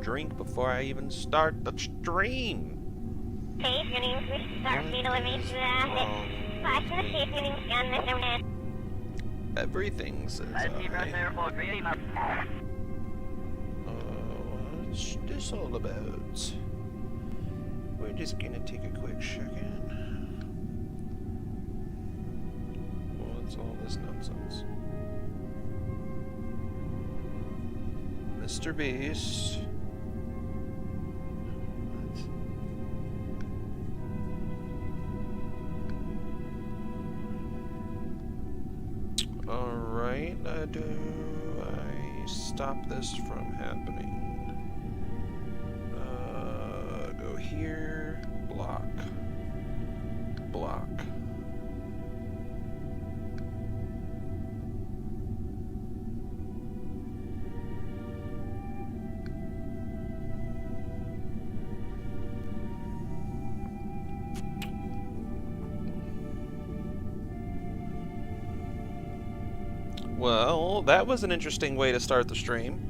Drink before I even start the stream. Everything says what's this all about? We're just gonna take a quick second. What's all this nonsense? Mr. Beast. Alright, do I stop this from happening? Go here, block, block. Well, that was an interesting way to start the stream.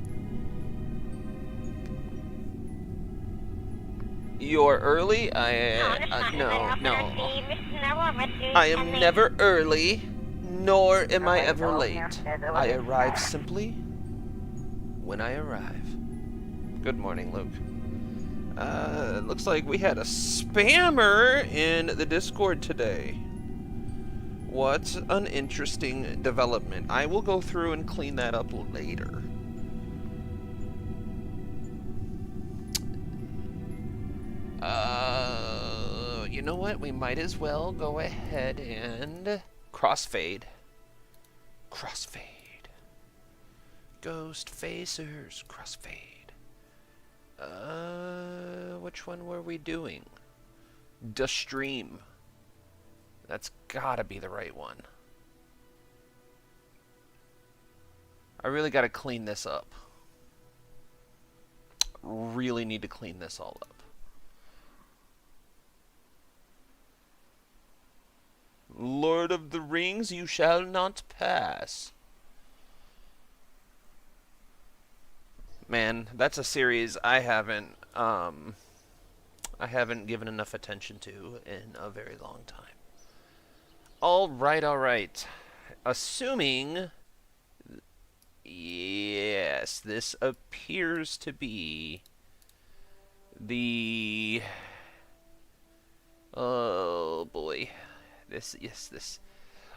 You're early? No. I am never early, nor am I ever late. I arrive simply when I arrive. Good morning, Luke. Looks like we had a spammer in the Discord today. What an interesting development. I will go through and clean that up later. You know what? We might as well go ahead and crossfade. Crossfade. Ghost facers. Crossfade. Which one were we doing? The stream. That's gotta be the right one. I really gotta clean this up. Really need to clean this all up. Lord of the Rings, you shall not pass. Man, that's a series I haven't I haven't given enough attention to in a very long time. Alright. Assuming... Yes, this appears to be the... Oh, boy. This.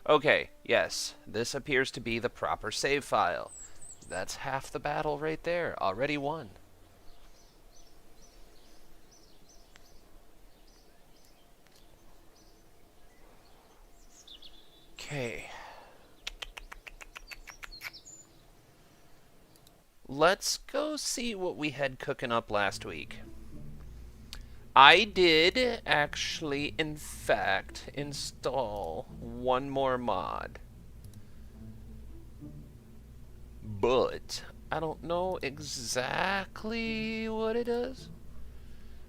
Okay, yes. This appears to be the proper save file. That's half the battle right there. Already won. Okay. Let's go see what we had cooking up last week. I did actually, in fact, install one more mod. But I don't know exactly what it does.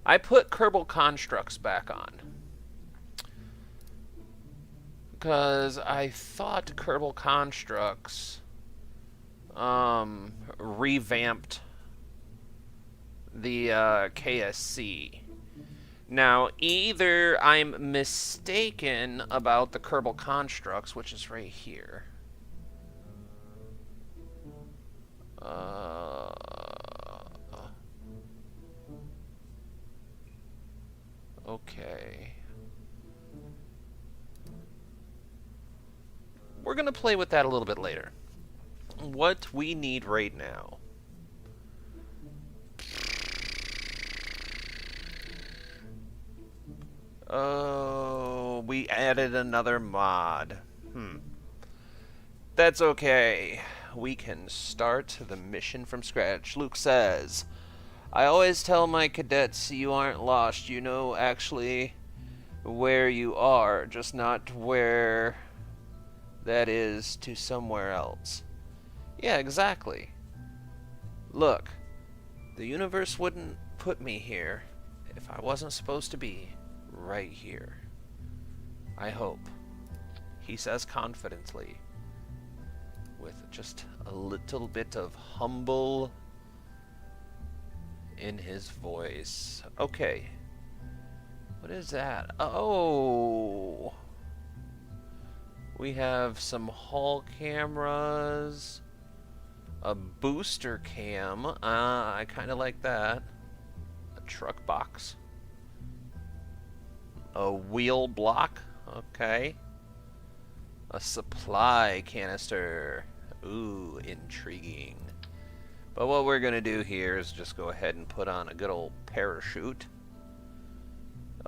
I put Kerbal constructs back on. Because I thought Kerbal constructs revamped the KSC. Now, either I'm mistaken about the Kerbal constructs, which is right here. Okay. We're going to play with that a little bit later. What we need right now. Oh, we added another mod. That's okay. We can start the mission from scratch. Luke says, I always tell my cadets you aren't lost. You know actually where you are, just not where that is to somewhere else. Yeah, exactly. Look, the universe wouldn't put me here if I wasn't supposed to be right here. I hope. He says confidently, with just a little bit of humble in his voice. Okay. What is that? Oh! We have some Hall cameras. A booster cam. I kind of like that. A truck box. A wheel block. Okay. A supply canister. Ooh, intriguing. But what we're going to do here is just go ahead and put on a good old parachute.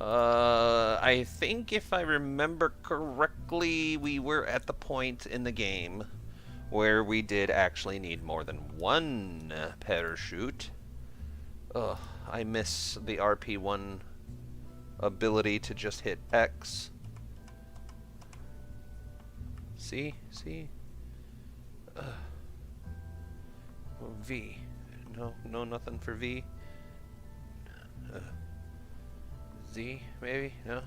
I think if I remember correctly, we were at the point in the game where we did actually need more than one parachute. Ugh, I miss the RP1 ability to just hit X. See? V. No, nothing for V. Z, maybe? No?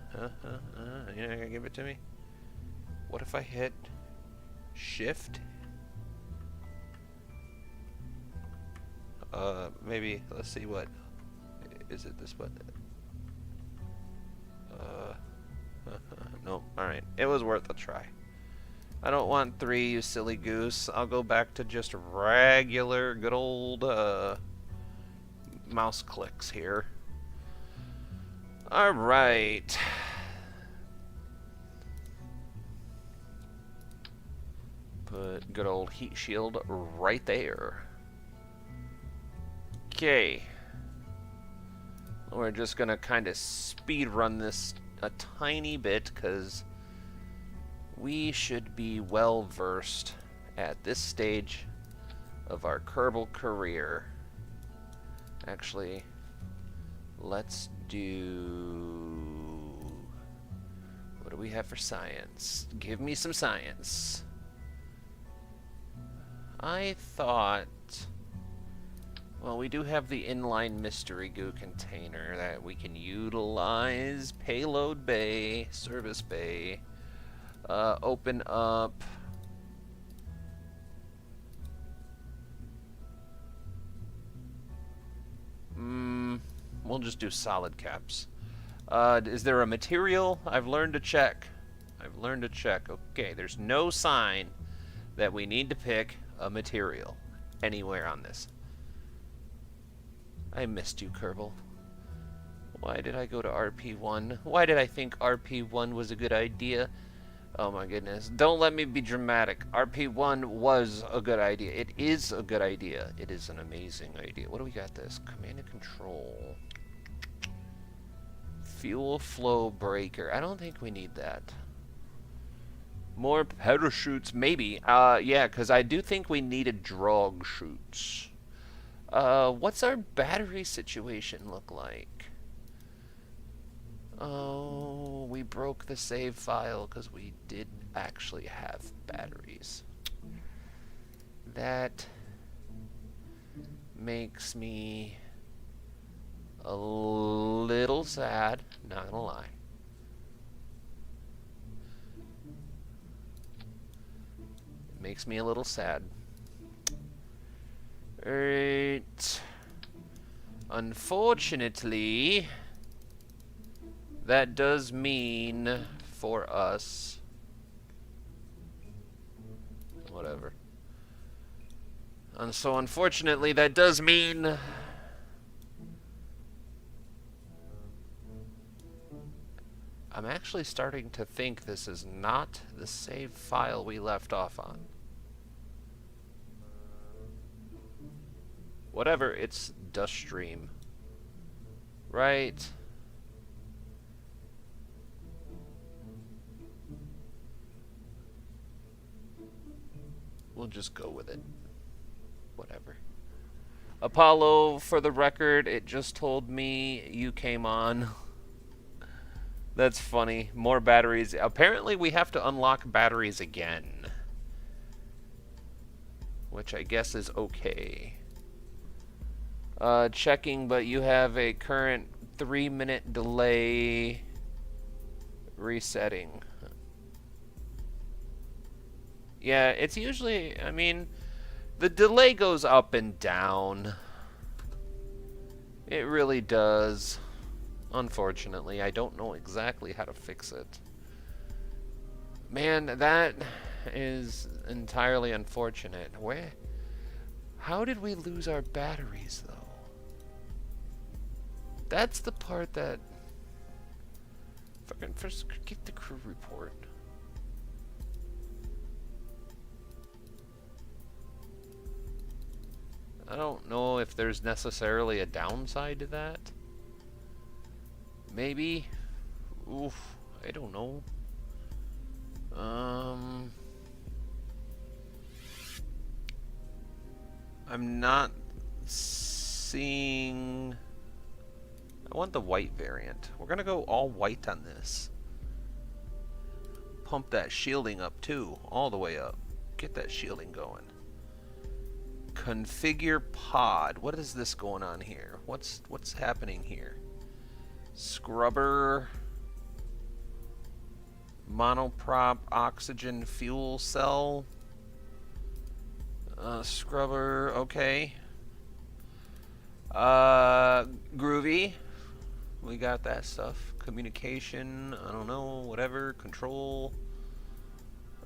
You're not gonna give it to me? What if I hit Shift? Maybe, let's see what. Is it this button? No, alright. It was worth a try. I don't want 3, you silly goose. I'll go back to just regular, good old, mouse clicks here. Alright. Put good old heat shield right there. Okay. We're just gonna kind of speed run this a tiny bit because we should be well versed at this stage of our Kerbal career. Actually, let's do... What do we have for science? Give me some science. I thought... Well, we do have the inline mystery goo container that we can utilize. Payload bay, service bay. Open up. We'll just do solid caps. Is there a material? I've learned to check. I've learned to check. Okay, there's no sign that we need to pick a material anywhere on this. I missed you, Kerbal. Why did I go to RP1? Why did I think RP1 was a good idea? Oh my goodness. Don't let me be dramatic. RP1 was a good idea. It is a good idea. It is an amazing idea. What do we got this? Command and control. Fuel flow breaker. I don't think we need that. More parachutes, maybe. Yeah, because I do think we needed drog chutes. What's our battery situation look like? Oh, we broke the save file because we did actually have batteries. That makes me a little sad, not gonna lie. It makes me a little sad. Alright. Unfortunately, that does mean for us... Whatever. And so unfortunately, that does mean... I'm actually starting to think this is not the save file we left off on. Whatever, it's Dust Stream. Right. We'll just go with it. Whatever. Apollo, for the record, it just told me you came on. That's funny. More batteries. Apparently we have to unlock batteries again. Which I guess is okay. Checking, but you have a current 3-minute delay resetting. Yeah, it's usually, I mean, the delay goes up and down. It really does. Unfortunately, I don't know exactly how to fix it. Man, that is entirely unfortunate. How did we lose our batteries, though? That's the part that... Fucking first, get the crew report. I don't know if there's necessarily a downside to that. Maybe. Oof, I don't know. I'm not seeing... I want the white variant. We're gonna go all white on this. Pump that shielding up too, all the way up. Get that shielding going. Configure pod. What is this going on here? What's happening here? Scrubber, monoprop, oxygen fuel cell, scrubber, okay. Groovy, we got that stuff. Communication, I don't know, whatever. Control,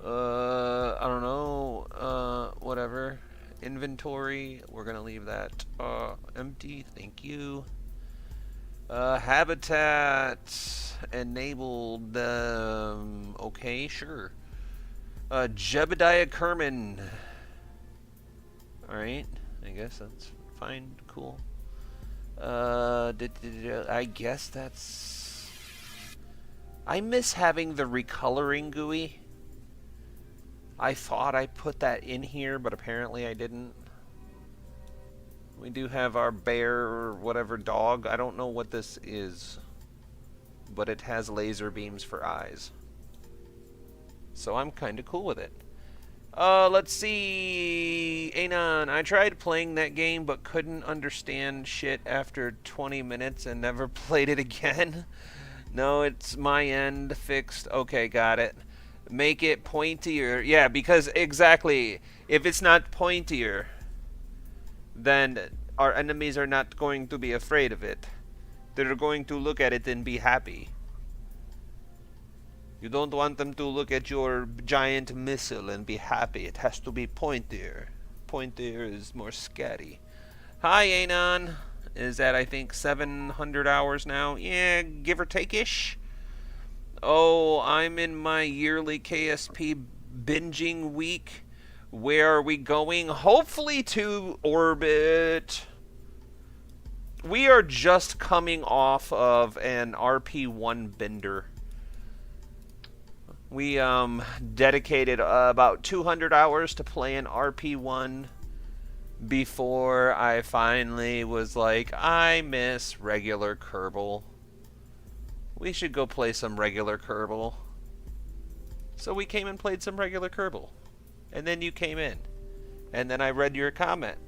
I don't know, whatever. Inventory, we're gonna leave that empty, thank you. Habitat enabled, okay, sure. Jebediah Kerman. Alright, I guess that's fine, cool. I guess that's... I miss having the recoloring GUI. I thought I put that in here, but apparently I didn't. We do have our bear or whatever dog. I don't know what this is, but it has laser beams for eyes. So I'm kind of cool with it. Let's see. Anon, I tried playing that game but couldn't understand shit after 20 minutes and never played it again. No, it's my end fixed. Okay, got it. Make it pointier. Yeah, because exactly. If it's not pointier, then our enemies are not going to be afraid of it. They're going to look at it and be happy. You don't want them to look at your giant missile and be happy. It has to be pointier. Pointier is more scary. Hi, Anon. Is that, I think, 700 hours now? Yeah, give or take-ish. Oh, I'm in my yearly KSP binging week. Where are we going? Hopefully to orbit. We are just coming off of an RP1 bender. We dedicated about 200 hours to play an RP1 before I finally was like, I miss regular Kerbal. We should go play some regular Kerbal. So we came and played some regular Kerbal. And then you came in. And then I read your comment.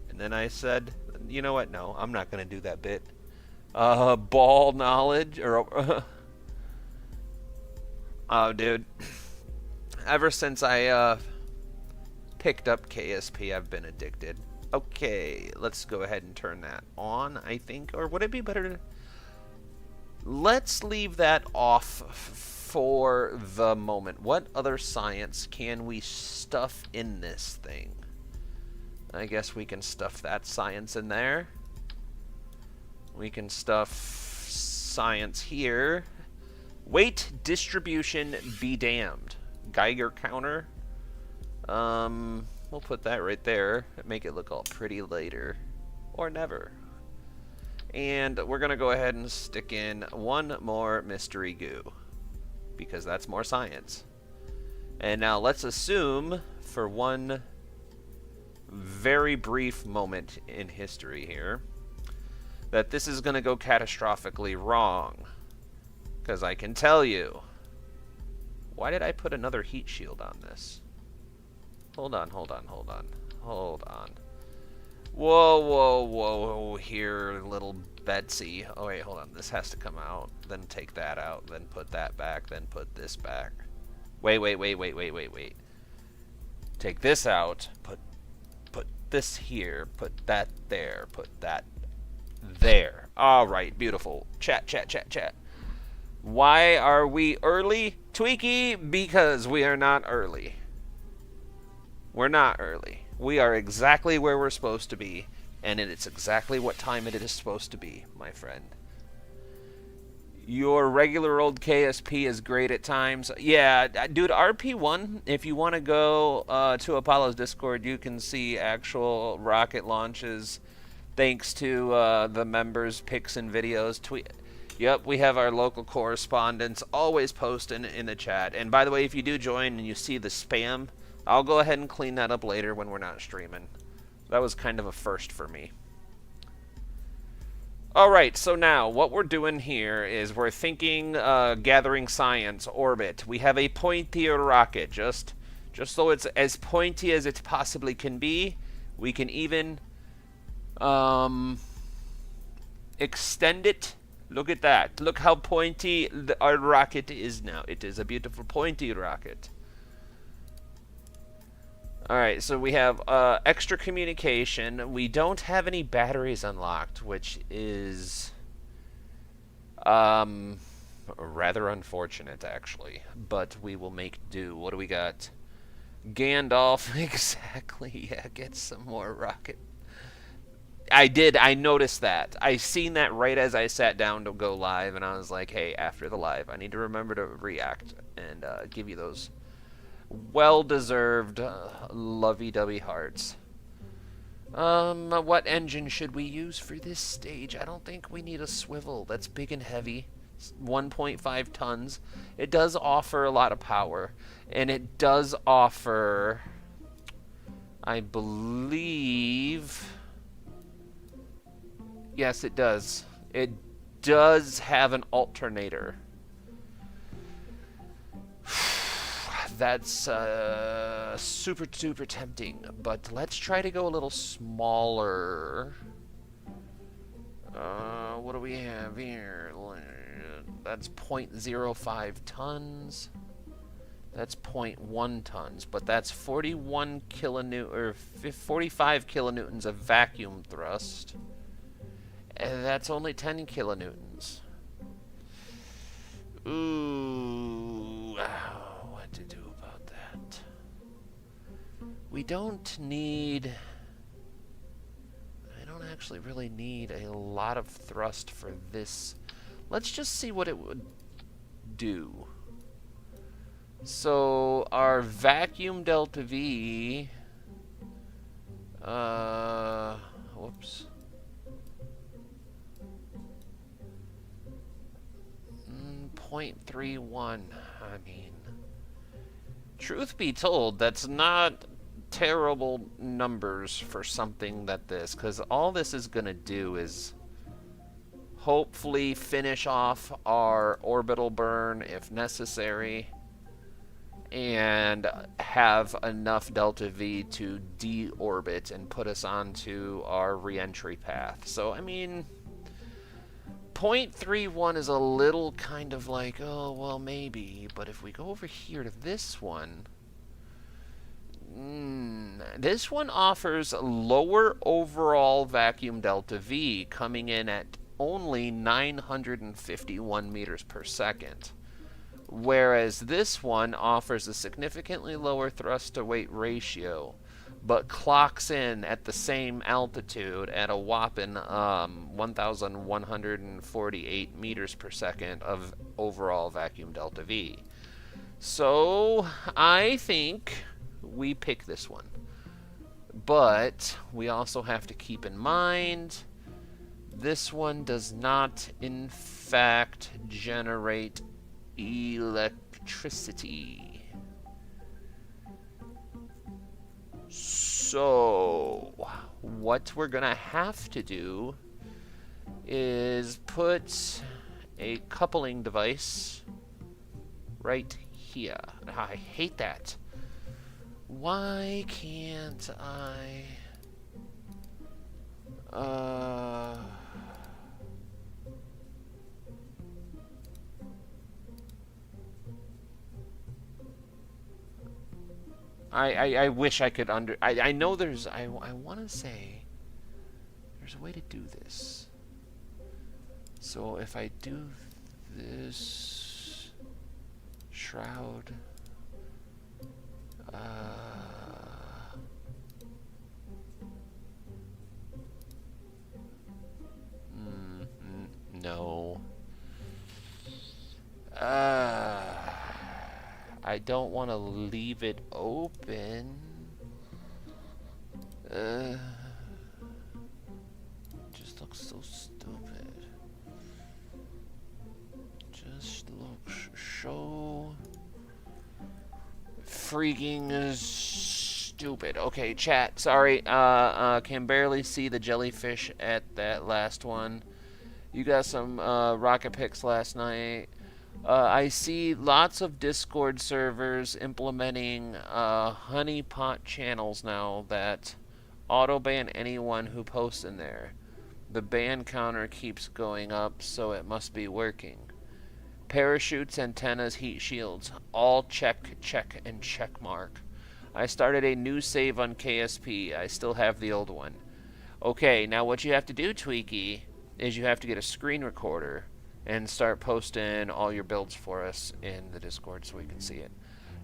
And then I said, you know what? No, I'm not going to do that bit. Ball knowledge. Or oh, dude. Ever since I picked up KSP, I've been addicted. Okay, let's go ahead and turn that on, I think. Or would it be better to... Let's leave that off for the moment. What other science can we stuff in this thing? I guess we can stuff that science in there. We can stuff science here. Weight distribution be damned. Geiger counter. We'll put that right there. Make it look all pretty later. Or never. And we're going to go ahead and stick in one more mystery goo. Because that's more science. And now let's assume for one very brief moment in history here that this is going to go catastrophically wrong. Because I can tell you. Why did I put another heat shield on this? Hold on. Whoa, here, little Betsy. Oh, wait, hold on. This has to come out. Then take that out. Then put that back. Then put this back. Wait. Take this out. Put this here. Put that there. Put that there. All right, beautiful. Chat. Why are we early? Tweaky, because we are not early. We're not early. We are exactly where we're supposed to be, and it's exactly what time it is supposed to be, my friend. Your regular old KSP is great at times. Yeah, dude, RP1, if you want to go to Apollo's Discord, you can see actual rocket launches thanks to the members' pics and videos. Yep, we have our local correspondents always posting in the chat. And by the way, if you do join and you see the spam, I'll go ahead and clean that up later when we're not streaming. That was kind of a first for me. Alright, so now what we're doing here is we're thinking gathering science, orbit. We have a pointier rocket, just so it's as pointy as it possibly can be. We can even extend it. Look at that. Look how pointy our rocket is now. It is a beautiful pointy rocket. Alright, so we have extra communication. We don't have any batteries unlocked, which is rather unfortunate, actually. But we will make do. What do we got? Gandalf, exactly. Yeah, get some more rocket. I noticed that. I seen that right as I sat down to go live, and I was like, hey, after the live, I need to remember to react and give you those well-deserved lovey-dovey hearts. What engine should we use for this stage? I don't think we need a swivel. That's big and heavy. 1.5 tons. It does offer a lot of power, and it does offer, I believe... Yes, it does. It does have an alternator. That's super tempting, but let's try to go a little smaller. What do we have here? That's 0.05 tons. That's 0.1 tons, but that's 41 kilonewtons or 45 kilonewtons of vacuum thrust. That's only 10 kilonewtons. Ooh, what to do about that? We don't need... I don't actually really need a lot of thrust for this. Let's just see what it would do. So, our vacuum delta V... whoops. 0.31. I mean, truth be told, that's not terrible numbers for something that this, because all this is going to do is hopefully finish off our orbital burn if necessary, and have enough delta V to deorbit and put us onto our re-entry path. So, I mean, 0.31 is a little kind of like, oh, well, maybe. But if we go over here to this one, this one offers lower overall vacuum delta V, coming in at only 951 meters per second. Whereas this one offers a significantly lower thrust-to-weight ratio, but clocks in at the same altitude at a whopping 1,148 meters per second of overall vacuum delta V. So, I think we pick this one. But we also have to keep in mind this one does not, in fact, generate electricity. So, what we're gonna have to do is put a coupling device right here. I hate that. Why can't I... I wish I could I know there's... I want to say there's a way to do this. So if I do this... Shroud... no. I don't want to leave it open. Just looks so stupid. Just looks so freaking stupid. Okay, chat. Sorry. Can barely see the jellyfish at that last one. You got some rocket pics last night. I see lots of Discord servers implementing honeypot channels now that auto-ban anyone who posts in there. The ban counter keeps going up, so it must be working. Parachutes, antennas, heat shields, all check, check, and check mark. I started a new save on KSP. I still have the old one. Okay, now what you have to do, Tweaky, is you have to get a screen recorder and start posting all your builds for us in the Discord so we can see it.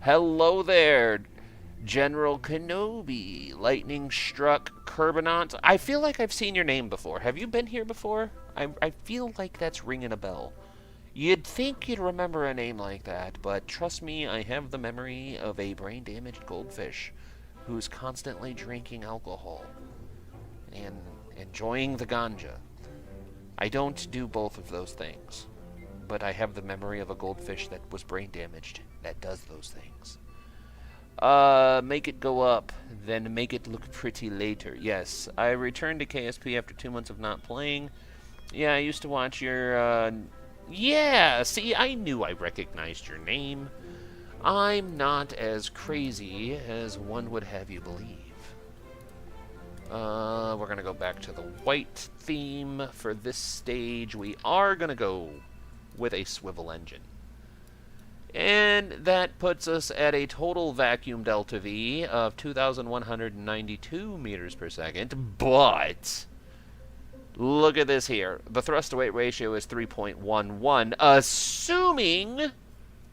Hello there, General Kenobi, Lightning Struck Kerbal. I feel like I've seen your name before. Have you been here before? I feel like that's ringing a bell. You'd think you'd remember a name like that, but trust me, I have the memory of a brain-damaged goldfish who's constantly drinking alcohol and enjoying the ganja. I don't do both of those things, but I have the memory of a goldfish that was brain damaged that does those things. Make it go up, then make it look pretty later. Yes, I returned to KSP after 2 months of not playing. Yeah, I used to watch your, yeah, see, I knew I recognized your name. I'm not as crazy as one would have you believe. We're gonna go back to the white theme for this stage. We are gonna go with a swivel engine. And that puts us at a total vacuum delta V of 2,192 meters per second, but Look at this here. The thrust-to-weight ratio is 3.11, assuming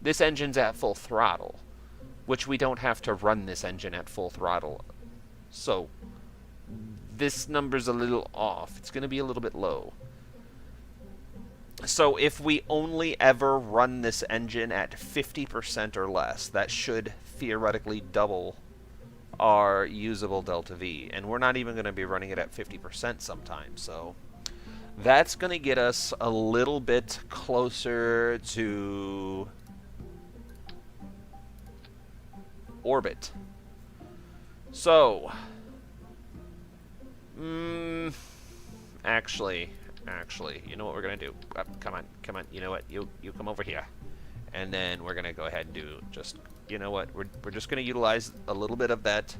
this engine's at full throttle, which we don't have to run this engine at full throttle. So, this number's a little off. It's going to be a little bit low. So if we only ever run this engine at 50% or less, that should theoretically double our usable delta V. And we're not even going to be running it at 50% sometimes. So that's going to get us a little bit closer to orbit. So, actually, you know what we're going to do? Come on, you know what? You come over here. And then we're going to go ahead and do just, you know what? We're just going to utilize a little bit of that.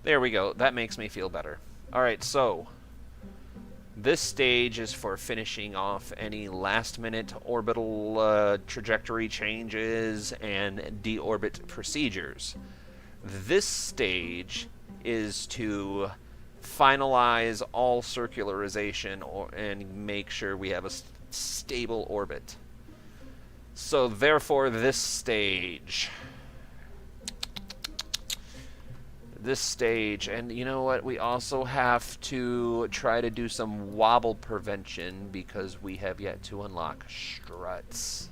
There we go. That makes me feel better. All right, so this stage is for finishing off any last-minute orbital trajectory changes and deorbit procedures. This stage is to finalize all circularization and make sure we have a stable orbit. So therefore this stage, and you know what, we also have to try to do some wobble prevention because we have yet to unlock struts.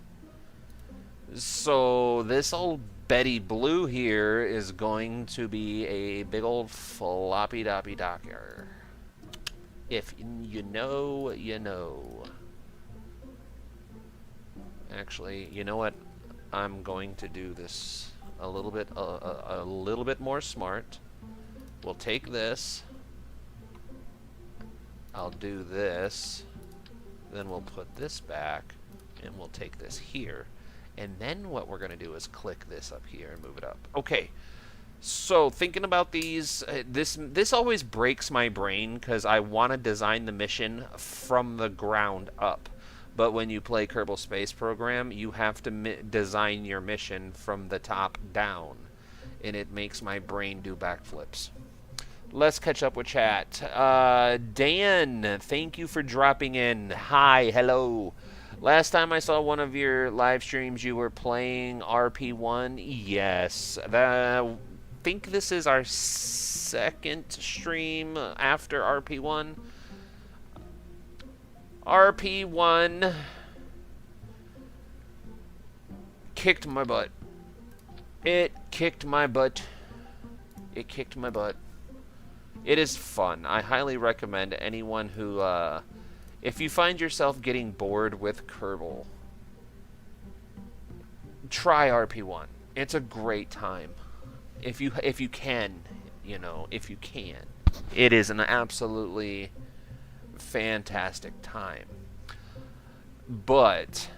So this old Betty Blue here is going to be a big old floppy doppy docker. If you know, you know. Actually, you know what? I'm going to do this a little bit more smart. We'll take this. I'll do this. Then we'll put this back, and we'll take this here. And then what we're going to do is click this up here and move it up. Okay, so thinking about these, this always breaks my brain because I want to design the mission from the ground up. But when you play Kerbal Space Program, you have to design your mission from the top down. And it makes my brain do backflips. Let's catch up with chat. Dan, thank you for dropping in. Hi, hello. Last time I saw one of your live streams, you were playing RP1. Yes. I think this is our second stream after RP1. RP1 kicked my butt. It kicked my butt. It kicked my butt. It is fun. I highly recommend anyone who, if you find yourself getting bored with Kerbal, try RP1. It's a great time. If you can, you know, if you can. It is an absolutely fantastic time. But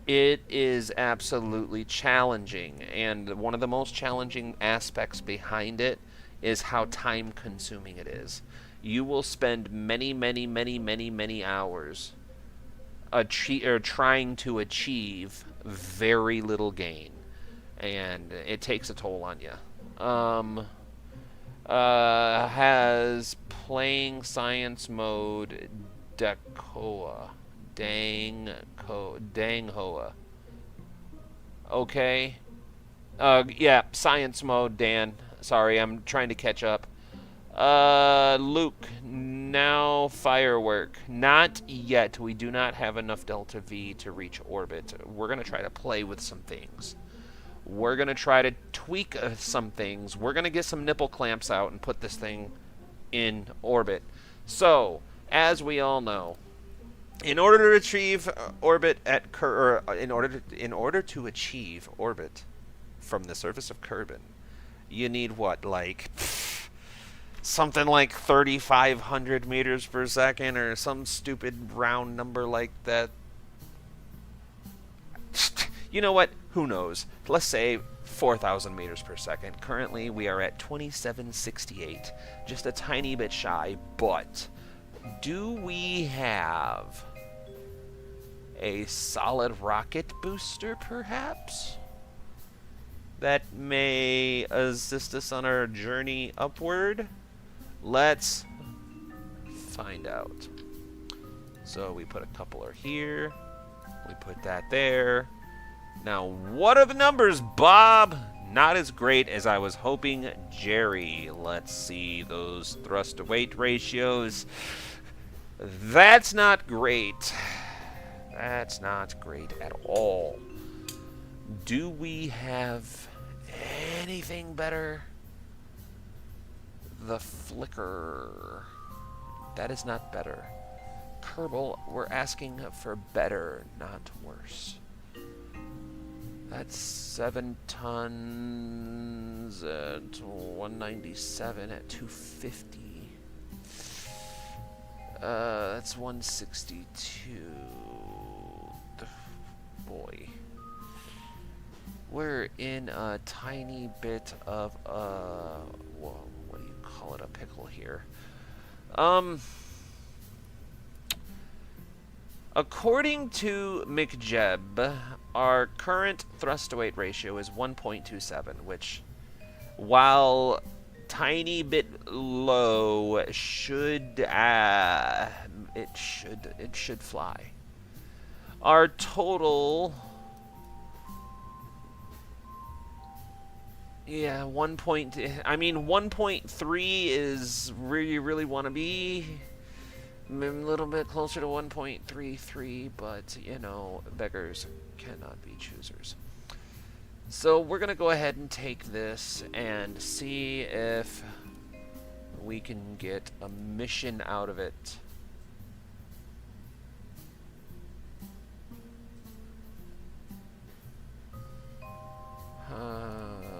it is absolutely challenging, and one of the most challenging aspects behind it is how time consuming it is. You will spend many hours trying to achieve very little gain, and it takes a toll on you. Has playing science mode Dakoa. Dang Hoa. Okay. Yeah, science mode, Dan. Sorry, I'm trying to catch up. Luke, now firework. Not yet. We do not have enough delta V to reach orbit. We're going to try to play with some things. We're going to try to tweak some things. We're going to get some nipple clamps out and put this thing in orbit. So, as we all know, in order to achieve orbit at in order to achieve orbit from the surface of Kerbin, you need what, like something like 3,500 meters per second or some stupid round number like that. You know what? Who knows? Let's say 4,000 meters per second. Currently, we are at 2768. Just a tiny bit shy, but do we have a solid rocket booster, perhaps, that may assist us on our journey upward? Let's find out. So we put a coupler here. We put that there. Now, what are the numbers, Bob? Not as great as I was hoping, Jerry. Let's see those thrust to weight ratios. That's not great. That's not great at all. Do we have anything better? The flicker. That is not better. Kerbal, we're asking for better, not worse. That's 7 tons at 197 at 250. That's 162. Boy. We're in a tiny bit of a, well, what do you call it, a pickle here. According to McJeb, our current thrust to weight ratio is 1.27, which, while tiny bit low, it should fly. Our total, yeah, 1.3 is where you really want to be. A little bit closer to 1.33, but, you know, beggars cannot be choosers. So we're going to go ahead and take this and see if we can get a mission out of it.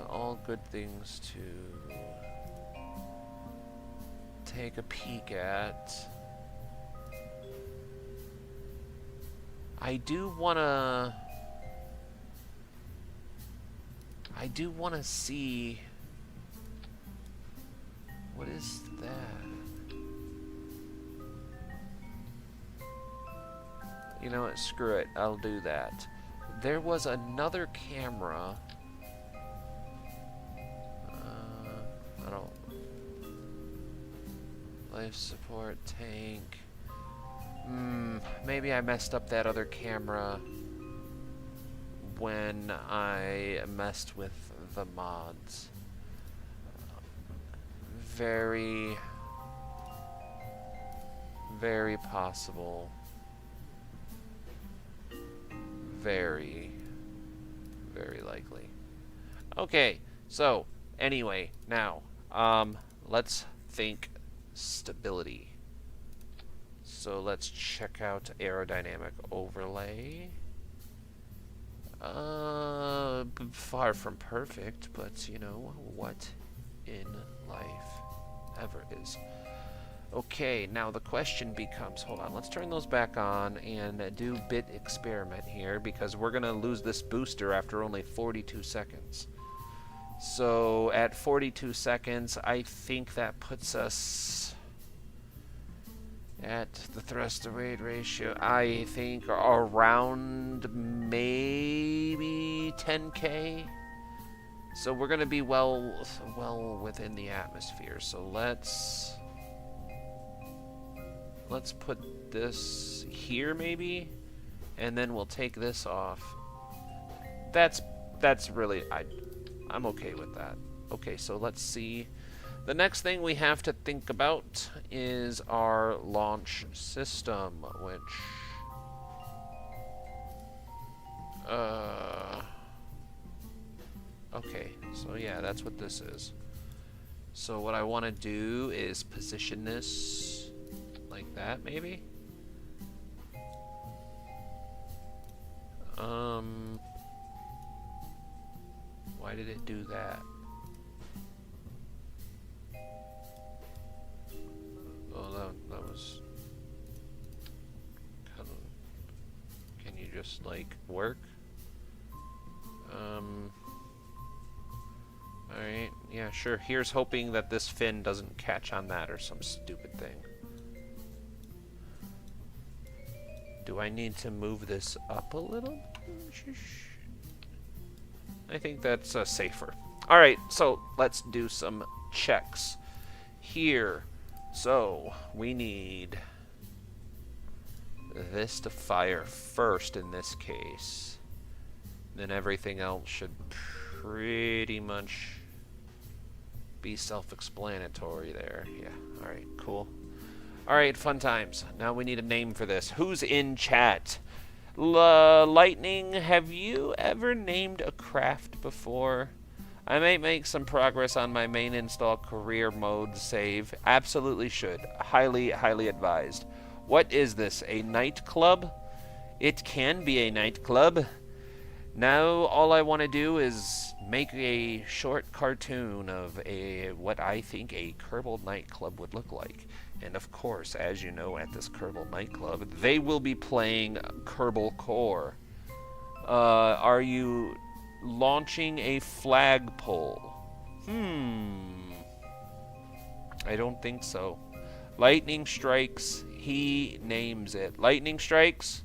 All good things to take a peek at. I do wanna see, what is that? You know what, screw it, I'll do that. There was another camera. I don't, life support tank. Maybe I messed up that other camera when I messed with the mods. Very, very possible. Very, very likely. Okay, so anyway, now let's think stability. So let's check out aerodynamic overlay. Far from perfect, but you know, what in life ever is. Okay, now the question becomes, hold on, let's turn those back on and do bit experiment here, because we're gonna lose this booster after only 42 seconds. So at 42 seconds, I think that puts us at the thrust to weight ratio, I think around maybe 10K. So we're gonna be well within the atmosphere. So let's put this here maybe, and then we'll take this off. That's really, I'm okay with that. Okay, so let's see. The next thing we have to think about is our launch system, which okay, so yeah, that's what this is. So what I want to do is position this like that, maybe. Why did it do that? Oh, that was kind of. Can you just like work? Alright, yeah, sure. Here's hoping that this fin doesn't catch on that or some stupid thing. Do I need to move this up a little? I think that's safer. Alright, so let's do some checks here. So, we need this to fire first in this case. Then everything else should pretty much be self-explanatory there. Yeah, alright, cool. Alright, fun times. Now we need a name for this. Who's in chat? Lightning, have you ever named a craft before? I may make some progress on my main install career mode save. Absolutely should. Highly, highly advised. What is this? A nightclub? It can be a nightclub. Now all I want to do is make a short cartoon of what I think a Kerbal nightclub would look like. And of course, as you know, at this Kerbal nightclub, they will be playing Kerbal Core. Are you launching a flagpole? I don't think so. Lightning strikes. He names it. Lightning strikes.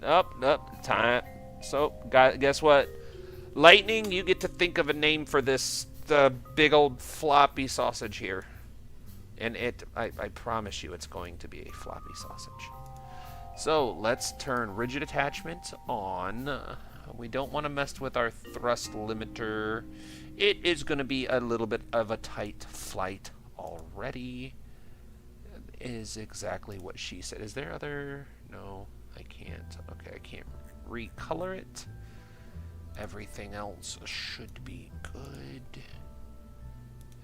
Nope. Time. So, guess what? Lightning, you get to think of a name for this big old floppy sausage here. And I promise you it's going to be a floppy sausage. So, let's turn rigid attachment on. We don't want to mess with our thrust limiter. It is going to be a little bit of a tight flight already. Is exactly what she said. Is there other... No, I can't. Okay, I can't recolor it. Everything else should be good.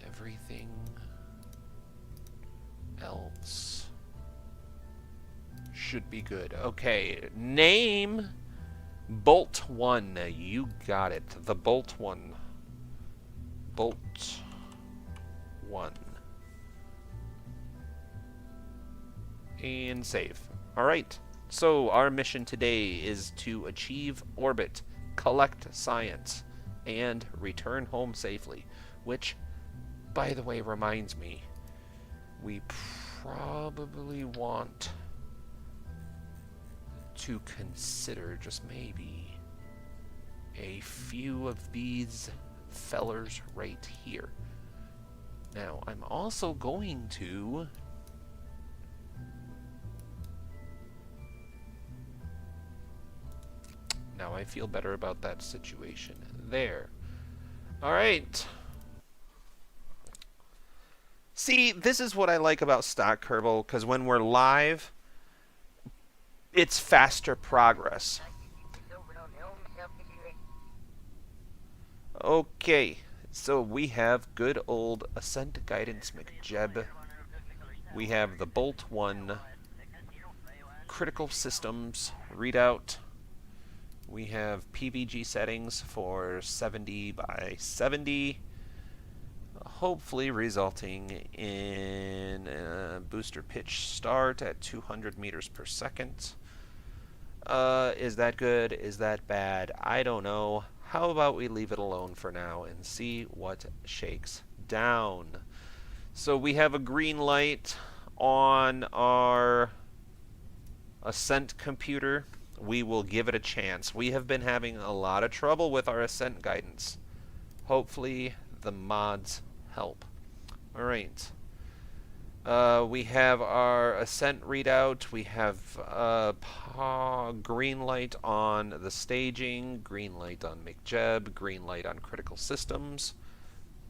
Everything else should be good. Okay, name Bolt 1. You got it. The Bolt 1. Bolt 1. And save. Alright, so our mission today is to achieve orbit, collect science, and return home safely. Which, by the way, reminds me, we probably want to consider, just maybe, a few of these fellers right here. Now, I'm also going to... Now I feel better about that situation. There. Alright. See, this is what I like about stock Kerbal, because when we're live, it's faster progress. Okay, so we have good old Ascent Guidance McJeb. We have the Bolt 1 critical systems readout. We have PVG settings for 70 by 70, hopefully resulting in a booster pitch start at 200 meters per second. Is that good? Is that bad? I don't know. How about we leave it alone for now and see what shakes down? So we have a green light on our Ascent computer. We will give it a chance. We have been having a lot of trouble with our Ascent guidance. Hopefully the mods help. Alright. We have our Ascent readout. We have green light on the staging, green light on McJeb, green light on critical systems.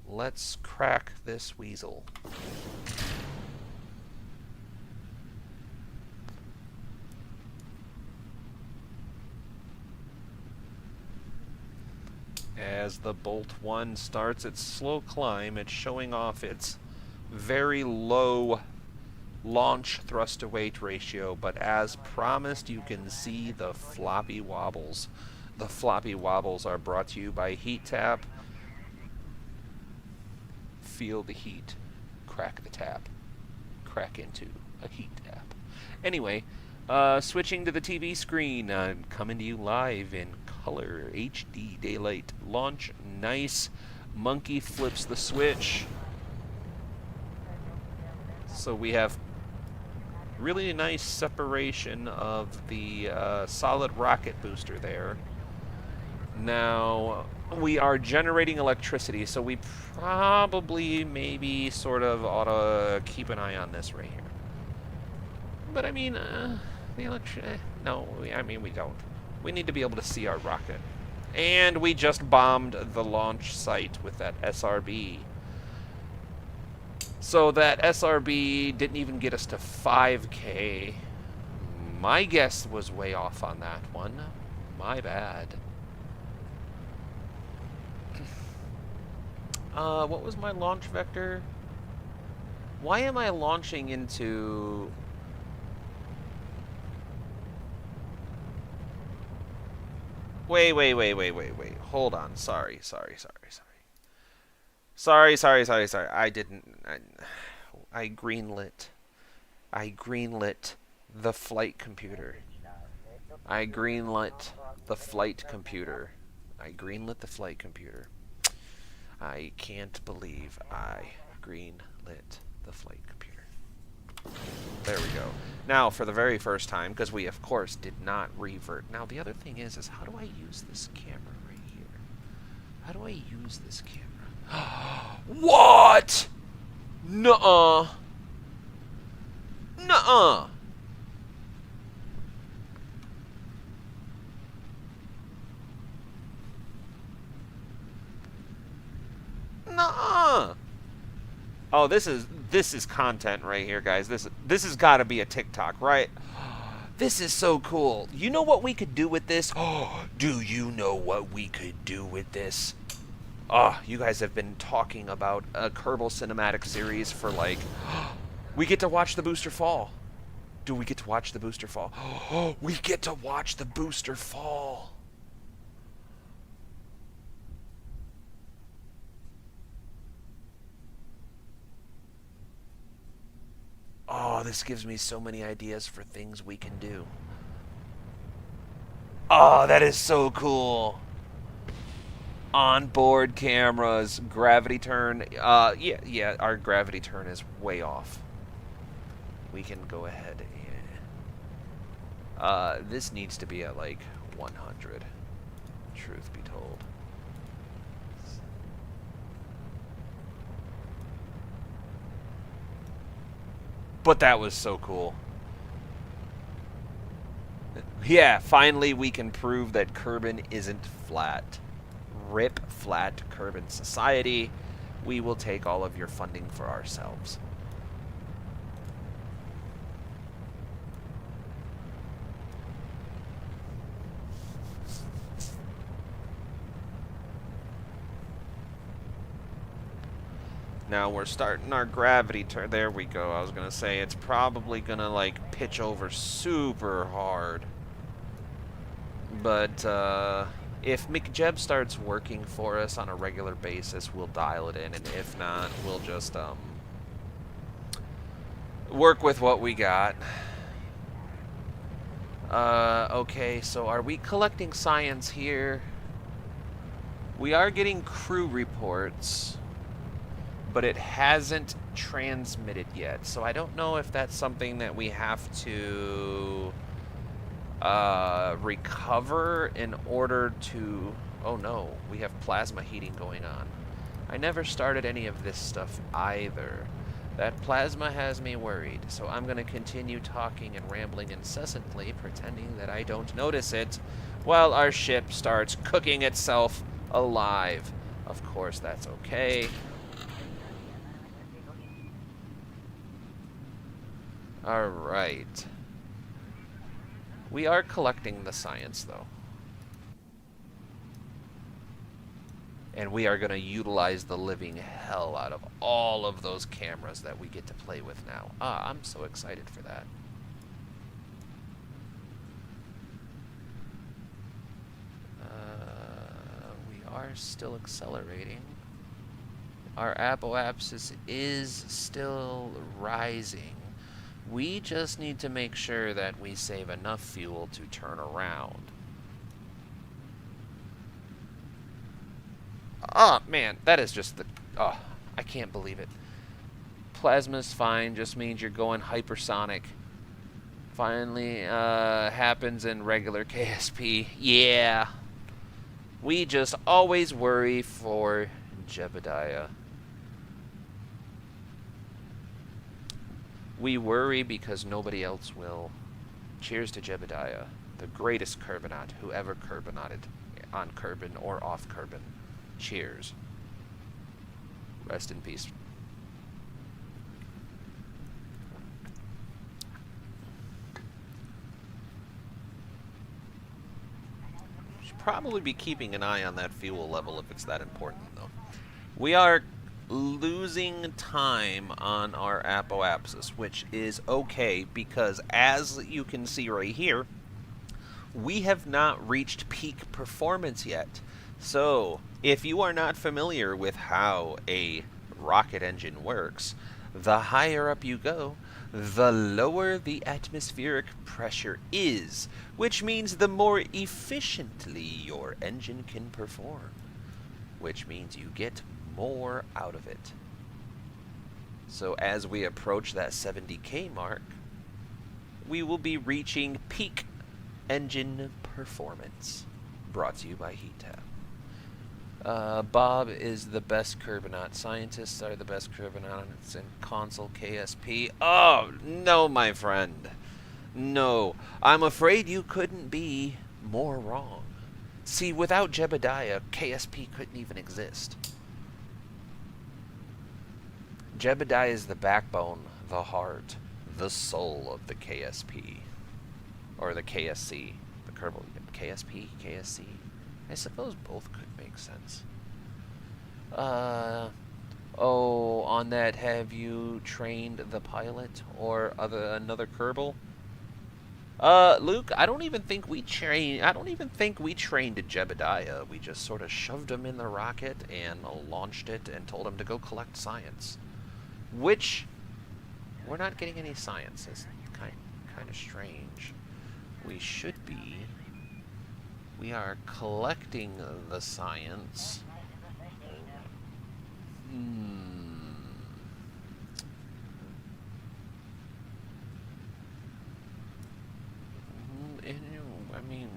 Let's crack this weasel. As the Bolt 1 starts its slow climb, it's showing off its very low launch thrust-to-weight ratio, but as promised, you can see the floppy wobbles. The floppy wobbles are brought to you by Heat Tap. Feel the heat. Crack the tap. Crack into a heat tap. Anyway, switching to the TV screen, I'm coming to you live in color HD daylight launch. Nice. Monkey flips the switch. So we have really nice separation of the solid rocket booster there. Now, we are generating electricity, so we probably maybe sort of ought to keep an eye on this right here. But I mean, the electricity... no, I mean, we don't. We need to be able to see our rocket. And we just bombed the launch site with that SRB. So that SRB didn't even get us to 5K. My guess was way off on that one. My bad. What was my launch vector? Why am I launching into... Wait. Hold on. Sorry. I didn't... I greenlit the flight computer. I greenlit the flight computer. I can't believe I greenlit the flight computer. There we go. Now, for the very first time, because we, of course, did not revert. Now, the other thing is how do I use this camera right here? How do I use this camera? What? Nuh-uh. Nuh-uh. Nuh-uh. Oh, this is content right here, guys. This has got to be a TikTok, right? This is so cool. You know what we could do with this? Oh, do you know what we could do with this? Oh, you guys have been talking about a Kerbal cinematic series for like... we get to watch the booster fall. Do we get to watch the booster fall? Oh, we get to watch the booster fall. Oh, this gives me so many ideas for things we can do. Oh, that is so cool. Onboard cameras, gravity turn. Yeah, our gravity turn is way off. We can go ahead and... this needs to be at like 100, truth be told. But that was so cool. Yeah, finally we can prove that Kerbin isn't flat. Rip flat Kerbin society. We will take all of your funding for ourselves. Now we're starting our gravity turn. There we go. I was going to say it's probably going to like pitch over super hard. But if McJeb starts working for us on a regular basis, we'll dial it in. And if not, we'll just work with what we got. Okay, so are we collecting science here? We are getting crew reports, but it hasn't transmitted yet. So I don't know if that's something that we have to recover in order to... Oh no, we have plasma heating going on. I never started any of this stuff either. That plasma has me worried, so I'm going to continue talking and rambling incessantly, pretending that I don't notice it, while our ship starts cooking itself alive. Of course, that's okay. Alright. We are collecting the science, though. And we are going to utilize the living hell out of all of those cameras that we get to play with now. Ah, I'm so excited for that. We are still accelerating. Our apoapsis is still rising. We just need to make sure that we save enough fuel to turn around. Oh, man, that is just the... Oh, I can't believe it. Plasma's fine, just means you're going hypersonic. Finally, happens in regular KSP. Yeah. We just always worry for Jebediah. We worry because nobody else will. Cheers to Jebediah, the greatest Kerbinaut who ever Kerbinauted on Kerbin or off Kerbin. Cheers. Rest in peace. Should probably be keeping an eye on that fuel level if it's that important, though. We are losing time on our apoapsis, which is okay because, as you can see right here, we have not reached peak performance yet. So, if you are not familiar with how a rocket engine works, the higher up you go, the lower the atmospheric pressure is, which means the more efficiently your engine can perform, which means you get more out of it. So as we approach that 70K mark, we will be reaching peak engine performance. Brought to you by HeatTap. Bob is the best Kerbinaut. Scientists are the best Kerbinauts in console KSP. Oh, no, my friend. No. I'm afraid you couldn't be more wrong. See, without Jebediah, KSP couldn't even exist. Jebediah is the backbone, the heart, the soul of the KSP. Or the KSC. The Kerbal. KSP? KSC? I suppose both could make sense. Oh, on that, have you trained the pilot or another Kerbal? Luke, I don't even think we trained Jebediah. We just sort of shoved him in the rocket and launched it and told him to go collect science. Which, we're not getting any science. It's kind of strange. We should be. We are collecting the science. I mean,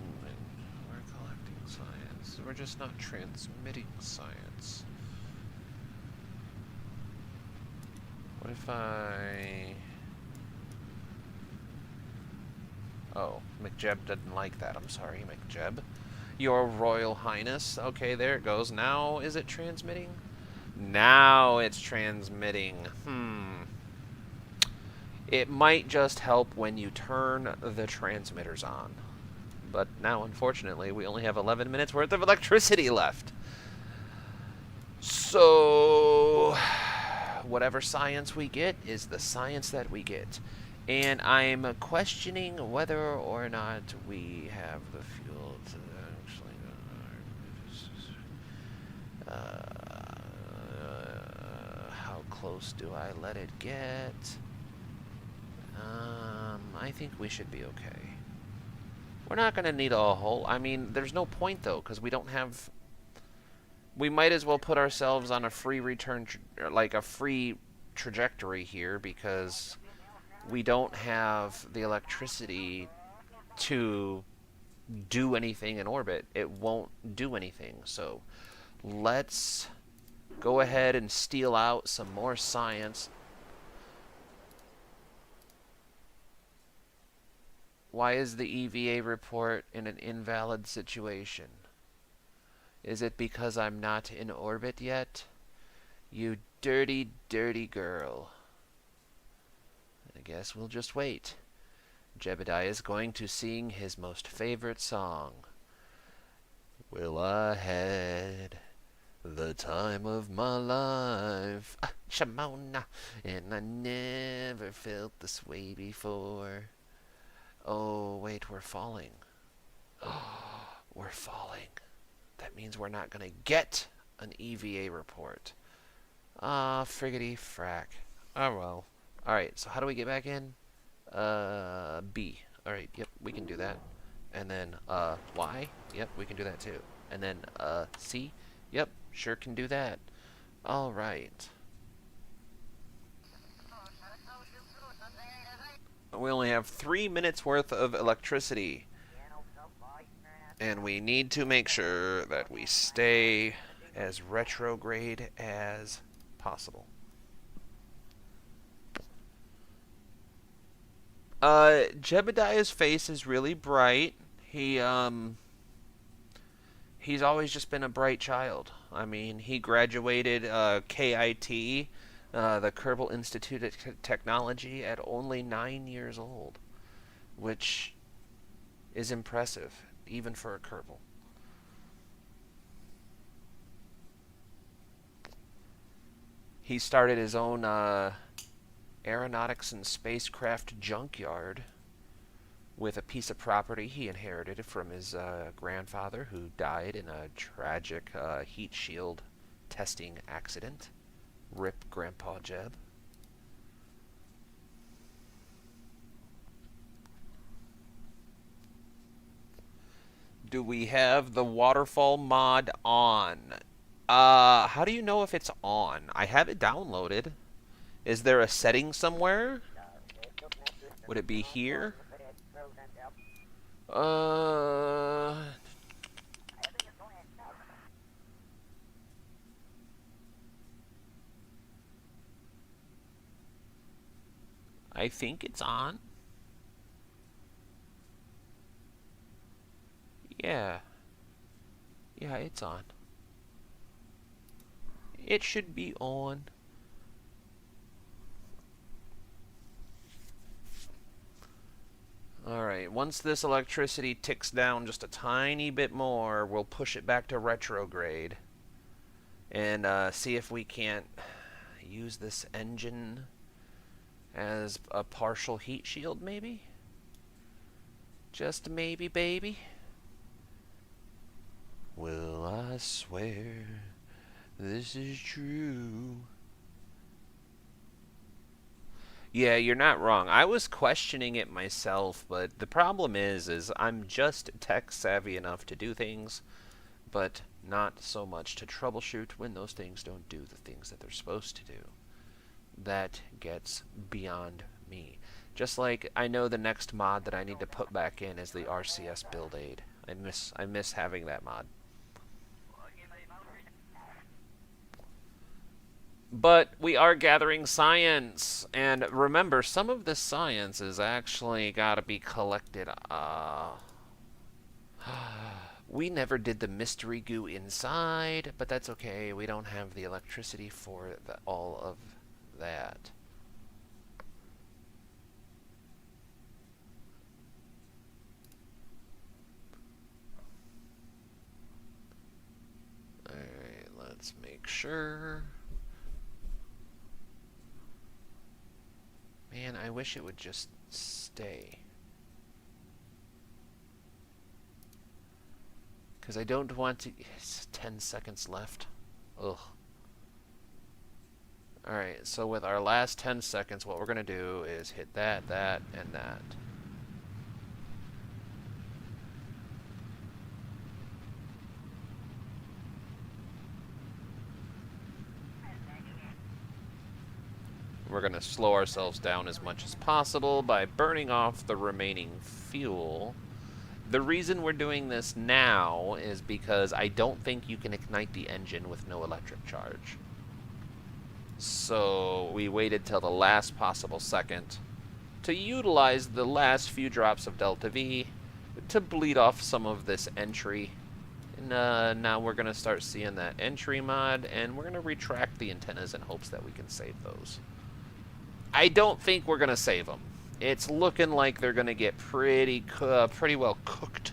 we're collecting science. We're just not transmitting science. What if I... Oh, McJeb didn't like that. I'm sorry, McJeb. Your Royal Highness. Okay, there it goes. Now, is it transmitting? Now it's transmitting. It might just help when you turn the transmitters on. But now, unfortunately, we only have 11 minutes worth of electricity left. So, whatever science we get is the science that we get. And I'm questioning whether or not we have the fuel to actually... how close do I let it get? I think we should be okay. We're not going to need a whole... I mean, there's no point, though, because we don't have... We might as well put ourselves on a free return... like a free trajectory here, because we don't have the electricity to do anything in orbit. It won't do anything. So let's go ahead and steal out some more science. Why is the EVA report in an invalid situation? Is it because I'm not in orbit yet? You dirty, dirty girl. I guess we'll just wait. Jebediah is going to sing his most favorite song. Well, I had the time of my life, Shamona, and I never felt this way before. Oh, wait, we're falling. Oh, we're falling. That means we're not going to get an EVA report. Ah, friggity frack. Oh, well. Alright, so how do we get back in? B. Alright, yep, we can do that. And then, Y? Yep, we can do that too. And then, C? Yep, sure can do that. Alright. We only have 3 minutes worth of electricity. And we need to make sure that we stay as retrograde as possible. Jebediah's face is really bright. He's always just been a bright child. I mean, he graduated KIT, the Kerbal Institute of Technology, at only 9 years old, which is impressive, even for a Kerbal. He started his own aeronautics and spacecraft junkyard with a piece of property he inherited from his grandfather, who died in a tragic heat shield testing accident. Rip Grandpa Jeb. Do we have the waterfall mod on? How do you know if it's on? I have it downloaded. Is there a setting somewhere? Would it be here? I think it's on. Yeah. Yeah, it's on. It should be on. Alright, once this electricity ticks down just a tiny bit more, we'll push it back to retrograde. And see if we can't use this engine as a partial heat shield, maybe? Just maybe, baby. Well, I swear this is true. Yeah, you're not wrong. I was questioning it myself, but the problem is I'm just tech savvy enough to do things, but not so much to troubleshoot when those things don't do the things that they're supposed to do. That gets beyond me. Just like I know the next mod that I need to put back in is the RCS build aid. I miss having that mod. But we are gathering science, and remember, some of this science is actually got to be collected. We never did the mystery goo inside, but that's okay. We don't have the electricity for all of that. Alright, let's make sure. Man, I wish it would just stay. Because I don't want to... It's 10 seconds left. Ugh. Alright, so with our last 10 seconds, what we're going to do is hit that, that, and that. We're going to slow ourselves down as much as possible by burning off the remaining fuel. The reason we're doing this now is because I don't think you can ignite the engine with no electric charge. So we waited till the last possible second to utilize the last few drops of Delta V to bleed off some of this entry. And now we're going to start seeing that entry mod, and we're going to retract the antennas in hopes that we can save those. I don't think we're going to save them. It's looking like they're going to get pretty well cooked.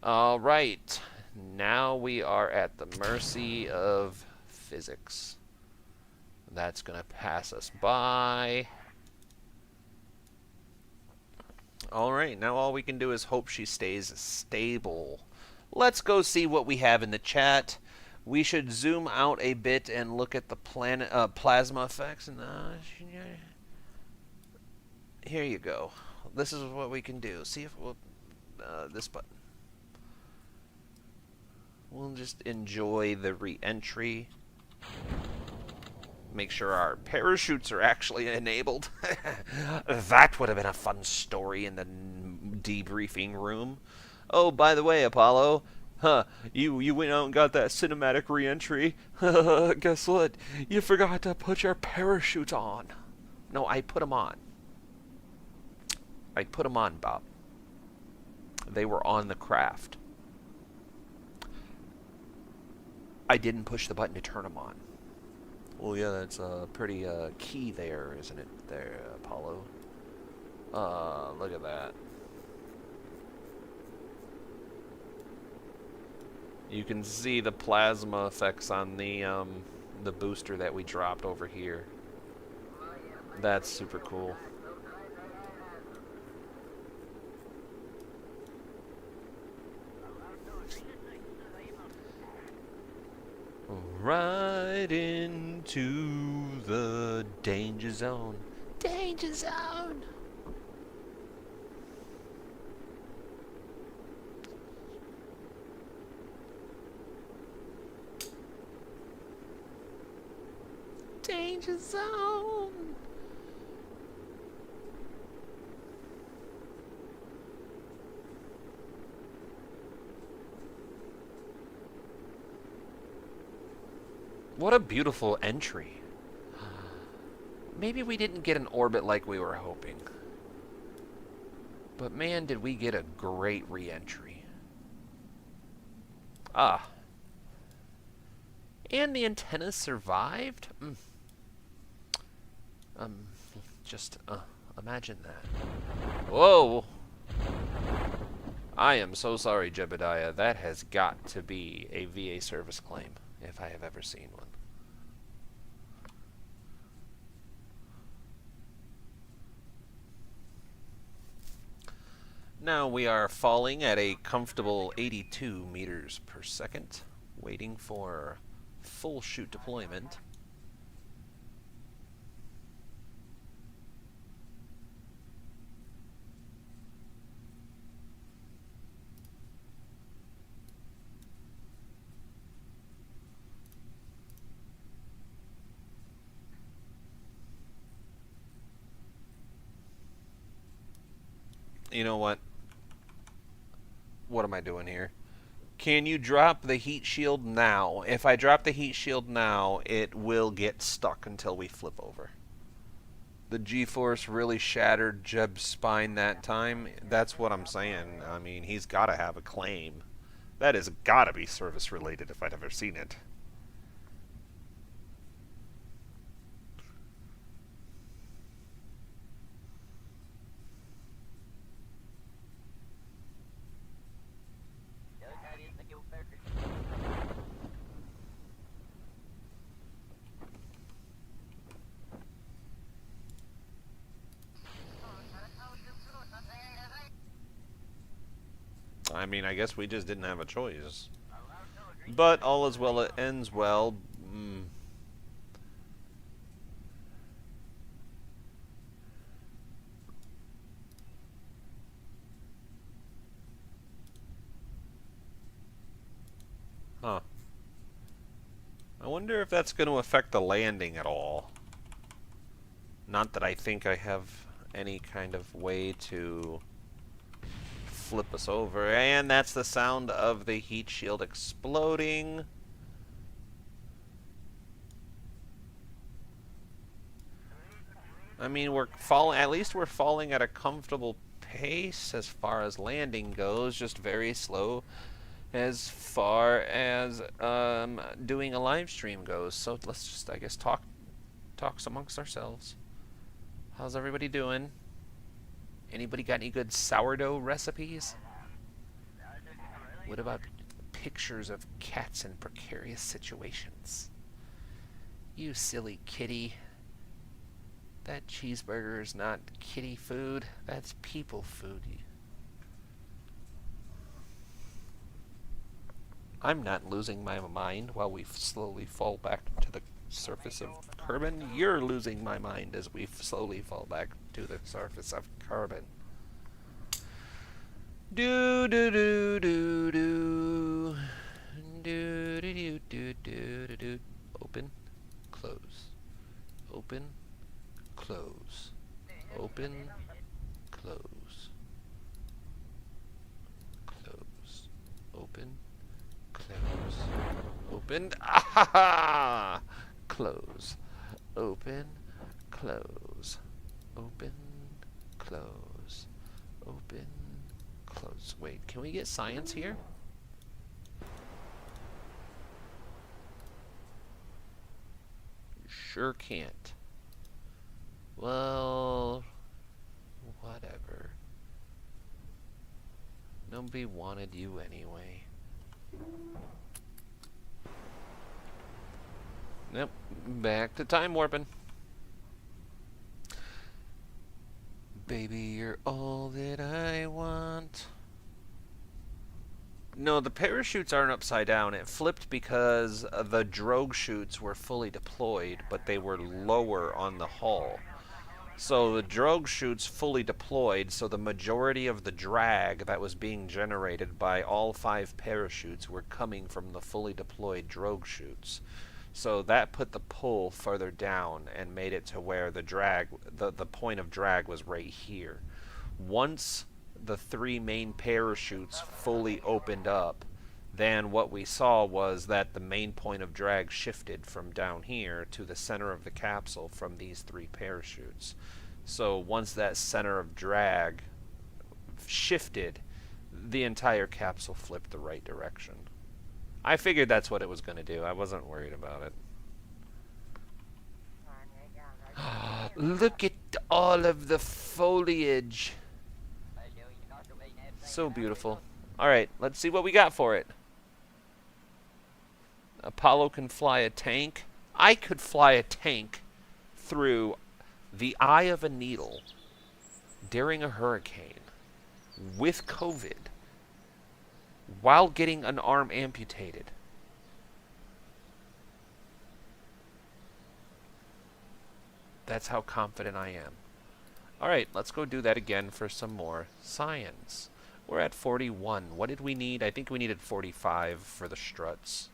All right. Now we are at the mercy of physics. That's going to pass us by. All right. Now all we can do is hope she stays stable. Let's go see what we have in the chat. We should zoom out a bit and look at the plasma effects. And here you go. This is what we can do. See if we'll this button. We'll just enjoy the re-entry. Make sure our parachutes are actually enabled. That would have been a fun story in the debriefing room. Oh, by the way, Apollo, you went out and got that cinematic re-entry. Guess what? You forgot to put your parachute on. No, I put them on. I put them on, Bob. They were on the craft. I didn't push the button to turn them on. Well, yeah, that's pretty key there, isn't it, there, Apollo? Look at that. You can see the plasma effects on the booster that we dropped over here. That's super cool. Right into the danger zone. Danger zone! Danger zone! What a beautiful entry. Maybe we didn't get an orbit like we were hoping. But man, did we get a great re-entry. Ah. And the antennas survived? Just imagine that. Whoa! I am so sorry, Jebediah. That has got to be a VA service claim, if I have ever seen one. Now we are falling at a comfortable 82 meters per second, waiting for full chute deployment. You know what? What am I doing here? Can you drop the heat shield now? If I drop the heat shield now, it will get stuck until we flip over. The G-force really shattered Jeb's spine that time. That's what I'm saying. I mean, he's got to have a claim. That has got to be service related if I'd ever seen it. I mean, I guess we just didn't have a choice. But all is well that ends well. Huh. I wonder if that's going to affect the landing at all. Not that I think I have any kind of way to flip us over. And that's the sound of the heat shield exploding. I mean, at least we're falling at a comfortable pace as far as landing goes, just very slow as far as doing a live stream goes. So let's just, I guess, talk amongst ourselves. How's everybody doing? Anybody got any good sourdough recipes? What about pictures of cats in precarious situations? You silly kitty. That cheeseburger is not kitty food. That's people food. I'm not losing my mind while we slowly fall back to the surface of carbon. You're losing my mind as we slowly fall back to the surface of carbon. Do do do do do do do do do do. Open, close, open, close, open, close, close. opened. Ah! Close. Open. Close. Open. Close. Open. Close. Wait, can we get science here? Sure can't. Well, whatever. Nobody wanted you anyway. Nope. Back to time warping. Baby, you're all that I want. No, the parachutes aren't upside down. It flipped because the drogue chutes were fully deployed, but they were lower on the hull. So the drogue chutes fully deployed, so the majority of the drag that was being generated by all 5 parachutes were coming from the fully deployed drogue chutes. So that put the pull further down and made it to where the drag, the point of drag was right here. Once the 3 main parachutes fully opened up, then what we saw was that the main point of drag shifted from down here to the center of the capsule from these 3 parachutes. So once that center of drag shifted, the entire capsule flipped the right direction. I figured that's what it was going to do. I wasn't worried about it. Look at all of the foliage. So beautiful. Alright, let's see what we got for it. Apollo can fly a tank. I could fly a tank through the eye of a needle during a hurricane with COVID while getting an arm amputated. That's how confident I am. Alright, let's go do that again for some more science. We're at 41. What did we need? I think we needed 45 for the struts.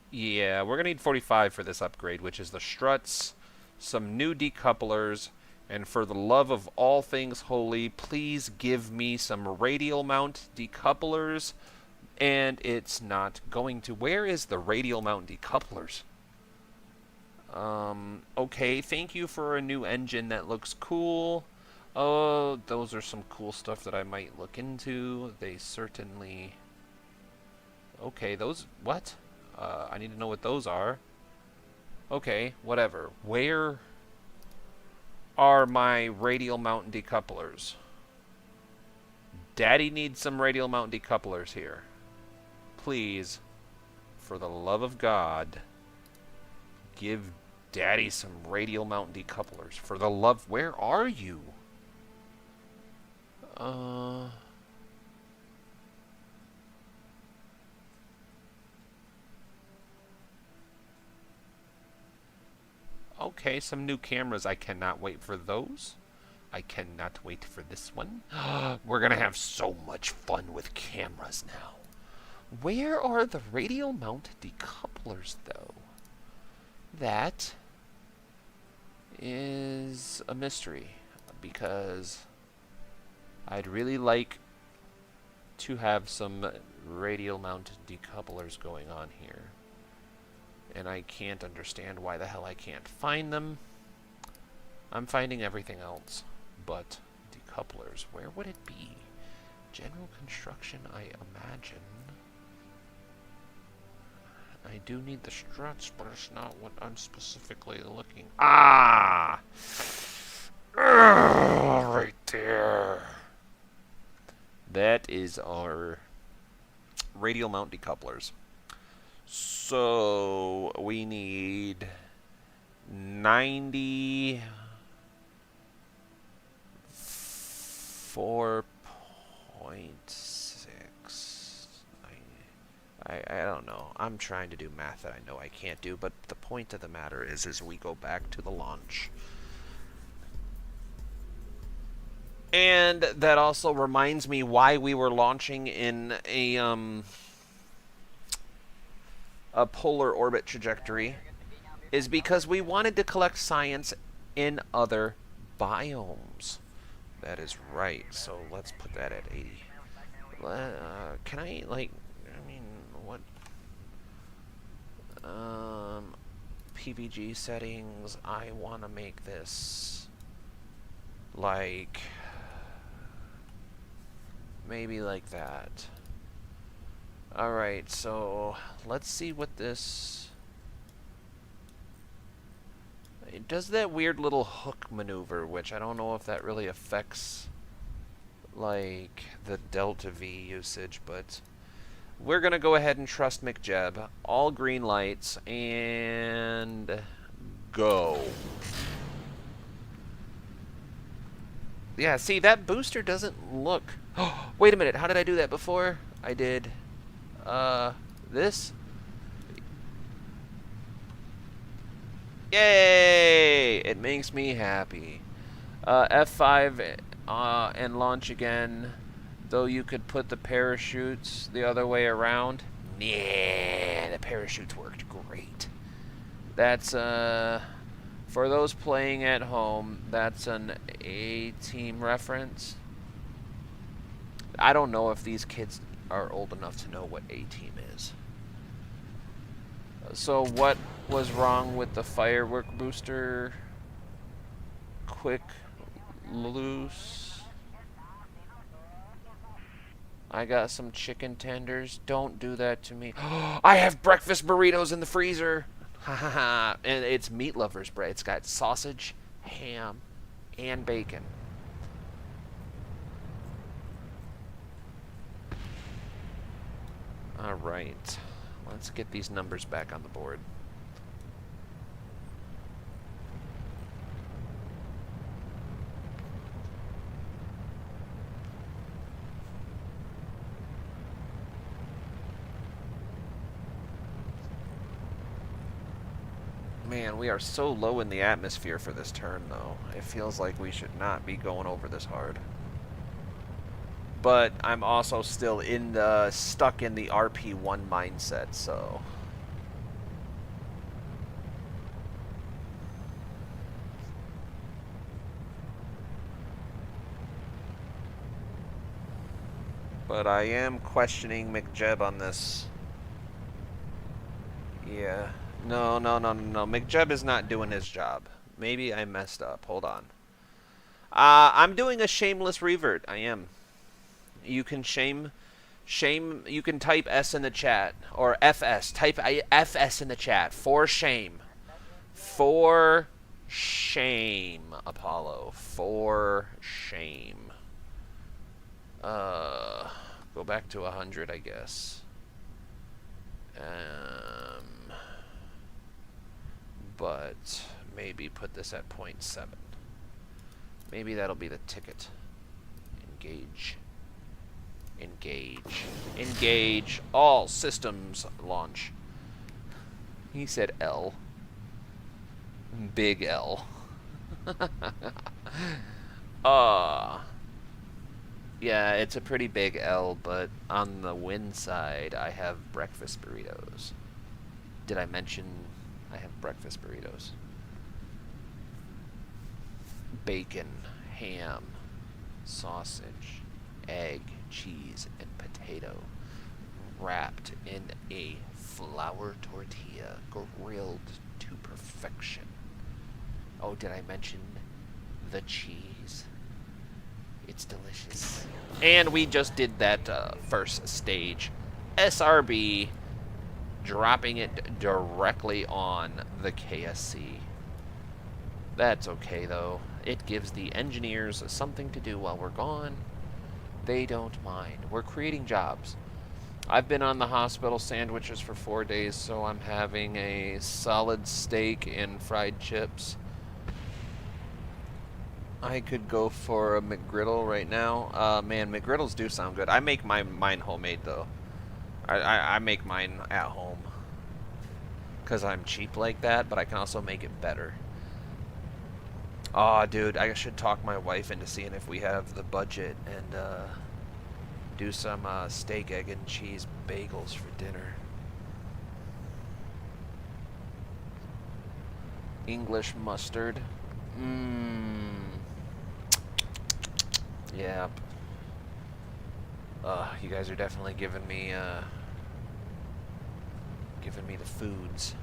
Yeah, we're going to need 45 for this upgrade, which is the struts, some new decouplers, and for the love of all things holy, please give me some radial mount decouplers. And it's not going to. Where is the radial mount decouplers? Okay, thank you for a new engine that looks cool. Oh, those are some cool stuff that I might look into. They certainly... Okay, those... What? I need to know what those are. Okay, whatever. Where are my radial mount decouplers? Daddy needs some radial mount decouplers here. Please, for the love of God, give Daddy some radial mount decouplers. For the love... Where are you? Okay, some new cameras. I cannot wait for those. I cannot wait for this one. We're gonna have so much fun with cameras now. Where are the radial mount decouplers, though? That is a mystery, because I'd really like to have some radial mount decouplers going on here. And I can't understand why the hell I can't find them. I'm finding everything else but decouplers. Where would it be? General construction, I imagine. I do need the struts, but it's not what I'm specifically looking... Ah! Right there. That is our radial mount decouplers. So we need 94.6. I don't know. I'm trying to do math that I know I can't do, but the point of the matter is we go back to the launch. And that also reminds me why we were launching in a polar orbit trajectory is because we wanted to collect science in other biomes. That is right. So let's put that at 80. Can I, like, I mean, what? PPG settings, I want to make this like maybe like that. Alright, so let's see what this... It does that weird little hook maneuver, which I don't know if that really affects like the delta V usage, but we're gonna go ahead and trust McJeb. All green lights, and go. Yeah, see, that booster doesn't look... Oh, wait a minute, how did I do that before? I did, this? Yay! It makes me happy. F5, and launch again. Though you could put the parachutes the other way around. Yeah, the parachutes worked great. That's, for those playing at home, that's an A-Team reference. I don't know if these kids are old enough to know what A-Team is. So what was wrong with the firework booster? Quick, loose. I got some chicken tenders. Don't do that to me. I have breakfast burritos in the freezer. Ha ha ha. And it's meat lovers bread. It's got sausage, ham, and bacon. Alright. Let's get these numbers back on the board. Man, we are so low in the atmosphere for this turn, though. It feels like we should not be going over this hard. But I'm also still in the stuck in the RP1 mindset, so... But I am questioning McJeb on this. Yeah. No. McJeb is not doing his job. Maybe I messed up. Hold on. I'm doing a shameless revert. I am. You can you can type S in the chat, or FS. Type FS in the chat. For shame. For shame, Apollo. For shame. Go back to 100, I guess. But maybe put this at 0.7. Maybe that'll be the ticket. Engage. Engage. Engage. All systems launch. He said L. Big L. Yeah, it's a pretty big L, but on the win side, I have breakfast burritos. Did I mention I have breakfast burritos? Bacon, ham, sausage, egg, cheese, and potato, wrapped in a flour tortilla, grilled to perfection. Oh, did I mention the cheese? It's delicious. And we just did that first stage. SRB, dropping it directly on the KSC. That's okay, though. It gives the engineers something to do while we're gone. They don't mind. We're creating jobs. I've been on the hospital sandwiches for 4 days, so I'm having a solid steak and fried chips. I could go for a McGriddle right now. Man, McGriddles do sound good. I make mine homemade, though. I make mine at home. Because I'm cheap like that, but I can also make it better. Aw, dude, I should talk my wife into seeing if we have the budget and do some steak, egg, and cheese bagels for dinner. English mustard. Yep. You guys are definitely giving me giving me the foods.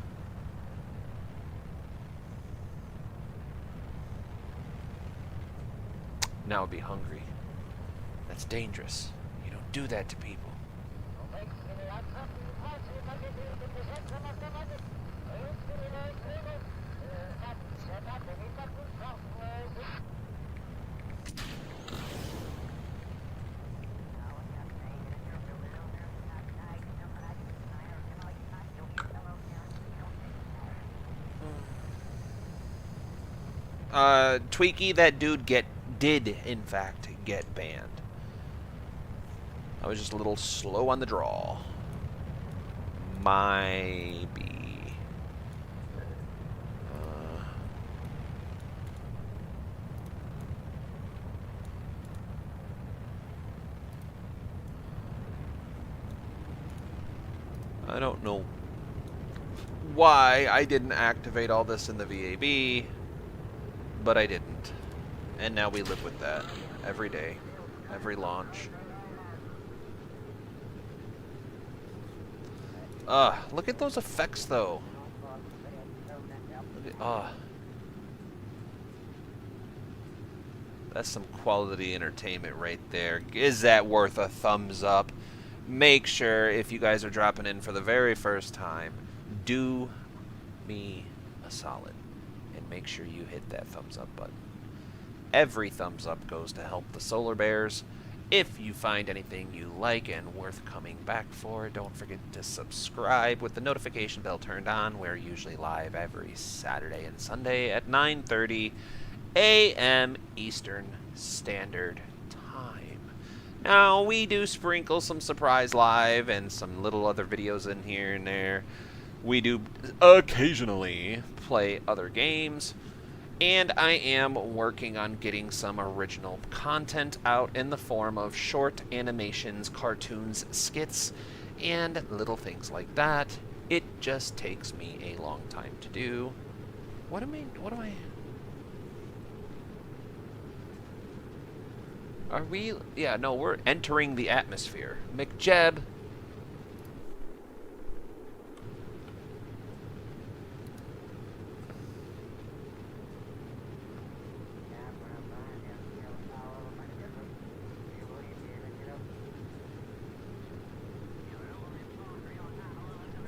Now I'll be hungry. That's dangerous. You don't do that to people. Tweaky, that dude did in fact get banned. I was just a little slow on the draw. Maybe. I don't know why I didn't activate all this in the VAB, but I didn't. And now we live with that every day, every launch. Look at those effects though. Look at, that's some quality entertainment right there. Is that worth a thumbs up? Make sure, if you guys are dropping in for the very first time, do me a solid and make sure you hit that thumbs up button. Every thumbs up goes to help the Solar Bears. If you find anything you like and worth coming back for, don't forget to subscribe with the notification bell turned on. We're usually live every Saturday and Sunday at 9:30 a.m. Eastern Standard Time. Now, we do sprinkle some surprise live and some little other videos in here and there. We do occasionally play other games. And I am working on getting some original content out in the form of short animations, cartoons, skits, and little things like that. It just takes me a long time to do. What am I... Are we... Yeah, no, we're entering the atmosphere. McJeb.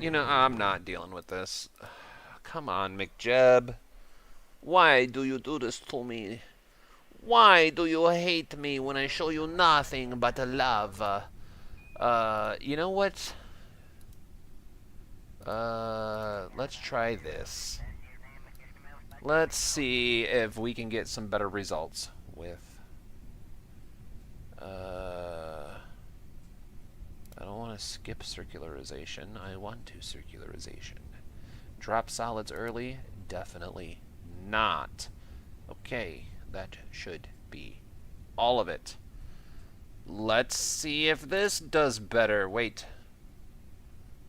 You know, I'm not dealing with this. Come on, McJeb. Why do you do this to me? Why do you hate me when I show you nothing but love? You know what? Let's try this. Let's see if we can get some better results with... I don't want to skip circularization. I want to circularization. Drop solids early? Definitely not. Okay, that should be all of it. Let's see if this does better. Wait.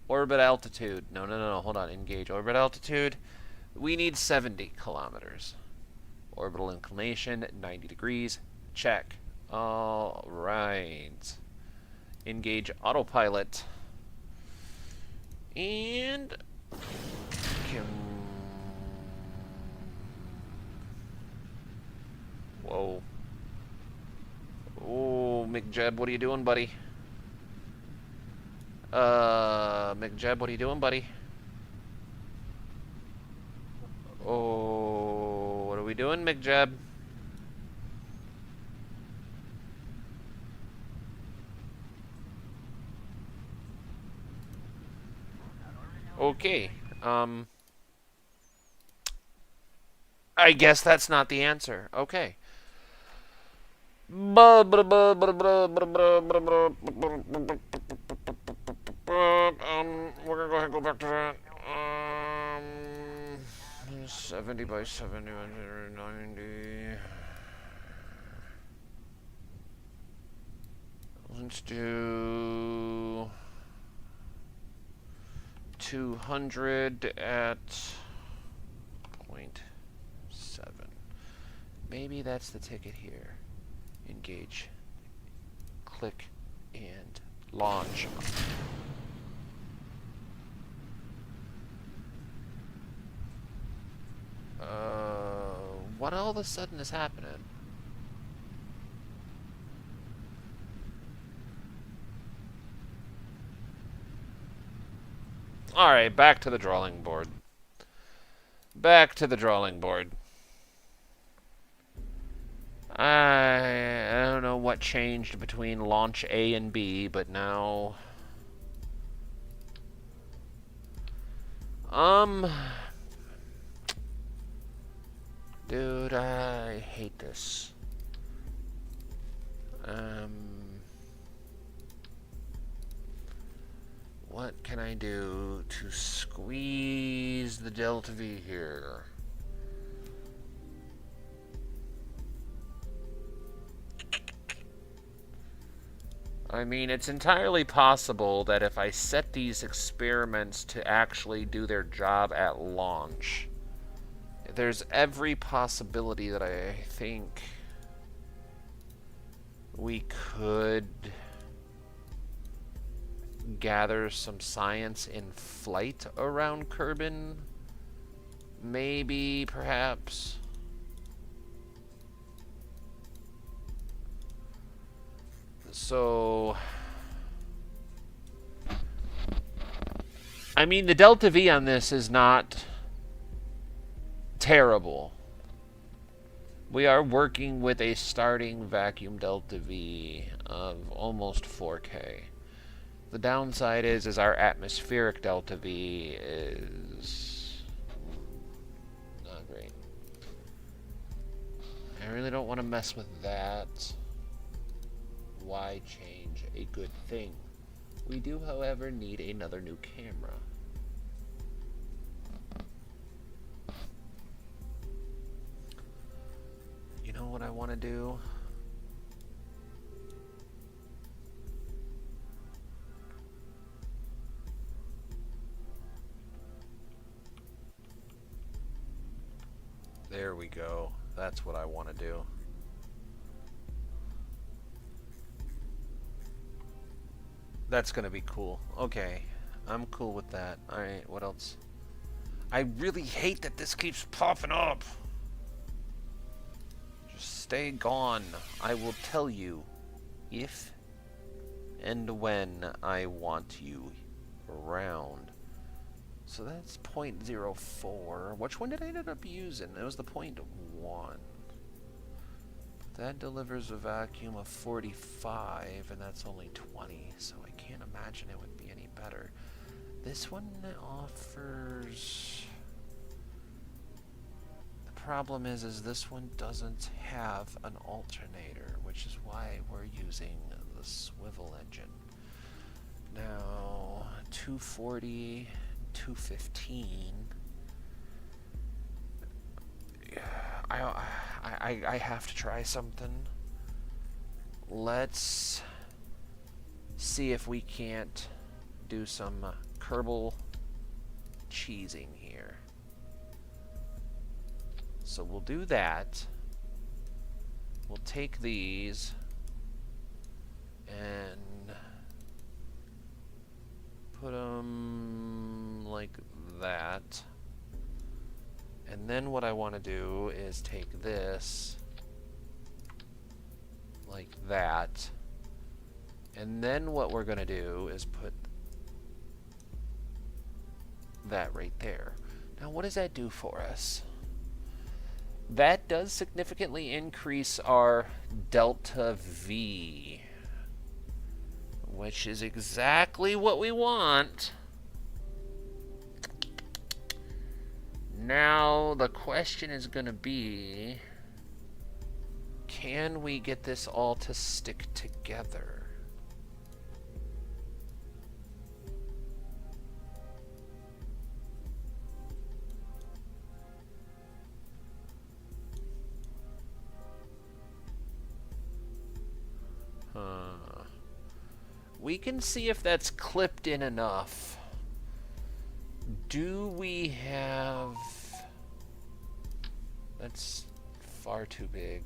Orbit altitude. No, hold on. Engage orbit altitude. We need 70 kilometers. Orbital inclination, 90 degrees. Check. All right. Engage autopilot. And... Whoa. Oh, McJeb, what are you doing, buddy? McJeb, what are you doing, buddy? Oh, what are we doing, McJeb? Okay, I guess that's not the answer. Okay. We're gonna go ahead and go back to that. 70 by 70, 190. Let's do 200 at 0.7. Maybe that's the ticket here. Engage. Click and launch. all of a sudden is happening? Alright, back to the drawing board. Back to the drawing board. I don't know what changed between launch A and B, but now... Dude, I hate this. What can I do to squeeze the delta V here? I mean, it's entirely possible that if I set these experiments to actually do their job at launch, there's every possibility that I think we could gather some science in flight around Kerbal. Maybe, perhaps. So, I mean, the delta V on this is not terrible. We are working with a starting vacuum delta V of almost 4K. The downside is our atmospheric delta V is not great. I really don't want to mess with that. Why change a good thing? We do, however, need another new camera. You know what I want to do? There we go. That's what I want to do. That's gonna be cool. Okay. I'm cool with that. Alright, what else? I really hate that this keeps popping up. Just stay gone. I will tell you if and when I want you around. So that's 0.04. Which one did I end up using? It was the 0.1. That delivers a vacuum of 45, and that's only 20, so I can't imagine it would be any better. This one offers... The problem is this one doesn't have an alternator, which is why we're using the swivel engine. Now, 240, 215... I have to try something. Let's see if we can't do some Kerbal cheesing here. So we'll do that. We'll take these and put them like that. And then what I want to do is take this like that. And then what we're going to do is put that right there. Now what does that do for us? That does significantly increase our delta V, which is exactly what we want. Now, the question is going to be, can we get this all to stick together? We can see if that's clipped in enough. Do we have... That's far too big.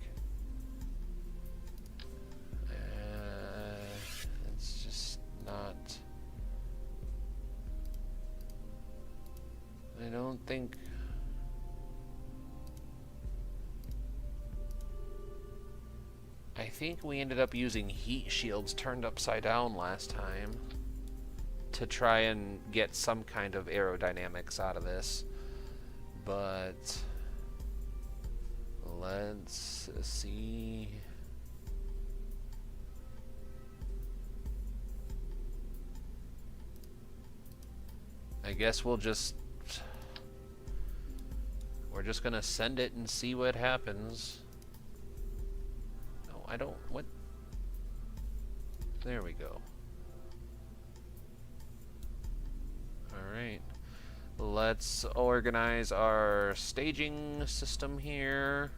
It's just not... I don't think... think we ended up using heat shields turned upside down last time to try and get some kind of aerodynamics out of this. But let's see. I guess we're just gonna send it and see what happens. No, I don't. What? There we go. Alright. Let's organize our staging system here.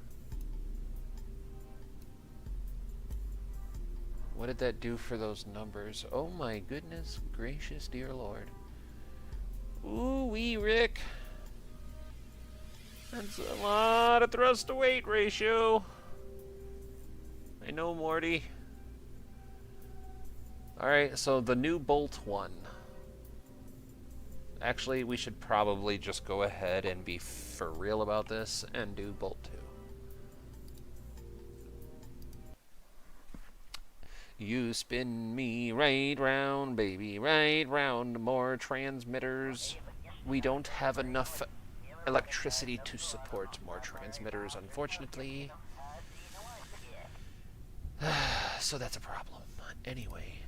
What did that do for those numbers? Oh my goodness gracious dear Lord. Ooh wee, Rick. That's a lot of thrust to weight ratio. I know, Morty. Alright, so the new bolt one. Actually, we should probably just go ahead and be for real about this and do bolt 2. You spin me right round, baby, right round. More transmitters. We don't have enough electricity to support more transmitters, unfortunately. So that's a problem. Anyway,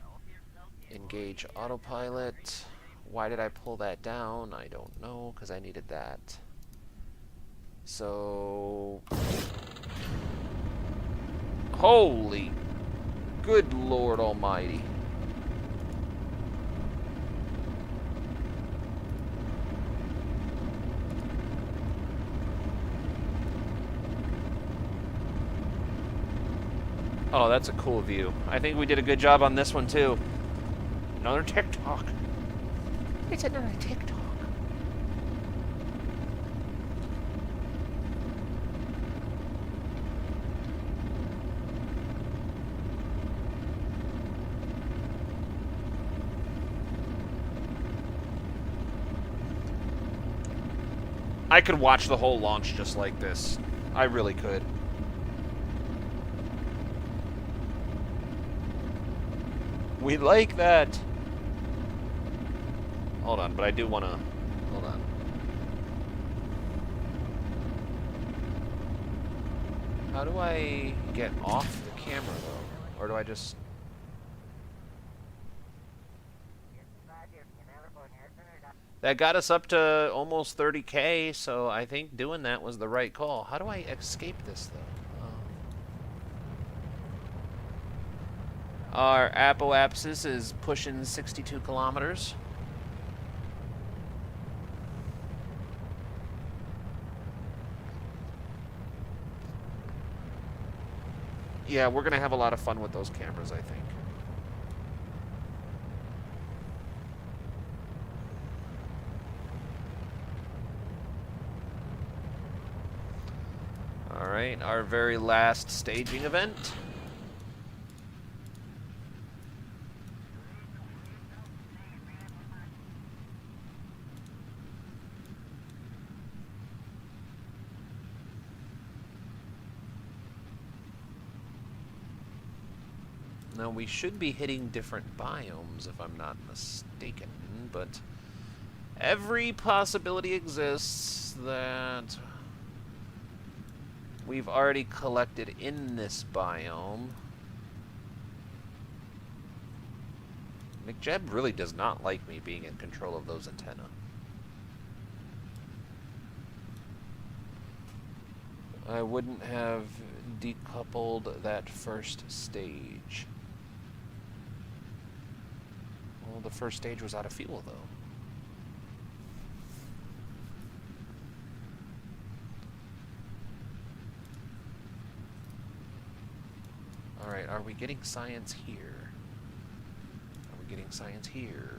engage autopilot. Why did I pull that down? I don't know, because I needed that. So... Holy... Good Lord Almighty. Oh, that's a cool view. I think we did a good job on this one, too. Another TikTok. It's another TikTok. I could watch the whole launch just like this. I really could. We like that. Hold on, but I do want to... Hold on. How do I get off the camera, though? Or do I just... That got us up to almost 30K, so I think doing that was the right call. How do I escape this, though? Our apoapsis is pushing 62 kilometers. Yeah, we're going to have a lot of fun with those cameras, I think. Alright, our very last staging event. Now, we should be hitting different biomes, if I'm not mistaken, but every possibility exists that we've already collected in this biome. McJeb really does not like me being in control of those antennae. I wouldn't have decoupled that first stage. Well, the first stage was out of fuel, though. Alright, are we getting science here? Are we getting science here?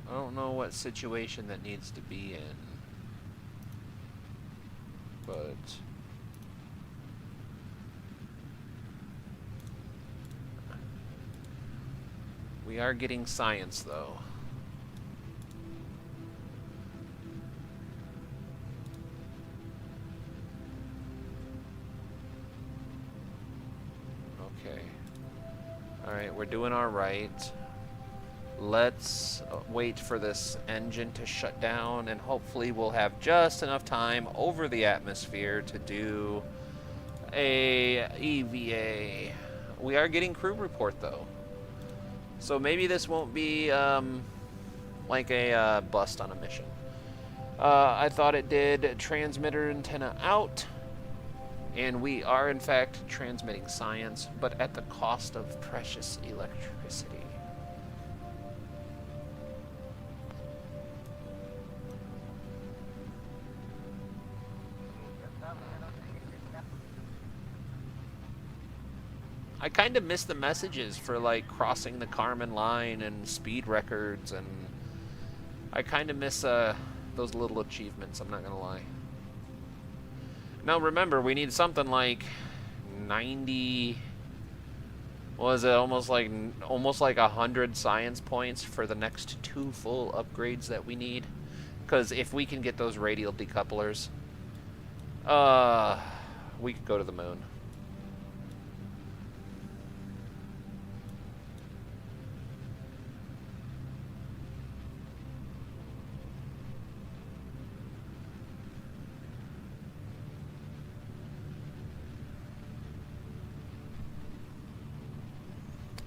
I don't know what situation that needs to be in, but We are getting science, though. Okay. Alright, we're doing alright. Let's wait for this engine to shut down, and hopefully we'll have just enough time over the atmosphere to do a EVA. We are getting crew report, though. So maybe this won't be like a bust on a mission. I thought it did transmitter antenna out, and we are in fact transmitting science, but at the cost of precious electricity. I kind of miss the messages for, like, crossing the Kármán line and speed records, and I kind of miss those little achievements, I'm not going to lie. Now, remember, we need something like 90... Was it almost like 100 science points for the next 2 full upgrades that we need? Because if we can get those radial decouplers, we could go to the moon.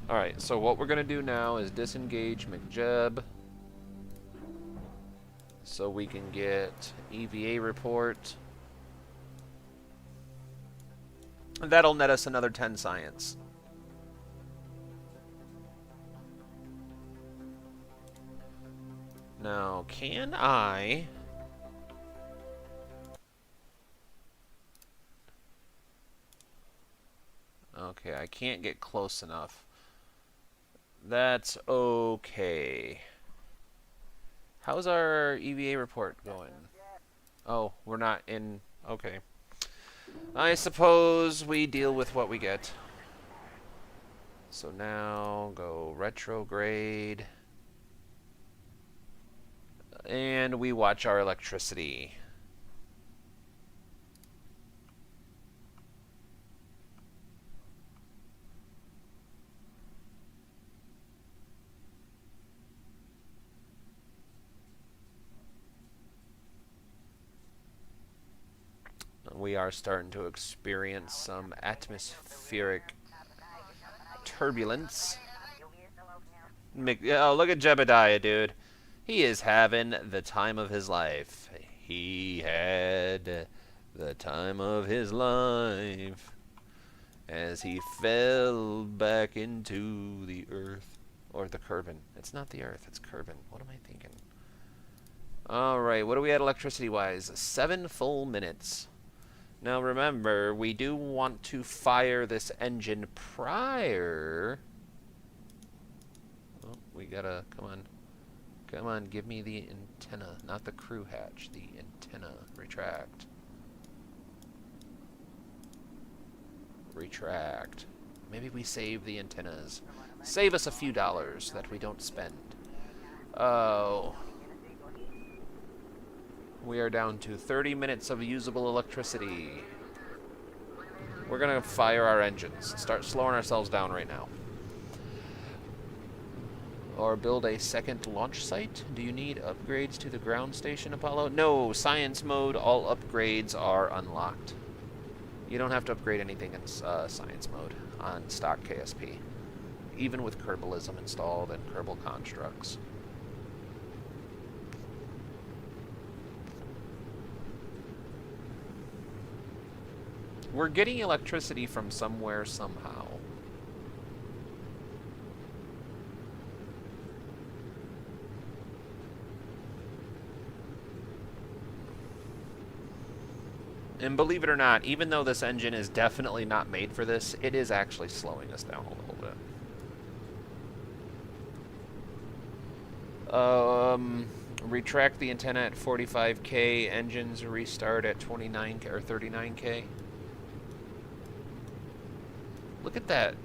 Alright, so what we're going to do now is disengage McJeb so we can get EVA report. And that'll net us another 10 science. Now, can I... Okay, I can't get close enough. That's okay. How's our EVA report going? Oh, we're not in... Okay. I suppose we deal with what we get. So now, go retrograde. And we watch our electricity. We are starting to experience some atmospheric turbulence. Oh, look at Jebediah, dude. He is having the time of his life. He had the time of his life as he fell back into the earth. Or the Kerbal. It's not the earth, it's Kerbal. What am I thinking? Alright, what are we at electricity-wise? 7 full minutes. Now remember, we do want to fire this engine prior... Oh, we gotta... Come on. Come on, give me the antenna. Not the crew hatch. The antenna. Retract. Retract. Maybe we save the antennas. Save us a few dollars that we don't spend. Oh... We are down to 30 minutes of usable electricity. We're going to fire our engines. Start slowing ourselves down right now. Or build a second launch site. Do you need upgrades to the ground station, Apollo? No, science mode, all upgrades are unlocked. You don't have to upgrade anything in science mode on stock KSP. Even with Kerbalism installed and Kerbal constructs. We're getting electricity from somewhere, somehow. And believe it or not, even though this engine is definitely not made for this, it is actually slowing us down a little bit. Retract the antenna at 45K, engines restart at 29K or 39K. Look at that.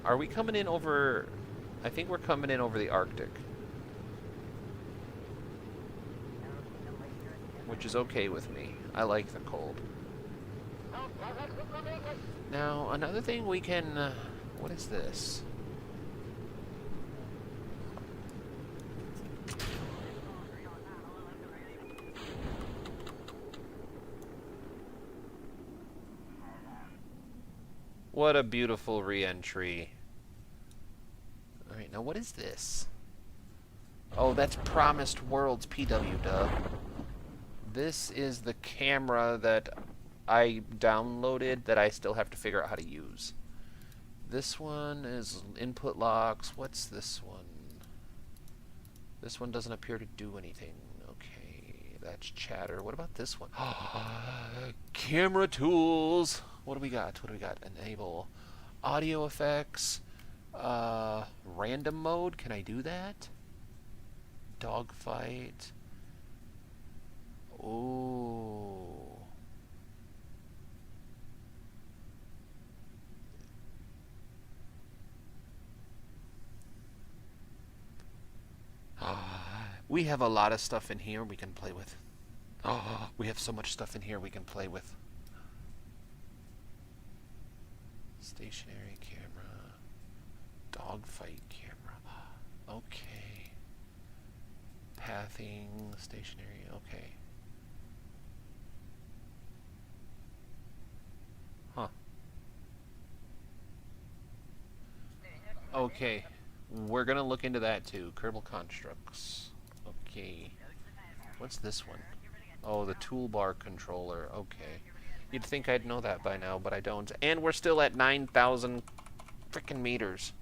Are we coming in over I think we're coming in over the Arctic. Which is okay with me. I like the cold. Now, another thing we can... what is this? What a beautiful re-entry. Alright, now what is this? Oh, that's Promised Worlds PW dub. This is the camera that I downloaded that I still have to figure out how to use. This one is input locks. What's this one? This one doesn't appear to do anything. Okay, that's chatter. What about this one? Camera tools. What do we got? What do we got? Enable audio effects. Random mode. Can I do that? Dogfight. Oh. We have a lot of stuff in here we can play with. Oh, we have so much stuff in here we can play with. Stationary camera. Dogfight camera. Okay. Pathing. Stationary. Okay. Huh. Okay. We're gonna look into that too. Kerbal constructs. Okay. What's this one? Oh, the toolbar controller. Okay. You'd think I'd know that by now, but I don't. And we're still at 9,000 frickin' meters.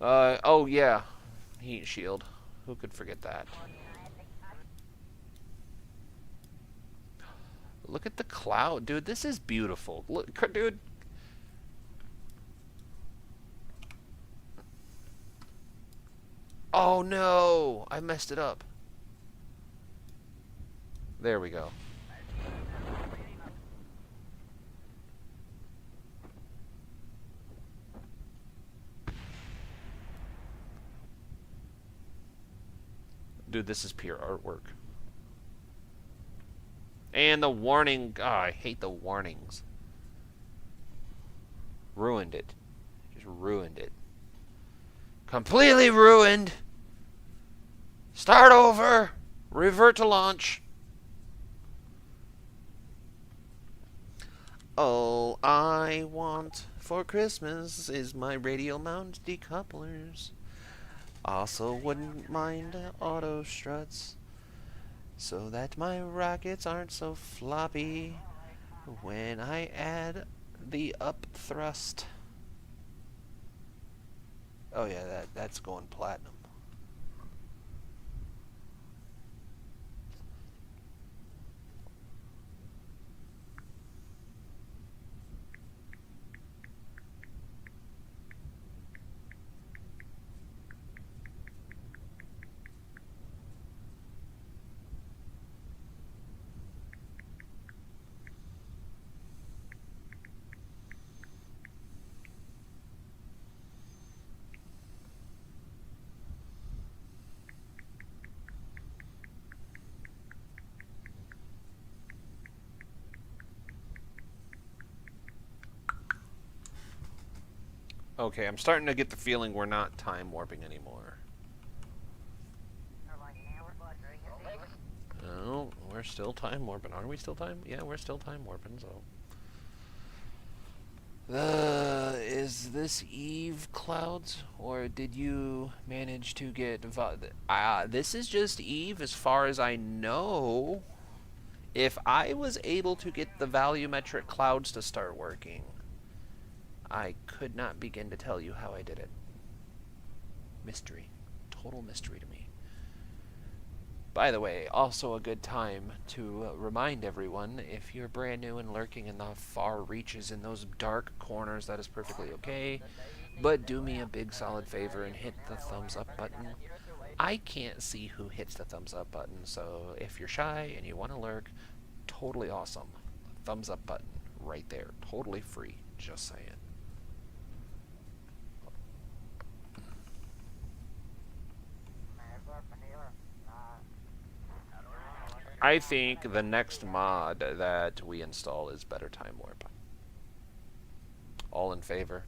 Oh yeah. Heat shield. Who could forget that? Look at the cloud. Dude, this is beautiful. Look, dude. Oh no! I messed it up. There we go. Dude, this is pure artwork. And the warning. Oh, I hate the warnings. Ruined it. Just ruined it. Completely ruined. Start over. Revert to launch. All I want for Christmas is my radial mount decouplers. Also wouldn't mind auto struts, so that my rockets aren't so floppy when I add the up thrust. Oh yeah, that's going platinum. Okay, I'm starting to get the feeling we're not time warping anymore. No, we're still time warping. Are we still time? Yeah, we're still time warping, so. Is this Eve clouds? Or did you manage to get... this is just Eve as far as I know. If I was able to get the volumetric clouds to start working, I could not begin to tell you how I did it. Mystery. Total mystery to me. By the way, also a good time to remind everyone, if you're brand new and lurking in the far reaches in those dark corners, that is perfectly okay. But do me a big solid favor and hit the thumbs up button. I can't see who hits the thumbs up button, so if you're shy and you want to lurk, totally awesome. Thumbs up button right there. Totally free. Just saying. I think the next mod that we install is Better Time Warp. All in favor?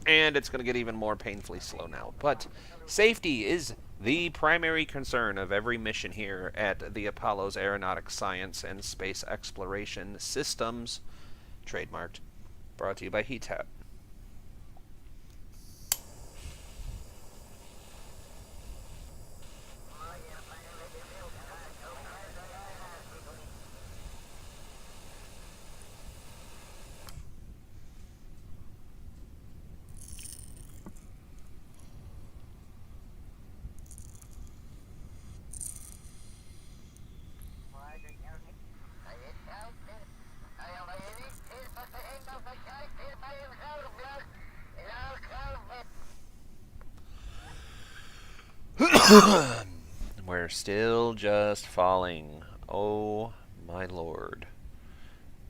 And it's going to get even more painfully slow now. But safety is the primary concern of every mission here at the Apollo's Aeronautic Science and Space Exploration Systems. Trademarked. Brought to you by HEATAP. We're still just falling. Oh my lord.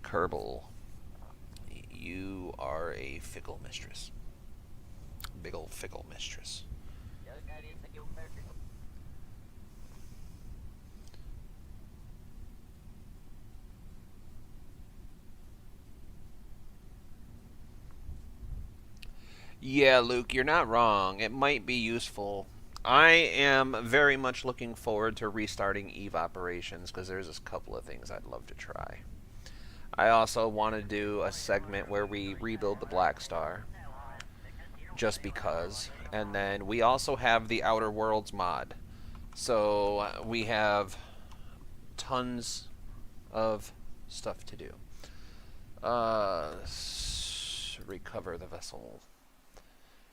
Kerbal, you are a fickle mistress. Big old fickle mistress. Yeah, Luke, you're not wrong. It might be useful. I am very much looking forward to restarting EVE operations because there's a couple of things I'd love to try. I also want to do a segment where we rebuild the Black Star, just because. And then we also have the Outer Worlds mod. So we have tons of stuff to do. Recover the vessel.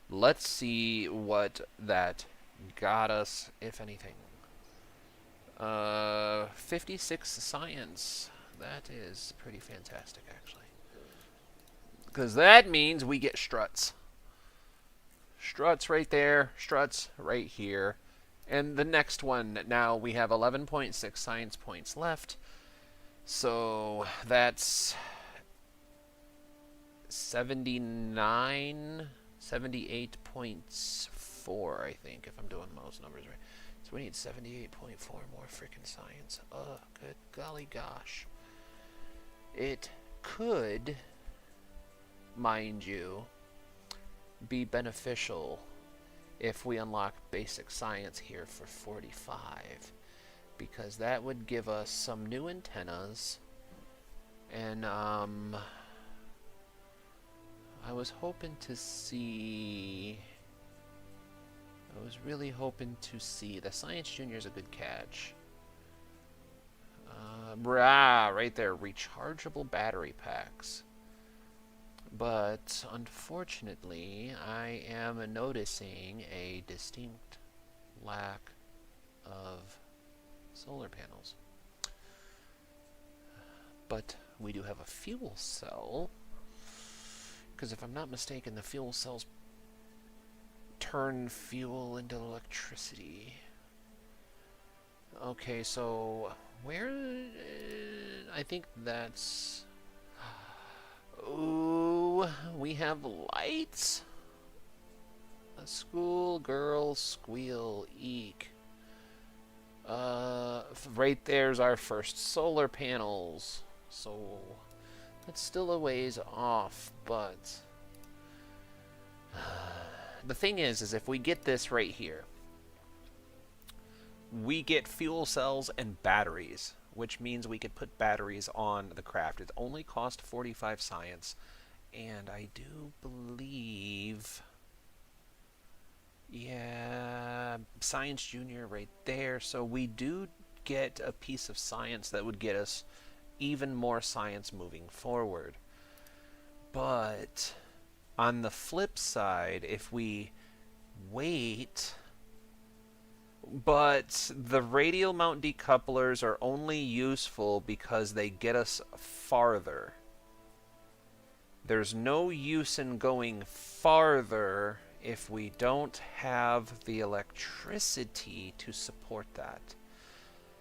Let's see what that got us, if anything. 56 science. That is pretty fantastic, actually. Because that means we get struts. Struts right there, struts right here. And the next one, now we have 11.6 science points left. So that's 78.4, I think, if I'm doing most numbers right. So we need 78.4 more freaking science. Oh, good golly gosh. It could, mind you, be beneficial if we unlock basic science here for 45, because that would give us some new antennas, and I was hoping to see, I was really hoping to see, the Science Junior is a good catch. Right there, rechargeable battery packs. But unfortunately, I am noticing a distinct lack of solar panels. But we do have a fuel cell, because if I'm not mistaken, the fuel cells turn fuel into electricity. Okay, so where? I think that's... Ooh, we have lights. A schoolgirl squeal, eek. Right there's our first solar panels. So that's still a ways off, but the thing is if we get this right here, we get fuel cells and batteries, which means we could put batteries on the craft. It only cost 45 science, and I do believe, yeah, Science Junior right there. So we do get a piece of science that would get us even more science moving forward. But on the flip side, if we wait... But the radial mount decouplers are only useful because they get us farther. There's no use in going farther if we don't have the electricity to support that.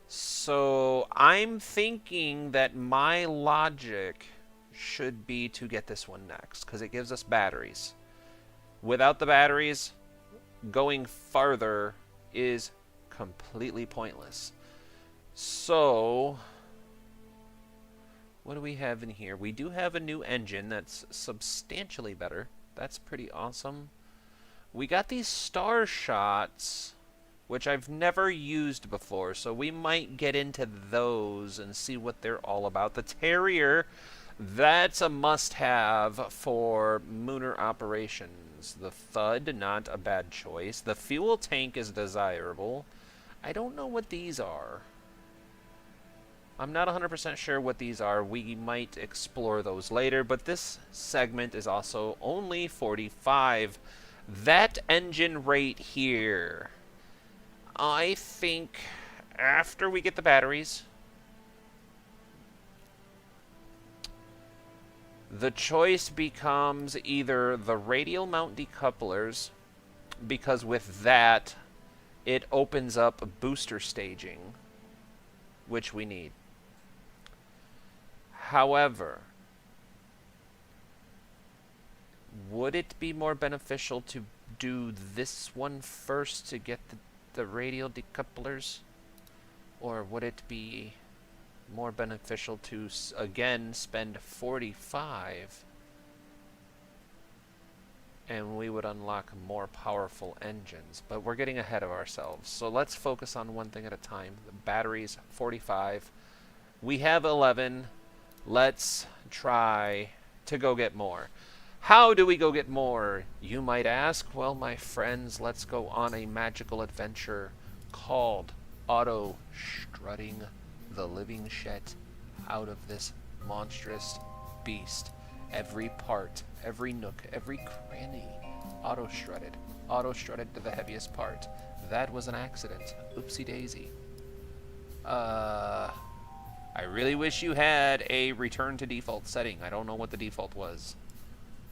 So I'm thinking that my logic should be to get this one next, because it gives us batteries. Without the batteries, going farther is completely pointless. So, what do we have in here? We do have a new engine that's substantially better. That's pretty awesome. We got these star shots, which I've never used before, so we might get into those and see what they're all about. The Terrier, that's a must-have for Mooner operations. The Thud, not a bad choice. The fuel tank is desirable. I don't know what these are. I'm not 100% sure what these are. We might explore those later, but this segment is also only 45. That engine right here, I think after we get the batteries, the choice becomes either the radial mount decouplers, because with that, it opens up booster staging, which we need. However, would it be more beneficial to do this one first to get the radial decouplers? Or would it be more beneficial to, again, spend 45 and we would unlock more powerful engines? But we're getting ahead of ourselves. So let's focus on one thing at a time. The batteries, 45. We have 11. Let's try to go get more. How do we go get more, you might ask? Well, my friends, let's go on a magical adventure called auto-strutting the living shit out of this monstrous beast. Every part, every nook, every cranny, auto-strutted. Auto-strutted to the heaviest part. That was an accident. Oopsie daisy. I really wish you had a return to default setting. I don't know what the default was.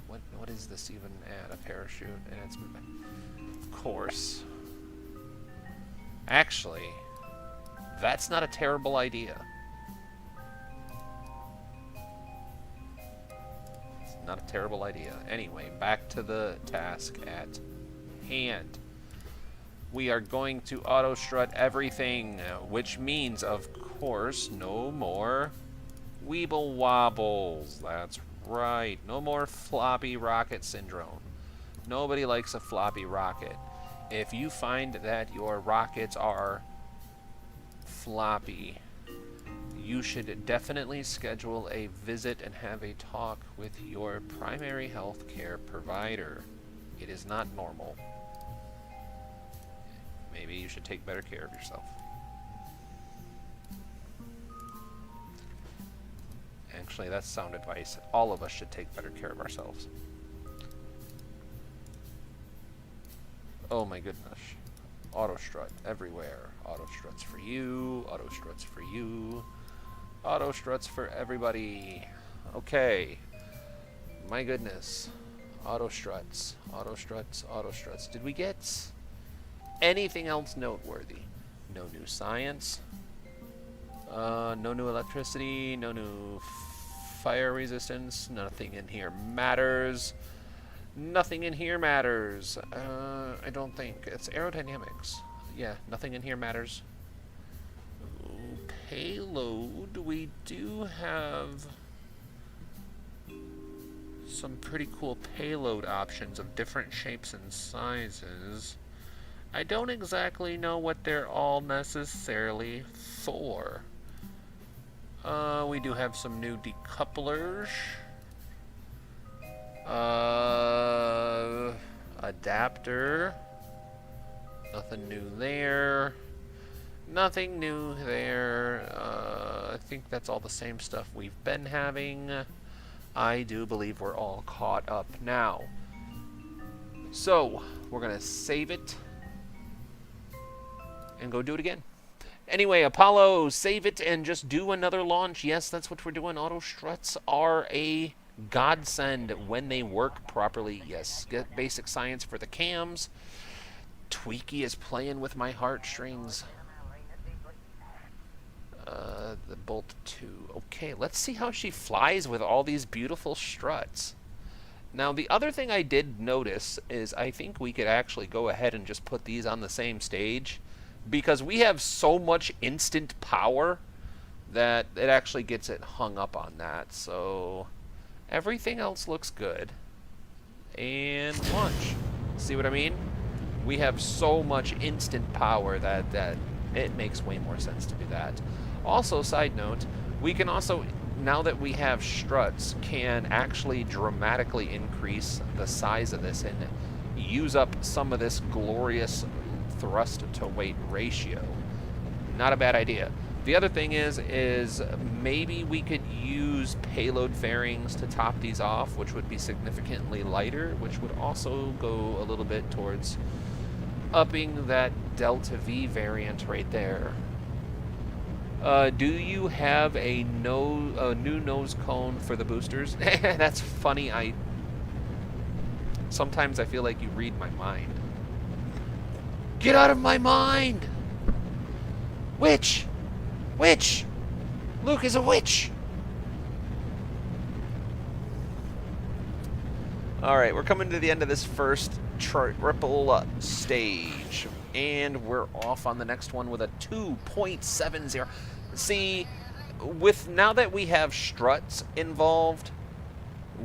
What is this even at? A parachute? And it's... Of course. Actually, that's not a terrible idea. It's not a terrible idea. Anyway, back to the task at hand. We are going to auto-strut everything, which means, of course, no more weeble wobbles. That's right. No more floppy rocket syndrome. Nobody likes a floppy rocket. If you find that your rockets are floppy, you should definitely schedule a visit and have a talk with your primary health care provider. It is not normal. Maybe you should take better care of yourself. Actually, that's sound advice. All of us should take better care of ourselves. Oh my goodness. Auto strut everywhere. Auto struts for you. Auto struts for you. Auto struts for everybody. Okay. My goodness. Auto struts. Auto struts. Auto struts. Did we get anything else noteworthy? No new science. No new electricity. No new fire resistance. Nothing in here matters. Nothing in here matters. I don't think. It's aerodynamics. Yeah, nothing in here matters. Ooh, payload. We do have some pretty cool payload options of different shapes and sizes. I don't exactly know what they're all necessarily for. We do have some new decouplers. Adapter. Nothing new there. Nothing new there. I think that's all the same stuff we've been having. I do believe we're all caught up now. So, we're going to save it and go do it again. Anyway, Apollo, save it and just do another launch. Yes, that's what we're doing. Auto struts are a godsend when they work properly. Yes, get basic science for the cams. Tweaky is playing with my heartstrings. the Bolt 2. Okay, let's see how she flies with all these beautiful struts. Now, the other thing I did notice is I think we could actually go ahead and just put these on the same stage, because we have so much instant power that it actually gets it hung up on that. So everything else looks good. And launch. See what I mean? We have so much instant power that it makes way more sense to do that. Also, side note, we can also, now that we have struts, can actually dramatically increase the size of this and use up some of this glorious thrust to weight ratio. Not a bad idea. The other thing is maybe we could use payload fairings to top these off, which would be significantly lighter, which would also go a little bit towards upping that Delta V variant right there. Do you have a new nose cone for the boosters? That's funny. Sometimes I feel like you read my mind. Get out of my mind! Witch! Witch! Luke is a witch! Alright, we're coming to the end of this first triple stage. And we're off on the next one with a 2.70. See, now that we have struts involved,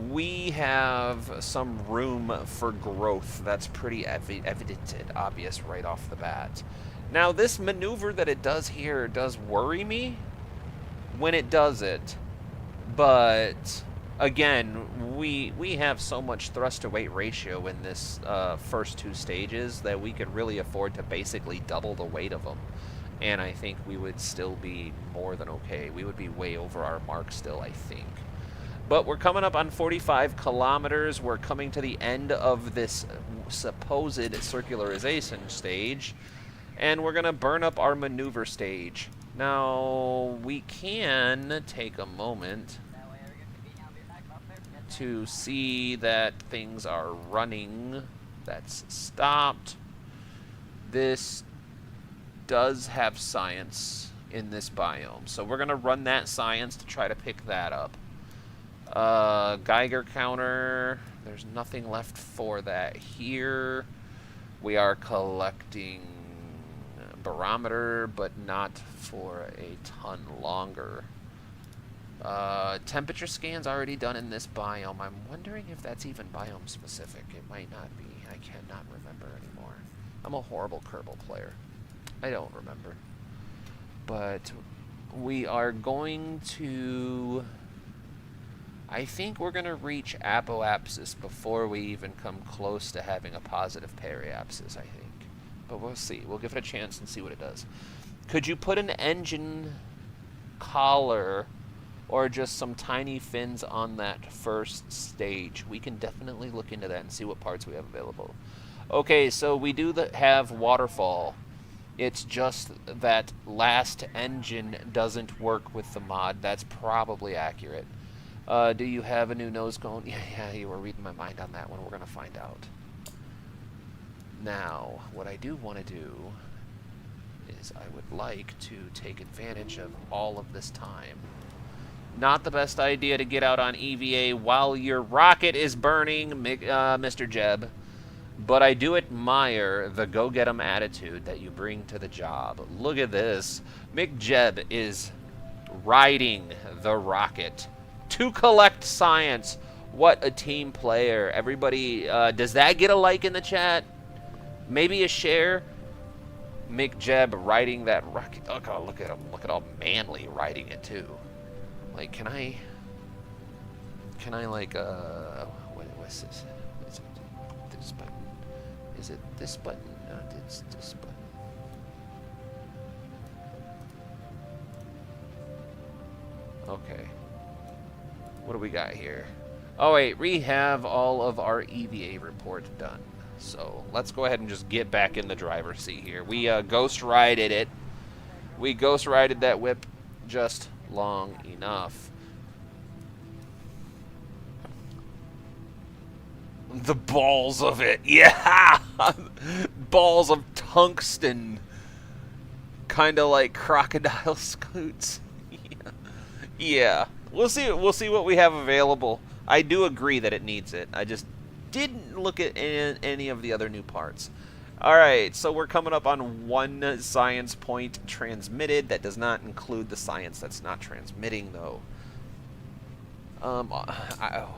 we have some room for growth that's pretty evident, obvious right off the bat. Now, this maneuver that it does here does worry me when it does it, but again, we have so much thrust to weight ratio in this first two stages that we could really afford to basically double the weight of them, and I think we would still be more than okay. We would be way over our mark still, I think. But we're coming up on 45 kilometers. We're coming to the end of this supposed circularization stage, and we're going to burn up our maneuver stage. Now, we can take a moment to see that things are running. That's stopped. This does have science in this biome, so we're going to run that science to try to pick that up. Geiger counter, there's nothing left for that here. We are collecting barometer, but not for a ton longer. Temperature scan's already done in this biome. I'm wondering if that's even biome specific. It might not be. I cannot remember anymore. I'm a horrible Kerbal player. I don't remember. But we are going to... I think we're going to reach apoapsis before we even come close to having a positive periapsis, I think. But we'll see. We'll give it a chance and see what it does. Could you put an engine collar or just some tiny fins on that first stage? We can definitely look into that and see what parts we have available. Okay, so we do have waterfall. It's just that last engine doesn't work with the mod. That's probably accurate. Do you have a new nose cone? Yeah, you were reading my mind on that one. We're going to find out. Now, what I do want to do is I would like to take advantage of all of this time. Not the best idea to get out on EVA while your rocket is burning, Mr. Jeb. But I do admire the go-get-em attitude that you bring to the job. Look at this. Mick Jeb is riding the rocket to collect science. What a team player. Everybody, does that get a like in the chat? Maybe a share? Mick Jeb riding that rocket. Oh, look at him. Look at all manly riding it, too. Like, can I like, what's this? Is it this button? Is it this button? No, it's this button. Okay. What do we got here? Oh, wait, we have all of our EVA report done. So let's go ahead and just get back in the driver's seat here. We ghost rided it. We ghost rided that whip just long enough. The balls of it. Yeah! Balls of tungsten. Kind of like crocodile scoots. Yeah, we'll see. We'll see what we have available. I do agree that it needs it. I just didn't look at any of the other new parts. All right, so we're coming up on 1 science point transmitted. That does not include the science that's not transmitting, though.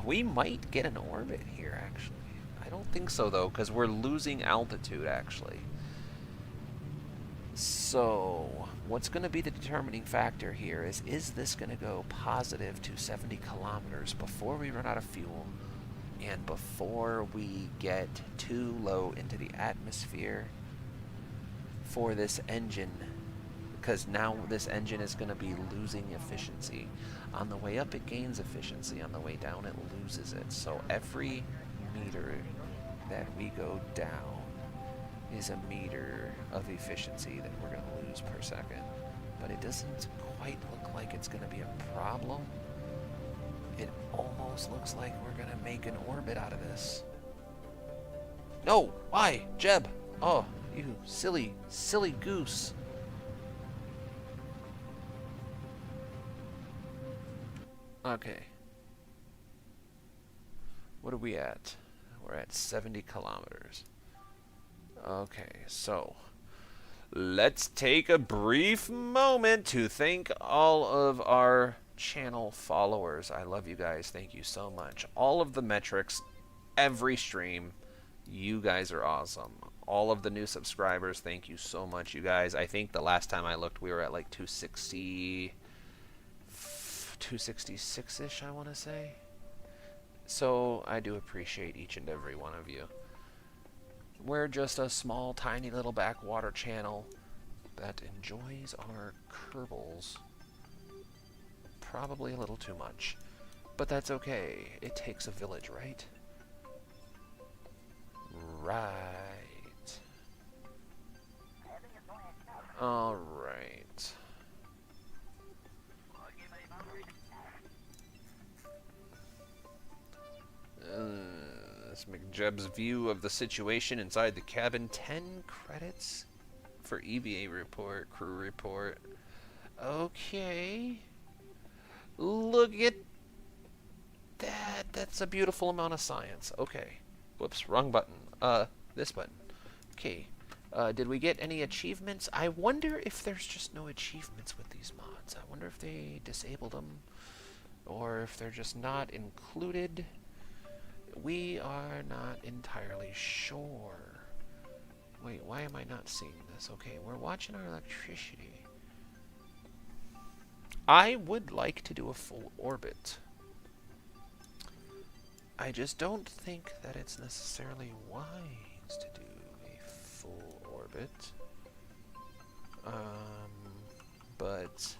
We might get an orbit here, actually. I don't think so, though, because we're losing altitude, actually. So, what's going to be the determining factor here is this going to go positive to 70 kilometers before we run out of fuel and before we get too low into the atmosphere for this engine? Because now this engine is going to be losing efficiency. On the way up, it gains efficiency. On the way down, it loses it. So every meter that we go down is a meter of efficiency that we're going to lose per second. But it doesn't quite look like it's going to be a problem. It almost looks like we're going to make an orbit out of this. No! Why? Jeb! Oh, you silly, silly goose. Okay. What are we at? We're at 70 kilometers. Okay, so let's take a brief moment to thank all of our channel followers. I love you guys. Thank you so much. All of the metrics, every stream, you guys are awesome. All of the new subscribers, thank you so much, you guys. I think the last time I looked, we were at like 266-ish, I want to say. So I do appreciate each and every one of you. We're just a small, tiny little backwater channel that enjoys our kerbals probably a little too much. But that's okay. It takes a village, right? Right. Alright. Let's make Jeb's view of the situation inside the cabin. 10 credits for EVA report, crew report. Okay. Look at that. That's a beautiful amount of science. Okay. Whoops, wrong button. This button. Okay. Did we get any achievements? I wonder if there's just no achievements with these mods. I wonder if they disabled them or if they're just not included. We are not entirely sure. Wait, why am I not seeing this? Okay, we're watching our electricity. I would like to do a full orbit. I just don't think that it's necessarily wise to do a full orbit. But,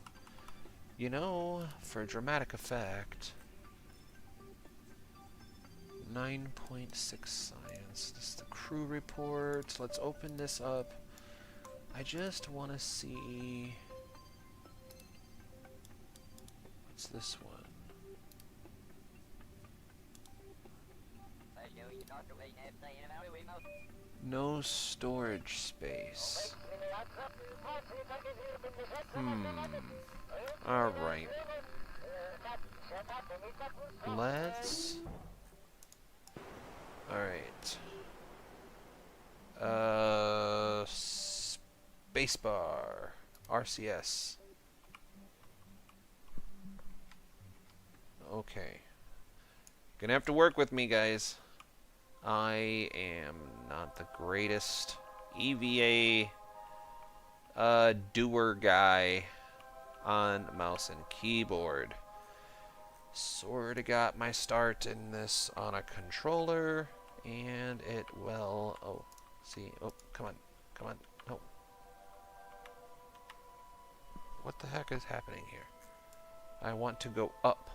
you know, for dramatic effect, 9.6 science. This is the crew report. Let's open this up. I just want to see... What's this one? No storage space. Alright. Let's... Alright. Spacebar. RCS. Okay. Gonna have to work with me, guys. I am not the greatest EVA doer guy on mouse and keyboard. Sorta got my start in this on a controller, and it will... Oh, see? Oh, come on. Come on. Oh. What the heck is happening here? I want to go up.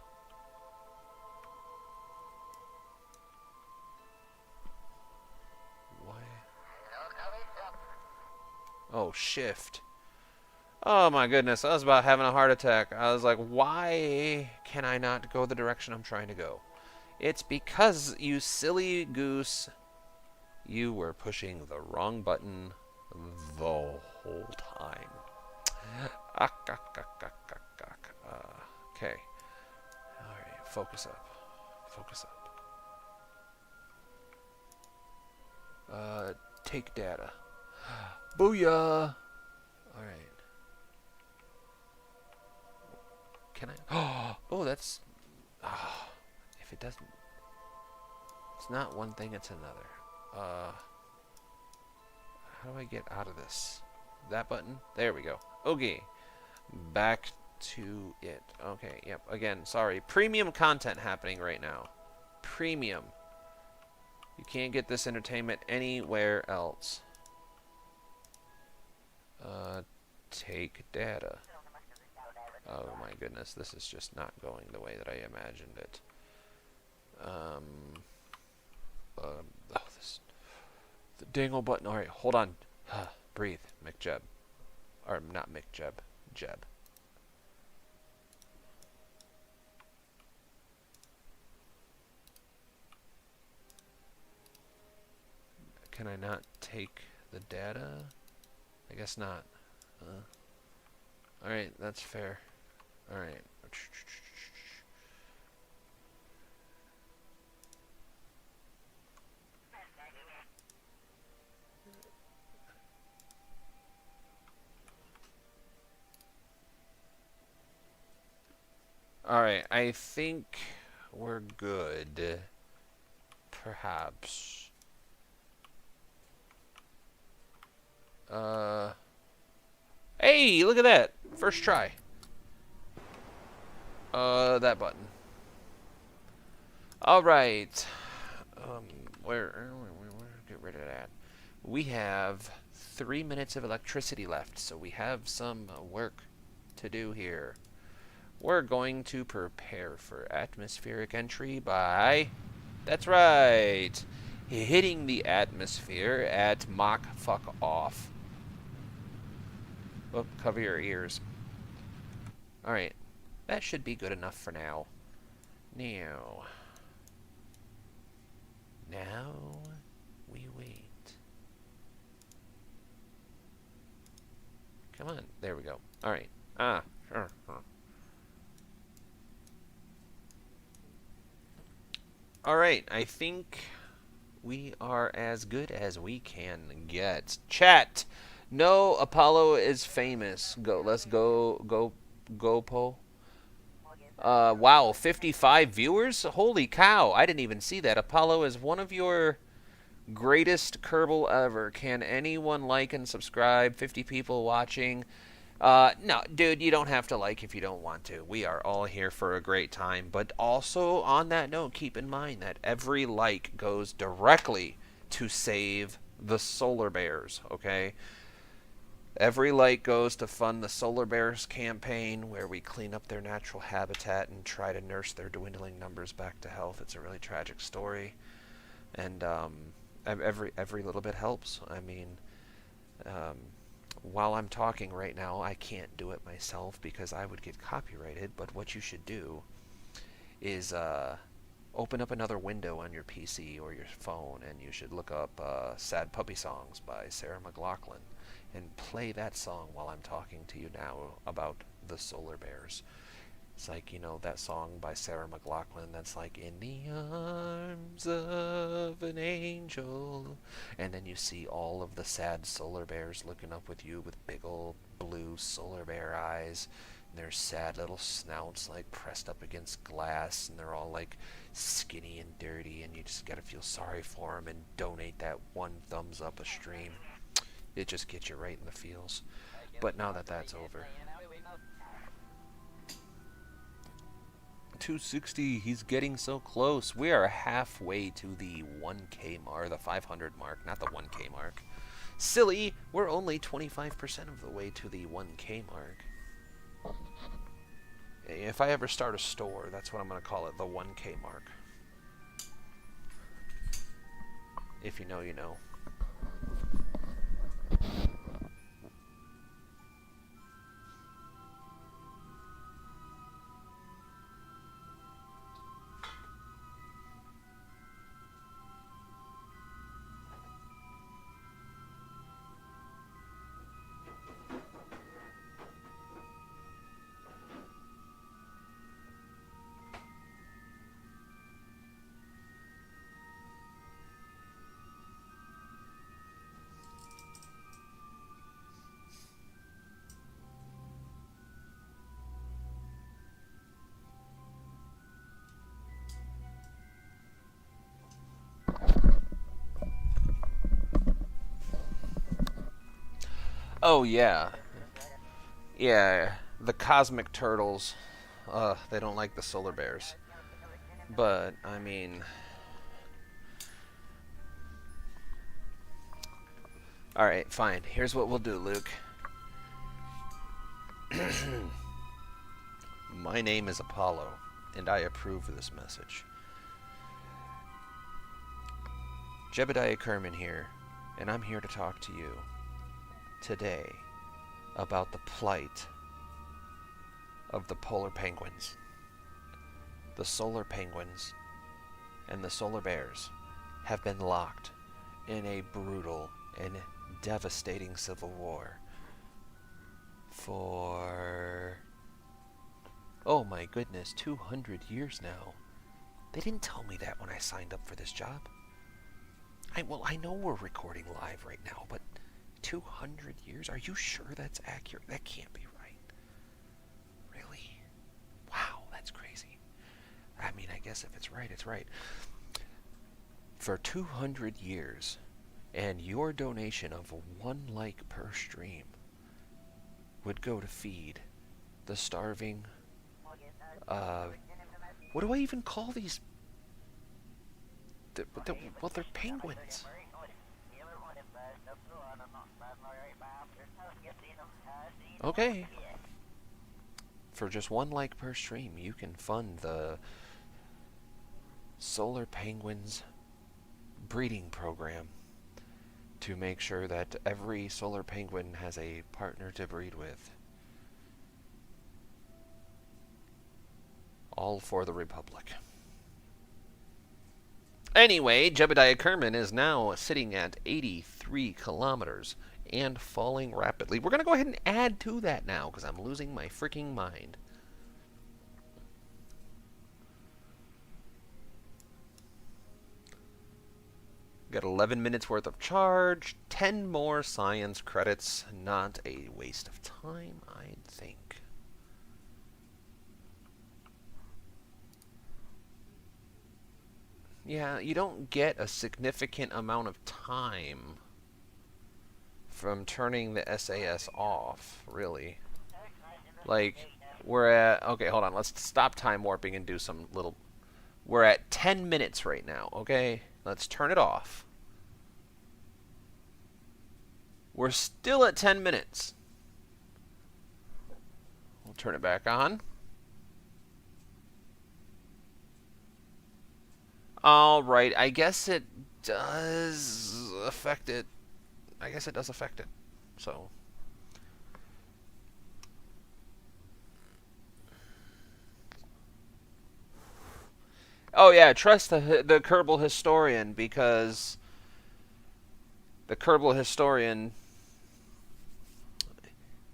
Oh, shift. Oh my goodness, I was about having a heart attack. I was like, why can I not go the direction I'm trying to go? It's because, you silly goose, you were pushing the wrong button the whole time. Okay. Focus up. Focus up. Take data. Booyah! Alright. Can I? Oh, that's... Oh, if it doesn't... It's not one thing, it's another. How do I get out of this? That button? There we go. Okay. Back to it. Okay, yep. Again, sorry. Premium content happening right now. Premium. You can't get this entertainment anywhere else. Take data. Oh my goodness, this is just not going the way that I imagined it. This... The dangle button. Alright, hold on. Breathe, McJeb. Or not McJeb. Jeb. Can I not take the data? I guess not. Alright, that's fair. Alright. Alright, I think we're good. Perhaps. Hey, look at that! First try. That button. Alright. Where get rid of that. We have 3 minutes of electricity left, so we have some work to do here. We're going to prepare for atmospheric entry by... That's right! Hitting the atmosphere at Mach fuck off. Oh, cover your ears. Alright. That should be good enough for now. Now we wait. Come on. There we go. Alright. Alright, I think we are as good as we can get. Chat! No, Apollo is famous. Let's go, po. Wow, 55 viewers? Holy cow, I didn't even see that. Apollo is one of your greatest Kerbal ever. Can anyone like and subscribe? 50 people watching. No, dude, you don't have to like if you don't want to. We are all here for a great time. But also, on that note, keep in mind that every like goes directly to save the solar bears, okay? Every like goes to fund the Solar Bears campaign, where we clean up their natural habitat and try to nurse their dwindling numbers back to health. It's a really tragic story, and every little bit helps. I mean, while I'm talking right now, I can't do it myself because I would get copyrighted. But what you should do is open up another window on your PC or your phone, and you should look up "Sad Puppy Songs" by Sarah McLachlan. And play that song while I'm talking to you now about the Solar Bears. It's like, you know, that song by Sarah McLachlan that's like, in the arms of an angel. And then you see all of the sad solar bears looking up with you with big old blue solar bear eyes. And their sad little snouts like pressed up against glass. And they're all like skinny and dirty. And you just gotta feel sorry for them and donate that one thumbs up a stream. It just gets you right in the feels. But now that that's over. 260, he's getting so close. We are halfway to the 1K mark, the 500 mark, not the 1K mark. Silly, we're only 25% of the way to the 1K mark. If I ever start a store, that's what I'm going to call it, the 1K mark. If you know, you know. Oh, yeah. Yeah, the cosmic turtles. They don't like the solar bears. But, I mean... Alright, fine. Here's what we'll do, Luke. My name is Apollo, and I approve of this message. Jebediah Kerman here, and I'm here to talk to you today about the plight of the polar penguins. The solar penguins and the solar bears have been locked in a brutal and devastating civil war for, oh my goodness, 200 years now. They didn't tell me that when I signed up for this job. I know we're recording live right now, but 200 years? Are you sure that's accurate? That can't be right. Really? Wow, that's crazy. I mean, I guess if it's right, it's right. For 200 years, and your donation of 1 like per stream would go to feed the starving, what do I even call these? Well, they're penguins. Okay. For just 1 like per stream, you can fund the Solar Penguins breeding program to make sure that every solar penguin has a partner to breed with. All for the Republic. Anyway, Jebediah Kerman is now sitting at 83 kilometers and falling rapidly. We're going to go ahead and add to that now because I'm losing my freaking mind. Got 11 minutes worth of charge, 10 more science credits. Not a waste of time, I think. Yeah, you don't get a significant amount of time from turning the SAS off, really. Like, we're at... Okay, hold on. Let's stop time warping and do some little... We're at 10 minutes right now, okay? Let's turn it off. We're still at 10 minutes. We'll turn it back on. Alright, I guess it does affect it. I guess it does affect it. So... Oh yeah, trust the Kerbal historian, because the Kerbal historian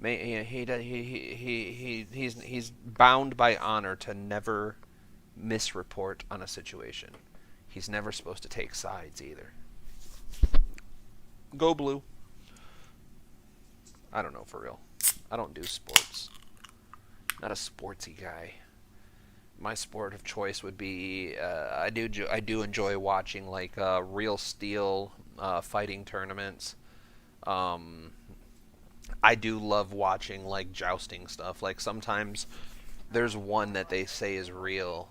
he's bound by honor to never misreport on a situation. He's never supposed to take sides either. Go blue. I don't know, for real. I don't do sports. Not a sportsy guy. My sport of choice would be I do enjoy watching like real steel fighting tournaments. I do love watching like jousting stuff. Like sometimes there's one that they say is real,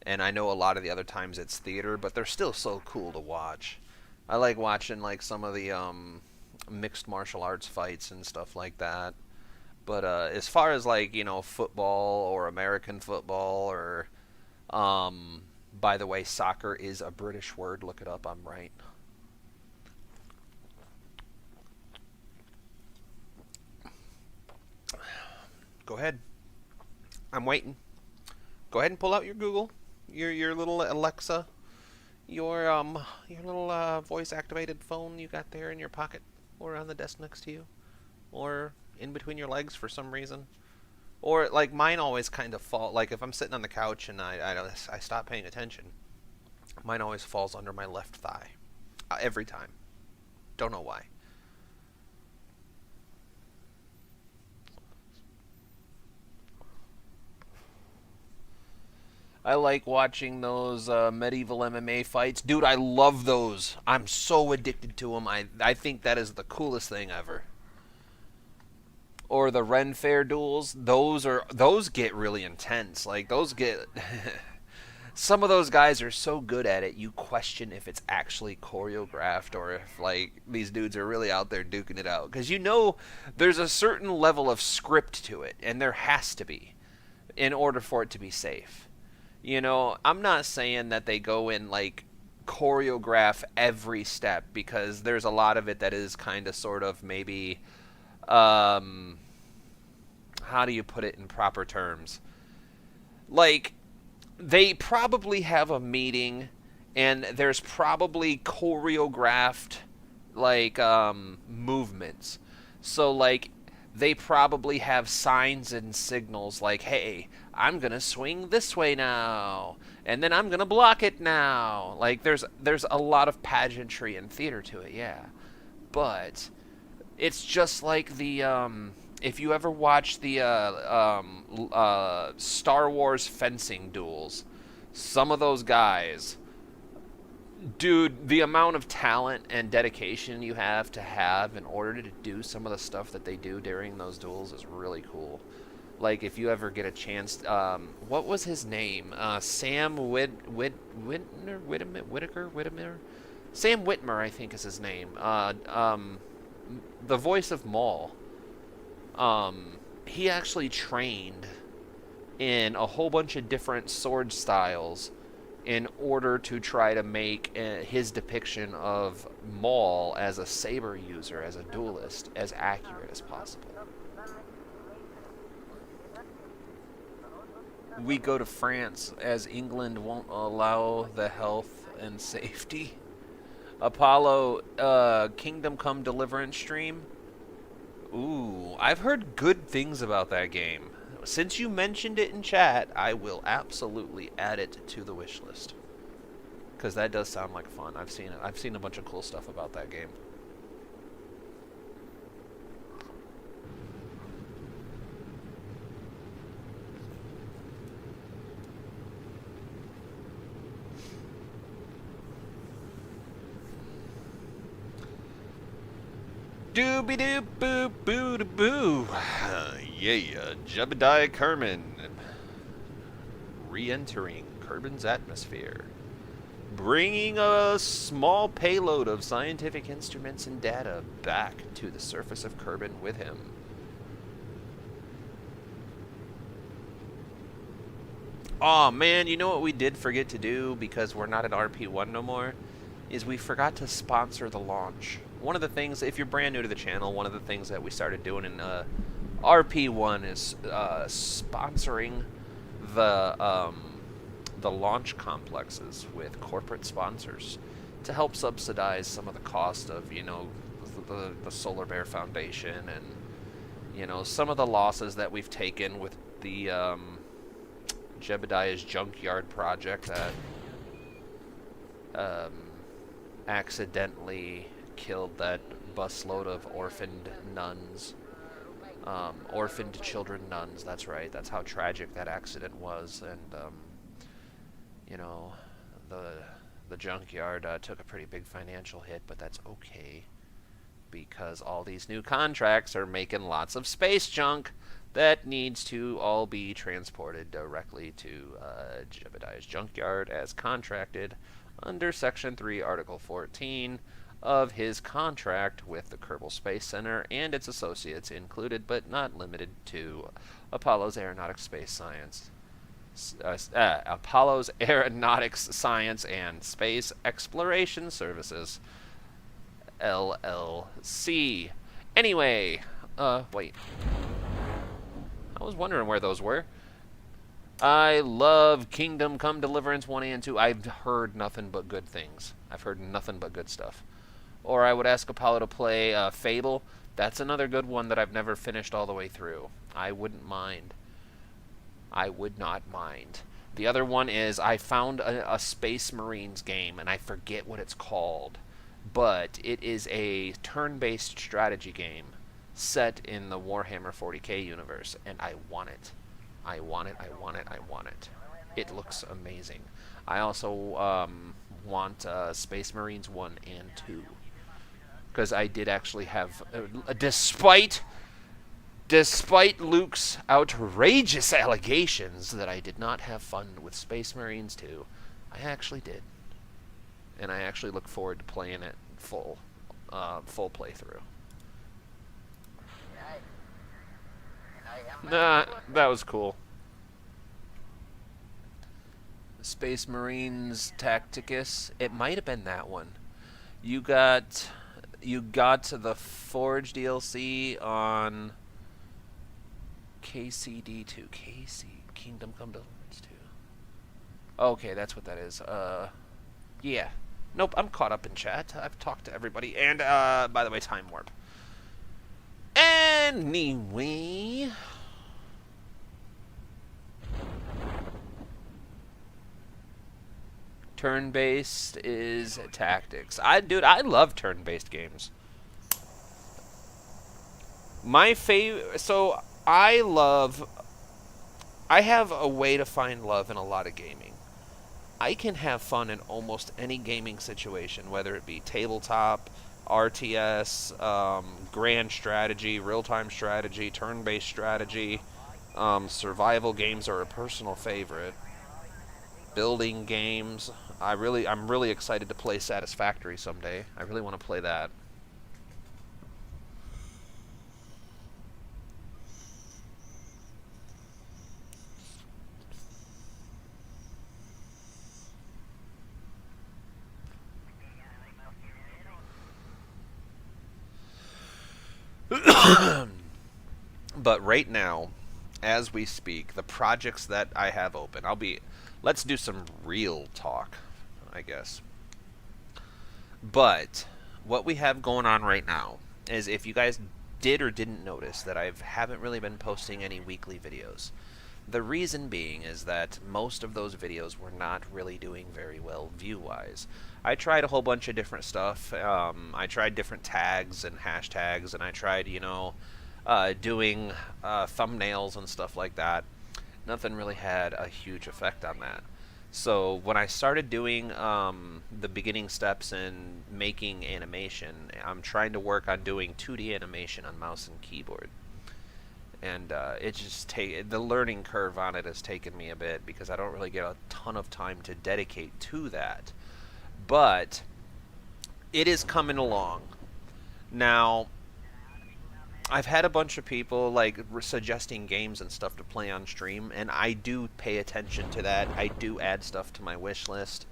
and I know a lot of the other times it's theater, but they're still so cool to watch. I like watching like some of the mixed martial arts fights and stuff like that. But as far as like, you know, football or American football or, by the way, soccer is a British word. Look it up. I'm right. Go ahead. I'm waiting. Go ahead and pull out your Google, your little Alexa, your little voice activated phone you got there in your pocket or on the desk next to you, or in between your legs for some reason. Or like mine always kind of fall, like if I'm sitting on the couch and I stop paying attention, mine always falls under my left thigh. Every time. Don't know why. I like watching those medieval MMA fights. Dude, I love those. I'm so addicted to them. I think that is the coolest thing ever. or the Ren Fair duels. Those get really intense. Like those get some of those guys are so good at it, you question if it's actually choreographed or if like these dudes are really out there duking it out. Because you know there's a certain level of script to it, and there has to be in order for it to be safe. You know, I'm not saying that they go in like choreograph every step, because there's a lot of it that is kind of sort of maybe um how do you put it in proper terms? Like they probably have a meeting and there's probably choreographed like movements. So like they probably have signs and signals like, hey, I'm gonna swing this way now, and then I'm gonna block it now. Like there's a lot of pageantry and theater to it, yeah. But it's just like the if you ever watch the Star Wars fencing duels, some of those guys, dude, the amount of talent and dedication you have to have in order to do some of the stuff that they do during those duels is really cool. Like if you ever get a chance, what was his name? Sam Whitaker, Sam Whitmer, I think is his name. The voice of Maul. He actually trained in a whole bunch of different sword styles in order to try to make his depiction of Maul as a saber user, as a duelist, as accurate as possible. We go to France as England won't allow the health and safety. Apollo Kingdom Come Deliverance stream. Ooh, I've heard good things about that game. Since you mentioned it in chat, I will absolutely add it to the wish list. Because that does sound like fun. I've seen it. I've seen a bunch of cool stuff about that game. Dooby doo boo boo da boo. Yeah, Jebediah Kerman. Re-entering Kerbin's atmosphere. Bringing a small payload of scientific instruments and data back to the surface of Kerbin with him. Aw, man, you know what we did forget to do because we're not at RP1 no more? Is we forgot to sponsor the launch. One of the things, if you're brand new to the channel, one of the things that we started doing in RP1 is sponsoring the launch complexes with corporate sponsors to help subsidize some of the cost of, you know, the Solar Bear Foundation and, you know, some of the losses that we've taken with the Jebediah's Junkyard project that accidentally killed that busload of orphaned nuns. Orphaned children nuns, that's right. That's how tragic that accident was. And, you know, the junkyard took a pretty big financial hit, but that's okay. Because all these new contracts are making lots of space junk that needs to all be transported directly to Jebediah's Junkyard as contracted under Section 3, Article 14 of his contract with the Kerbal Space Center and its associates, included but not limited to Apollo's Aeronautics Space Science, Apollo's Aeronautics Science and Space Exploration Services, LLC. Anyway, wait. I was wondering where those were. I love Kingdom Come Deliverance 1 and 2. I've heard nothing but good things. I've heard nothing but good stuff. Or I would ask Apollo to play Fable. That's another good one that I've never finished all the way through. I wouldn't mind. I would not mind. The other one is I found a Space Marines game, and I forget what it's called. But it is a turn-based strategy game set in the Warhammer 40k universe, and I want it. I want it, I want it, I want it. It looks amazing. I also want Space Marines 1 and 2. Because I did actually have, despite Despite Luke's outrageous allegations that I did not have fun with Space Marines 2, I actually did. And I actually look forward to playing it full playthrough. Nah, that was cool. Space Marines Tacticus. It might have been that one. You got the Forge DLC on KCD2. KC Kingdom Come Deliverance 2. Okay, that's what that is. Yeah. Nope, I'm caught up in chat. I've talked to everybody. And, by the way, time warp. Anyway. Turn-based is tactics. Dude, I love turn-based games. My favorite... So, I have a way to find love in a lot of gaming. I can have fun in almost any gaming situation, whether it be tabletop, RTS, grand strategy, real-time strategy, turn-based strategy. Survival games are a personal favorite. Building games. I'm really excited to play Satisfactory someday. I really want to play that. But right now, as we speak, the projects that I have open, let's do some real talk, I guess. But what we have going on right now is, if you guys did or didn't notice, that I haven't really been posting any weekly videos. The reason being is that most of those videos were not really doing very well view-wise. I tried a whole bunch of different stuff. I tried different tags and hashtags, and I tried, doing thumbnails and stuff like that. Nothing really had a huge effect on that. So when I started doing the beginning steps in making animation, I'm trying to work on doing 2D animation on mouse and keyboard. And the learning curve on it has taken me a bit, because I don't really get a ton of time to dedicate to that. But it is coming along. Now, I've had a bunch of people suggesting games and stuff to play on stream, and I do pay attention to that. I do add stuff to my wish list.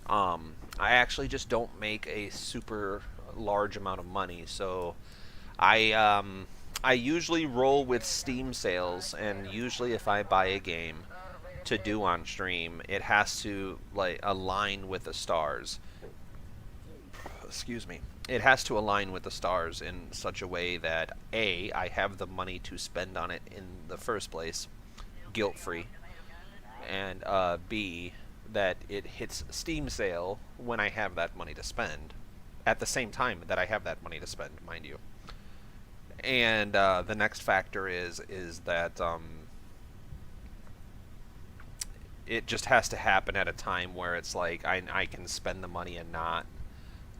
I actually just don't make a super large amount of money, so I usually roll with Steam sales, and usually if I buy a game to do on stream, it has to align with the stars. Excuse me. It has to align with the stars in such a way that A, I have the money to spend on it in the first place, guilt-free, and B, that it hits Steam sale when I have that money to spend, at the same time that I have that money to spend, mind you. And the next factor is that it just has to happen at a time where it's like I can spend the money and not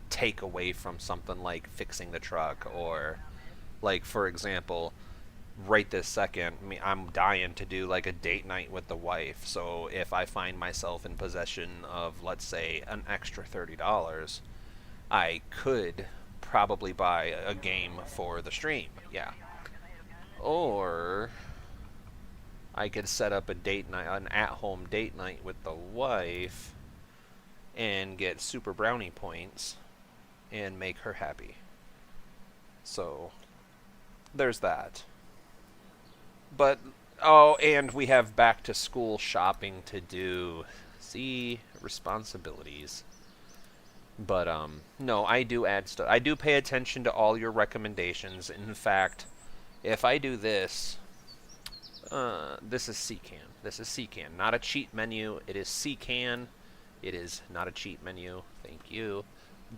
take away from something like fixing the truck, or for example, right this second, I'm dying to do a date night with the wife. So if I find myself in possession of, let's say, an extra $30, I could probably buy a game for the stream, yeah. Or I could set up a date night, an at-home date night with the wife, and get super brownie points and make her happy. So there's that. But and we have back to school shopping to do. See, responsibilities. But no, I do add stuff. I do pay attention to all your recommendations. In fact, if I do this, this is CCAN. This is CCAN, not a cheat menu. It is CCAN. It is not a cheat menu. Thank you.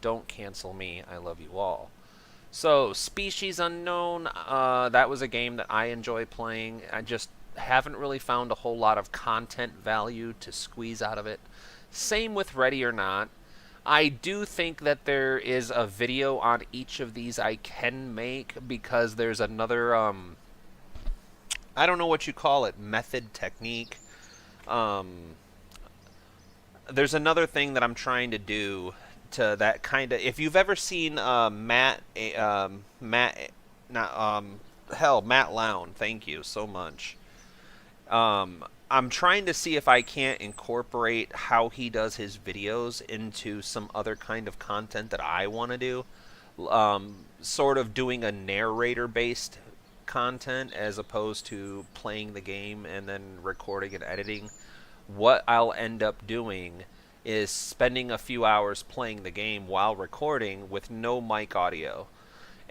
Don't cancel me. I love you all. So, Species Unknown, that was a game that I enjoy playing. I just haven't really found a whole lot of content value to squeeze out of it. Same with Ready or Not. I do think that there is a video on each of these I can make, because there's another I don't know what you call it, method, technique. Um, there's another thing that I'm trying to do to that kind of. If you've ever seen not Matt Lown, thank you so much. I'm trying to see if I can't incorporate how he does his videos into some other kind of content that I want to do. Sort of doing a narrator-based content as opposed to playing the game and then recording and editing. What I'll end up doing is spending a few hours playing the game while recording with no mic audio.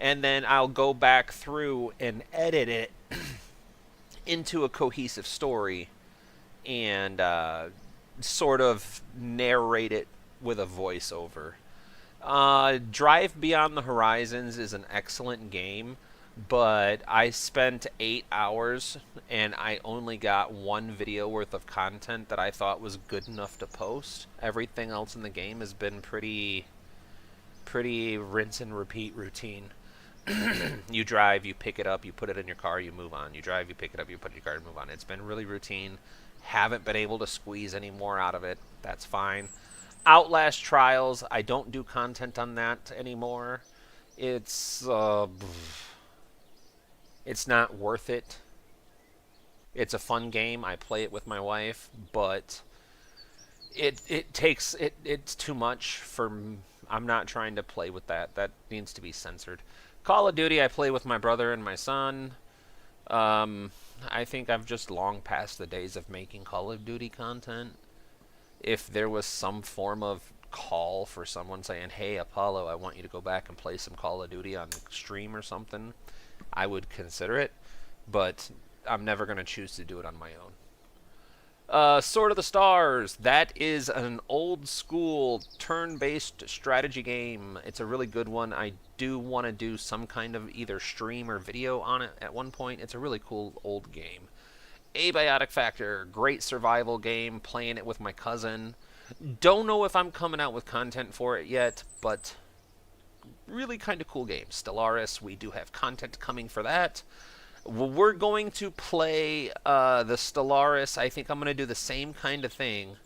And then I'll go back through and edit it into a cohesive story and sort of narrate it with a voiceover. Drive Beyond the Horizons is an excellent game, but I spent 8 hours and I only got one video worth of content that I thought was good enough to post. Everything else in the game has been pretty rinse and repeat routine. You drive, you pick it up, you put it in your car, you move on. You drive, you pick it up, you put it in your car, and move on. It's been really routine. Haven't been able to squeeze any more out of it. That's fine. Outlast Trials, I don't do content on that anymore. It's not worth it. It's a fun game. I play it with my wife, but it's too much for. I'm not trying to play with that. That needs to be censored. Call of Duty, I play with my brother and my son. I think I've just long past the days of making Call of Duty content. If there was some form of call for someone saying, hey, Apollo, I want you to go back and play some Call of Duty on stream or something, I would consider it, but I'm never going to choose to do it on my own. Sword of the Stars, that is an old school turn-based strategy game. It's a really good one. I do want to do some kind of either stream or video on it at one point. It's a really cool old game. Abiotic Factor, great survival game, playing it with my cousin. Don't know if I'm coming out with content for it yet, but really kind of cool game. Stellaris, we do have content coming for that. We're going to play the Stellaris. I think I'm going to do the same kind of thing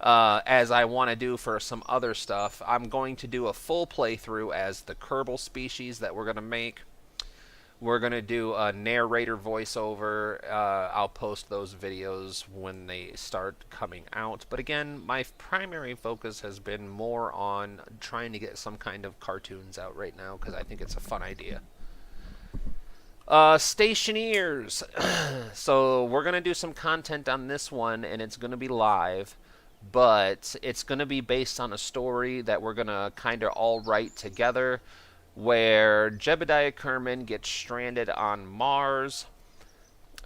as I want to do for some other stuff. I'm going to do a full playthrough as the Kerbal species that we're going to make. We're going to do a narrator voiceover. I'll post those videos when they start coming out. But again, my primary focus has been more on trying to get some kind of cartoons out right now because I think it's a fun idea. Stationeers. So we're going to do some content on this one, and it's going to be live, but it's going to be based on a story that we're going to kind of all write together, where Jebediah Kerman gets stranded on Mars.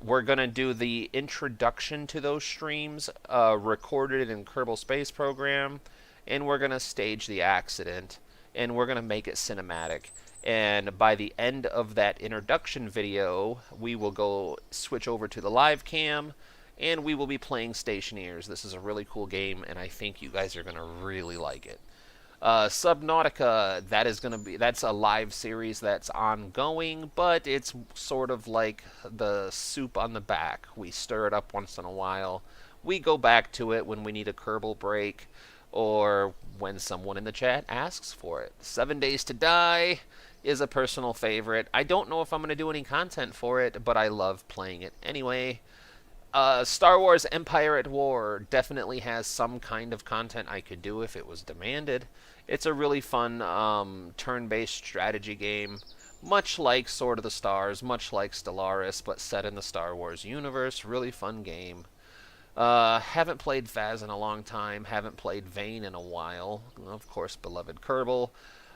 We're going to do the introduction to those streams, recorded in Kerbal Space Program, and we're going to stage the accident, and we're going to make it cinematic. And by the end of that introduction video, we will go switch over to the live cam, and we will be playing Stationeers. This is a really cool game, and I think you guys are going to really like it. Subnautica, that's a live series that's ongoing, but it's sort of like the soup on the back. We stir it up once in a while. We go back to it when we need a Kerbal break, or when someone in the chat asks for it. 7 Days to Die is a personal favorite. I don't know if I'm going to do any content for it, but I love playing it anyway. Star Wars Empire at War definitely has some kind of content I could do if it was demanded. It's a really fun turn-based strategy game, much like Sword of the Stars, much like Stellaris, but set in the Star Wars universe. Really fun game. Haven't played Phaz in a long time. Haven't played Vayne in a while. Of course, beloved Kerbal.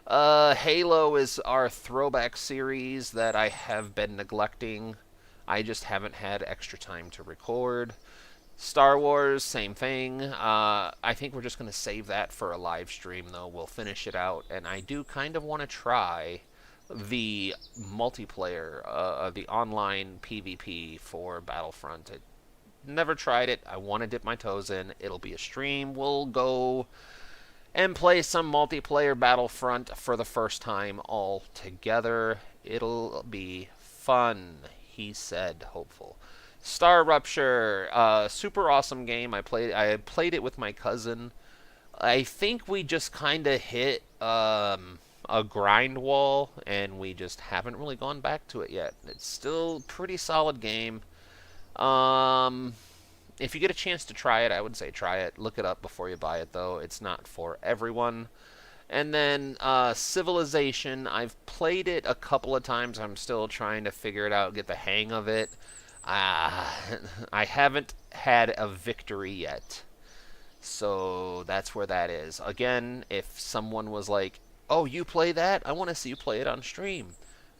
Halo is our throwback series that I have been neglecting. I just haven't had extra time to record. Star Wars, same thing. I think we're just going to save that for a live stream, though. We'll finish it out, and I do kind of want to try the multiplayer, the online PvP for Battlefront. I never tried it. I want to dip my toes in. It'll be a stream. We'll go and play some multiplayer Battlefront for the first time all together. It'll be fun. he said hopeful. Star Rupture, super awesome game. I played it with my cousin. I think we just kind of hit a grind wall, and we just haven't really gone back to it yet. It's still a pretty solid game. If you get a chance to try it, I would say try it. Look it up before you buy it, though. It's not for everyone. And then Civilization, I've played it a couple of times. I'm still trying to figure it out, get the hang of it. I haven't had a victory yet. So that's where that is. Again, if someone was like, oh, you play that? I want to see you play it on stream.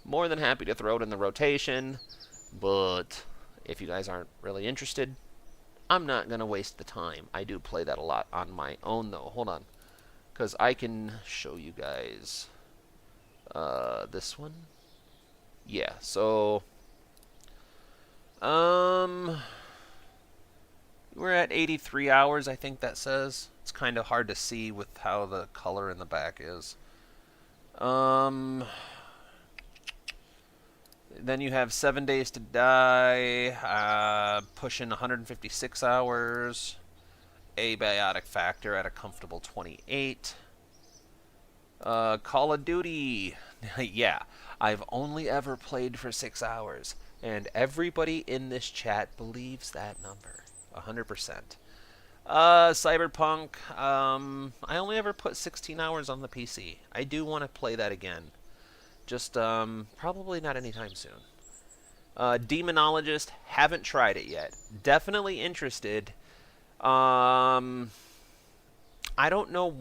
More than happy to throw it in the rotation. But if you guys aren't really interested, I'm not going to waste the time. I do play that a lot on my own, though. Hold on. Because I can show you guys this one. Yeah, so we're at 83 hours, I think that says. It's kind of hard to see with how the color in the back is. Then you have 7 Days to Die, pushing 156 hours. Abiotic Factor at a comfortable 28. Call of Duty. Yeah, I've only ever played for 6 hours. And everybody in this chat believes that number. 100%. Cyberpunk. I only ever put 16 hours on the PC. I do want to play that again. Just probably not anytime soon. Demonologist. Haven't tried it yet. Definitely interested. I don't know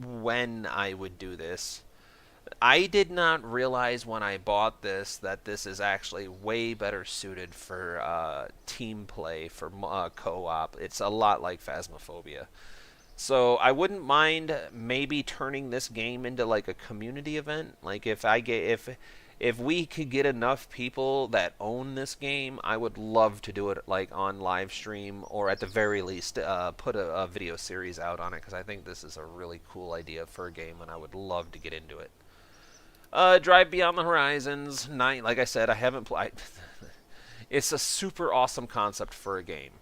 when I would do this. I did not realize when I bought this that this is actually way better suited for team play, for co-op. It's a lot like Phasmophobia. So I wouldn't mind maybe turning this game into like a community event. Like if we could get enough people that own this game, I would love to do it like on live stream, or at the very least put a video series out on it, because I think this is a really cool idea for a game and I would love to get into it. Drive Beyond the Horizons. Like I said, I haven't played. It's a super awesome concept for a game,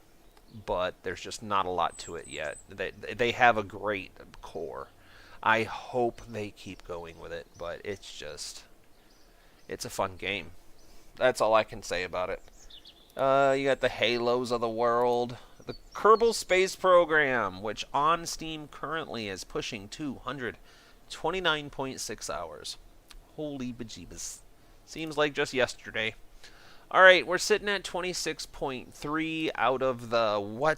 but there's just not a lot to it yet. They have a great core. I hope they keep going with it, but it's a fun game. That's all I can say about it. You got the Halos of the world. The Kerbal Space Program, which on Steam currently is pushing 229.6 hours. Holy bejeebus. Seems like just yesterday. Alright, we're sitting at 26.3 out of the,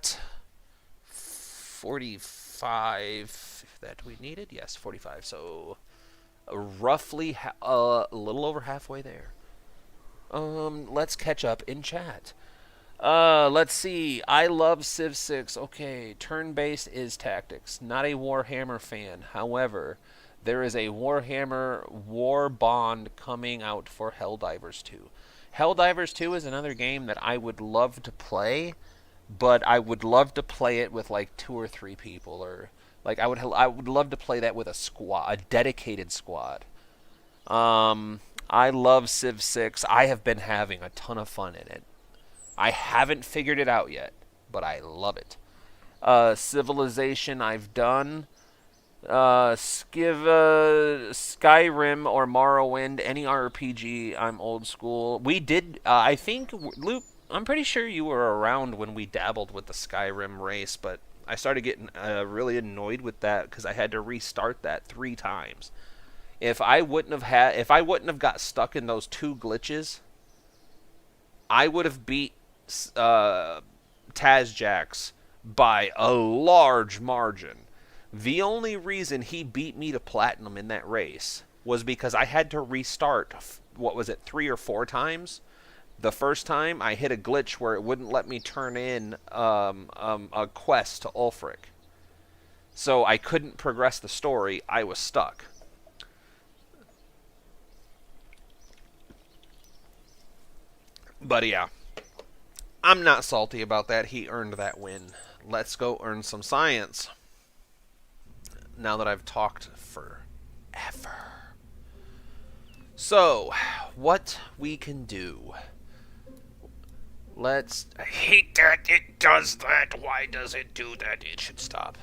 45 that we needed? Yes, 45. So, roughly a little over halfway there. Let's catch up in chat. Let's see. I love Civ 6. Okay, turn-based is tactics. Not a Warhammer fan. However, there is a Warhammer War Bond coming out for Helldivers 2. Helldivers 2 is another game that I would love to play, but I would love to play it with like 2 or 3 people, or like I would love to play that with a squad, a dedicated squad. I love Civ 6. I have been having a ton of fun in it. I haven't figured it out yet, but I love it. Civilization I've done. Skyrim or Morrowind, any RPG, I'm old school. We did, I think, Luke, I'm pretty sure you were around when we dabbled with the Skyrim race, but I started getting really annoyed with that because I had to restart that 3 times. If I wouldn't have got stuck in those 2 glitches, I would have beat Tazjax by a large margin. The only reason he beat me to platinum in that race was because I had to restart, 3 or 4 times? The first time, I hit a glitch where it wouldn't let me turn in a quest to Ulfric. So I couldn't progress the story. I was stuck. But yeah, I'm not salty about that. He earned that win. Let's go earn some science. Now that I've talked forever. So, what we can do. Let's... I hate that it does that. Why does it do that? It should stop.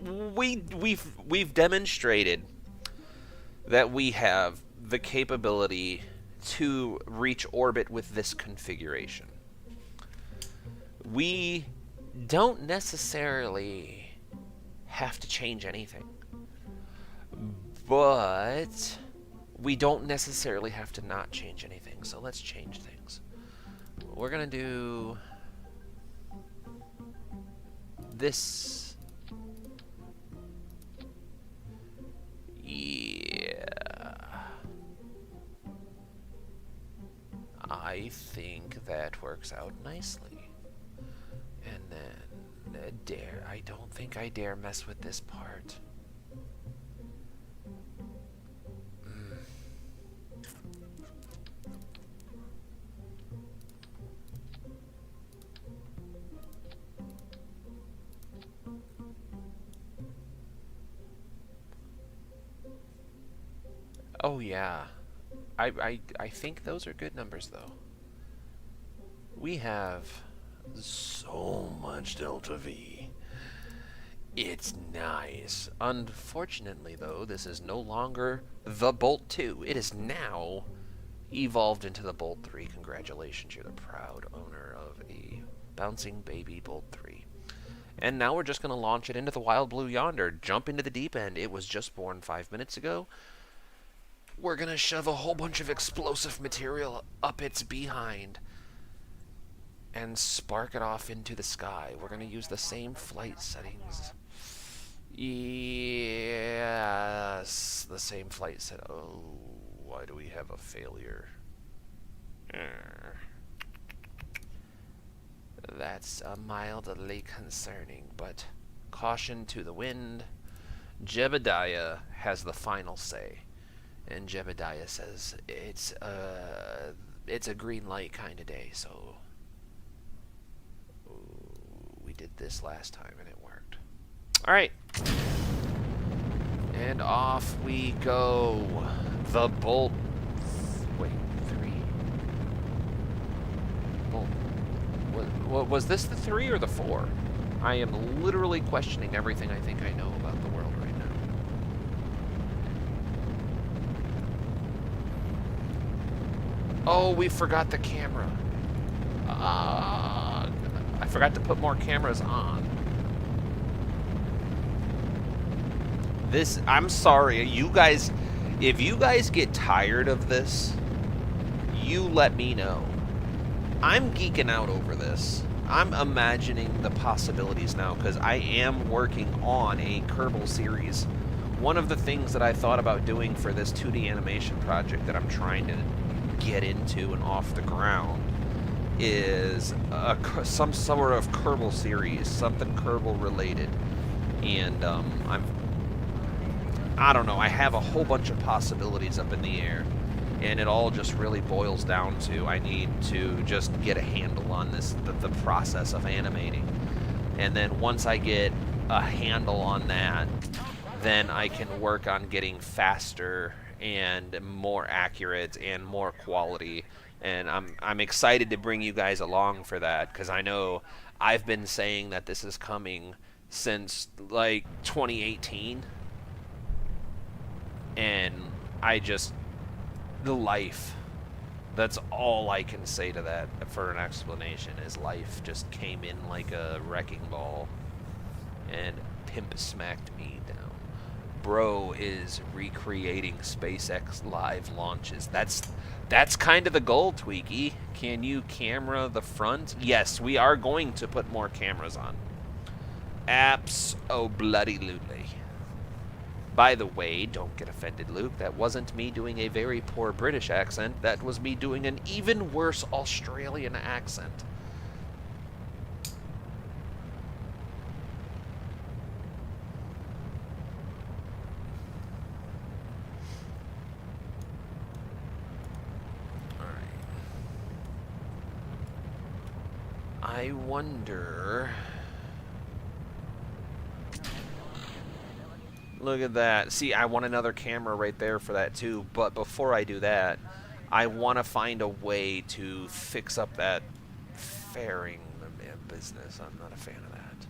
We've demonstrated that we have the capability to reach orbit with this configuration. We don't necessarily have to change anything, but we don't necessarily have to not change anything, so let's change things. We're gonna do this. Yeah. I think that works out nicely. And then, I don't think I dare mess with this part. Oh yeah, I think those are good numbers though. We have so much delta V. It's nice. Unfortunately though, this is no longer the Bolt 2. It is now evolved into the Bolt 3. Congratulations, you're the proud owner of a bouncing baby Bolt 3. And now we're just going to launch it into the wild blue yonder. Jump into the deep end. It was just born 5 minutes ago. We're going to shove a whole bunch of explosive material up its behind and spark it off into the sky. We're going to use the same flight settings. Yes, the same flight set. Oh, why do we have a failure? That's mildly concerning, but caution to the wind. Jebediah has the final say. And Jebediah says it's a green light kind of day, so we did this last time and it worked. All right, and off we go. The Bolt. Wait, 3. Bolt. Was this the 3 or the 4? I am literally questioning everything I think I know about the world right now. Oh, we forgot the camera. I forgot to put more cameras on. I'm sorry, you guys, if you guys get tired of this, you let me know. I'm geeking out over this. I'm imagining the possibilities now because I am working on a Kerbal series. One of the things that I thought about doing for this 2D animation project that I'm trying to get into and off the ground is some sort of Kerbal series, something Kerbal related. And I don't know, I have a whole bunch of possibilities up in the air. And it all just really boils down to I need to just get a handle on this, the process of animating. And then once I get a handle on that, then I can work on getting faster and more accurate and more quality. And I'm excited to bring you guys along for that, because I know I've been saying that this is coming since like 2018. And the life, that's all I can say to that for an explanation, is life just came in like a wrecking ball and pimp smacked me down. Bro is recreating SpaceX live launches. That's kind of the goal, Tweaky. Can you camera the front? Yes, we are going to put more cameras on. Abso-bloody-lutely. By the way, don't get offended, Luke. That wasn't me doing a very poor British accent. That was me doing an even worse Australian accent. Alright. I wonder... Look at that. See, I want another camera right there for that too, but before I do that, I want to find a way to fix up that fairing business. I'm not a fan of that.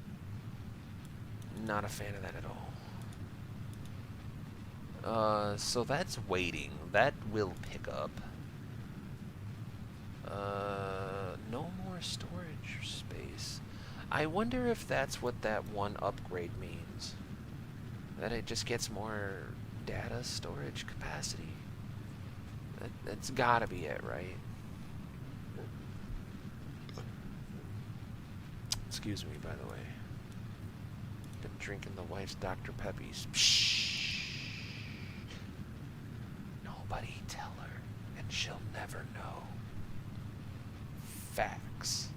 Not a fan of that at all. So that's waiting. That will pick up. No more storage space. I wonder if that's what that one upgrade means. That it just gets more data storage capacity. That's gotta be it, right? Excuse me, by the way. Been drinking the wife's Dr. Peppies. Pshh. Nobody tell her, and she'll never know. Facts.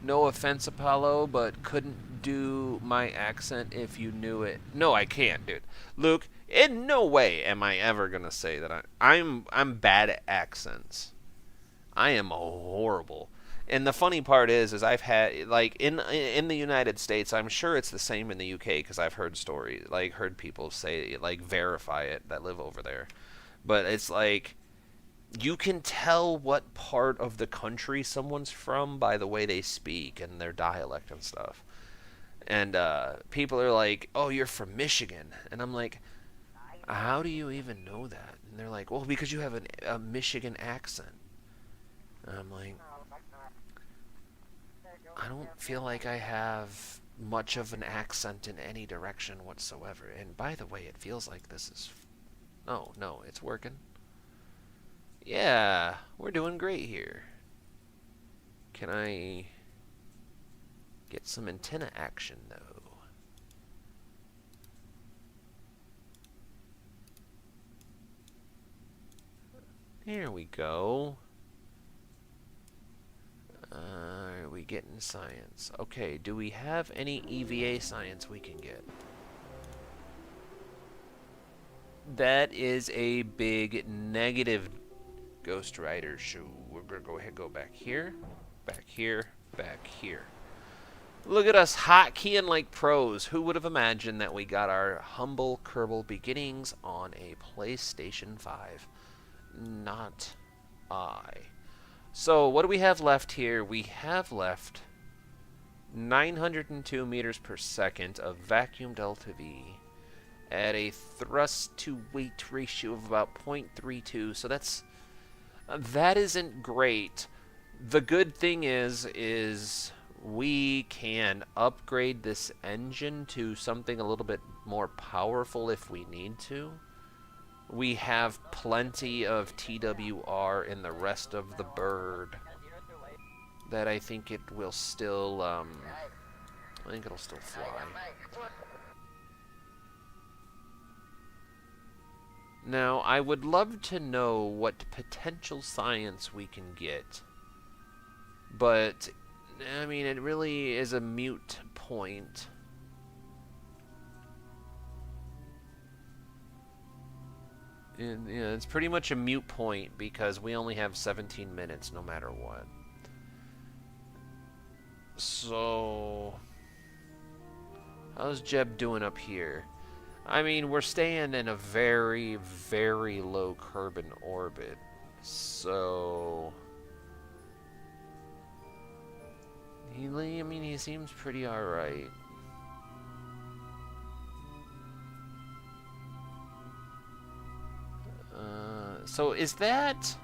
No offense, Apollo, but couldn't do my accent if you knew it. No, I can't, dude. Luke, in no way am I ever gonna say that I'm bad at accents. I am horrible. And the funny part is I've had, like, in the United States, I'm sure it's the same in the UK because I've heard stories, like, heard people say, like, verify it that live over there. But it's like, you can tell what part of the country someone's from by the way they speak and their dialect and stuff. And people are like, oh, you're from Michigan. And I'm like, how do you even know that? And they're like, well, because you have a Michigan accent. And I'm like, I don't feel like I have much of an accent in any direction whatsoever. And by the way, it feels like this is... Oh, no, it's working. Yeah, we're doing great here. Can I get some antenna action, though? Here we go. Are we getting science? Okay, do we have any EVA science we can get? That is a big negative, Ghost Rider. We're gonna go ahead and go back here, back here, back here. Look at us hotkeying like pros. Who would have imagined that we got our humble Kerbal beginnings on a PlayStation 5? Not I. So what do we have left here? We have left 902 meters per second of vacuum delta V at a thrust to weight ratio of about 0.32. So that isn't great. The good thing is we can upgrade this engine to something a little bit more powerful if we need to. We have plenty of TWR in the rest of the bird that I think it will still, I think it'll still fly. Now, I would love to know what potential science we can get, but, I mean, it really is a moot point. And, yeah, it's pretty much a moot point because we only have 17 minutes no matter what. So, how's Jeb doing up here? I mean, we're staying in a very, very low Kerbal orbit. So, he seems pretty alright. So is that...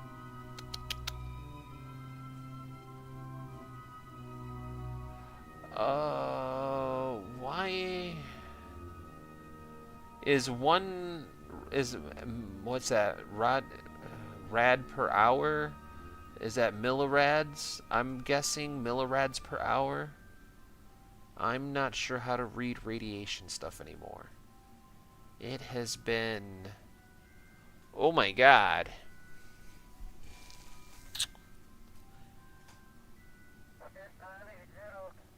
why... what's that? Rad per hour? Is that millirads? I'm guessing millirads per hour. I'm not sure how to read radiation stuff anymore. It has been... Oh my god.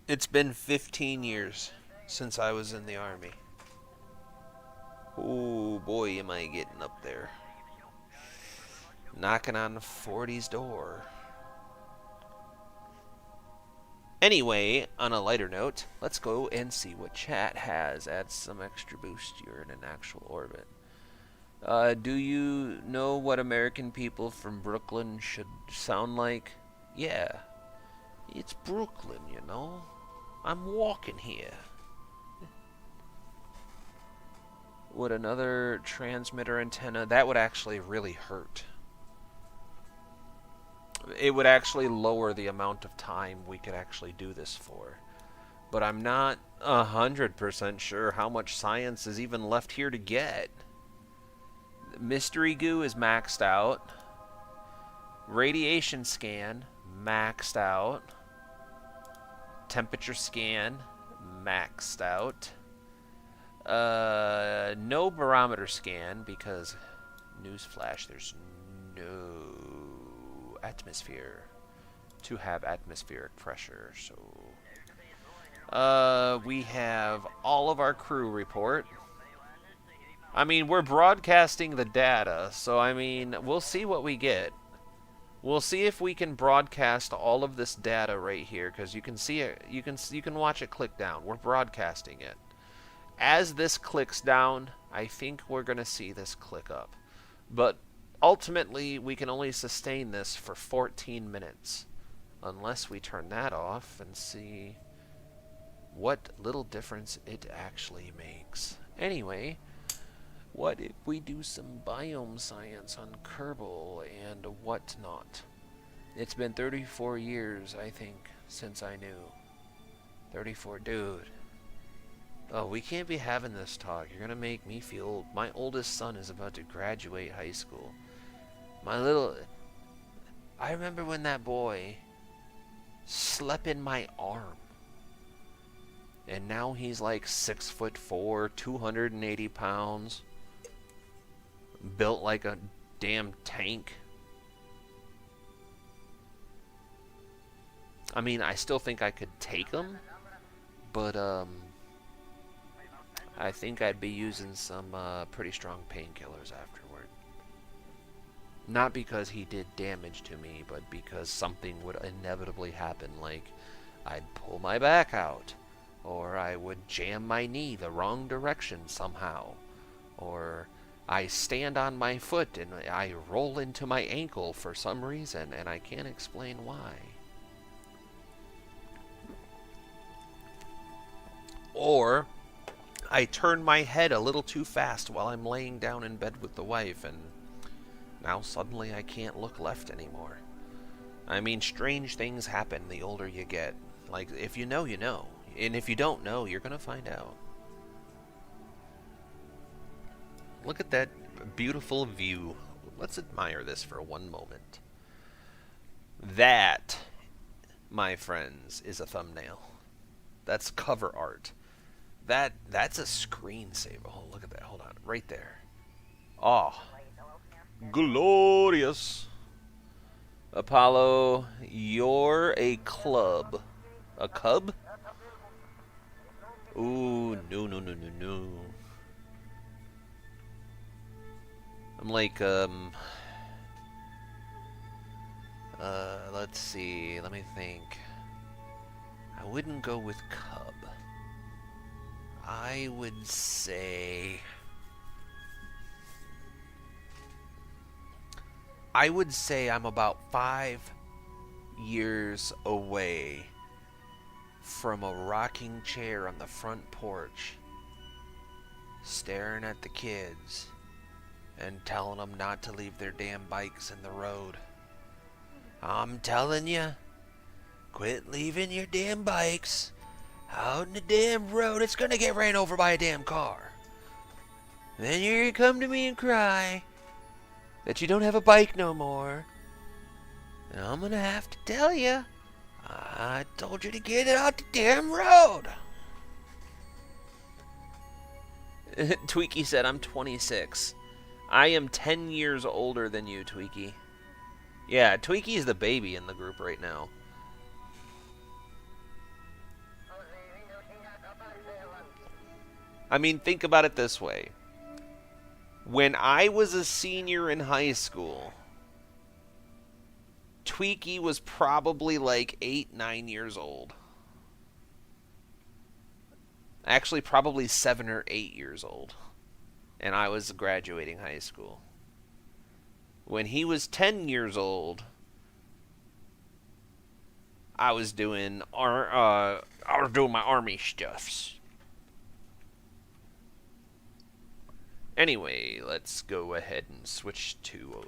It's been 15 years since I was in the Army. Oh boy, am I getting up there. Knocking on the 40's door. Anyway, on a lighter note, let's go and see what chat has. Add some extra boost. You're in an actual orbit. Do you know what American people from Brooklyn should sound like? Yeah, it's Brooklyn, you know. I'm walking here. Would another transmitter antenna... That would actually really hurt. It would actually lower the amount of time we could actually do this for. But I'm not 100% sure how much science is even left here to get. Mystery goo is maxed out. Radiation scan, maxed out. Temperature scan, maxed out. No barometer scan, because, newsflash, there's no atmosphere to have atmospheric pressure, so... we have all of our crew report. I mean, we're broadcasting the data, so I mean, we'll see what we get. We'll see if we can broadcast all of this data right here, because you can see it. You can watch it click down. We're broadcasting it. As this clicks down, I think we're gonna see this click up. But ultimately, we can only sustain this for 14 minutes, unless we turn that off and see what little difference it actually makes. Anyway, what if we do some biome science on Kerbal and whatnot? It's been 34 years, I think, since I knew. 34, dude. Oh, we can't be having this talk. You're gonna make me feel... My oldest son is about to graduate high school. I remember when that boy slept in my arm. And now he's like 6'4", 280 pounds. Built like a damn tank. I mean, I still think I could take him. But, I think I'd be using some pretty strong painkillers afterward. Not because he did damage to me, but because something would inevitably happen. Like, I'd pull my back out. Or I would jam my knee the wrong direction somehow. Or I stand on my foot and I roll into my ankle for some reason, and I can't explain why. Or I turn my head a little too fast while I'm laying down in bed with the wife, and now suddenly I can't look left anymore. I mean, strange things happen the older you get. Like, if you know, you know. And if you don't know, you're going to find out. Look at that beautiful view. Let's admire this for one moment. That, my friends, is a thumbnail. That's cover art. That's a screensaver. Oh, look at that. Hold on. Right there. Oh. Glorious. Apollo, you're a club. A cub? Ooh, no. I'm like, let's see, let me think. I wouldn't go with cub. I would say... I'm about 5 years away from a rocking chair on the front porch, staring at the kids and telling them not to leave their damn bikes in the road. I'm telling you, quit leaving your damn bikes out in the damn road. It's gonna get ran over by a damn car. Then you're gonna come to me and cry that you don't have a bike no more. And I'm gonna have to tell you, I told you to get it out the damn road. Tweaky said, I'm 26. I am 10 years older than you, Tweaky. Yeah, Tweaky's the baby in the group right now. I mean, think about it this way. When I was a senior in high school, Tweaky was probably like 8, 9 years old. Actually, probably 7 or 8 years old. and I was graduating high school. When he was 10 years old, I was doing my army stuffs. Anyway, let's go ahead and switch to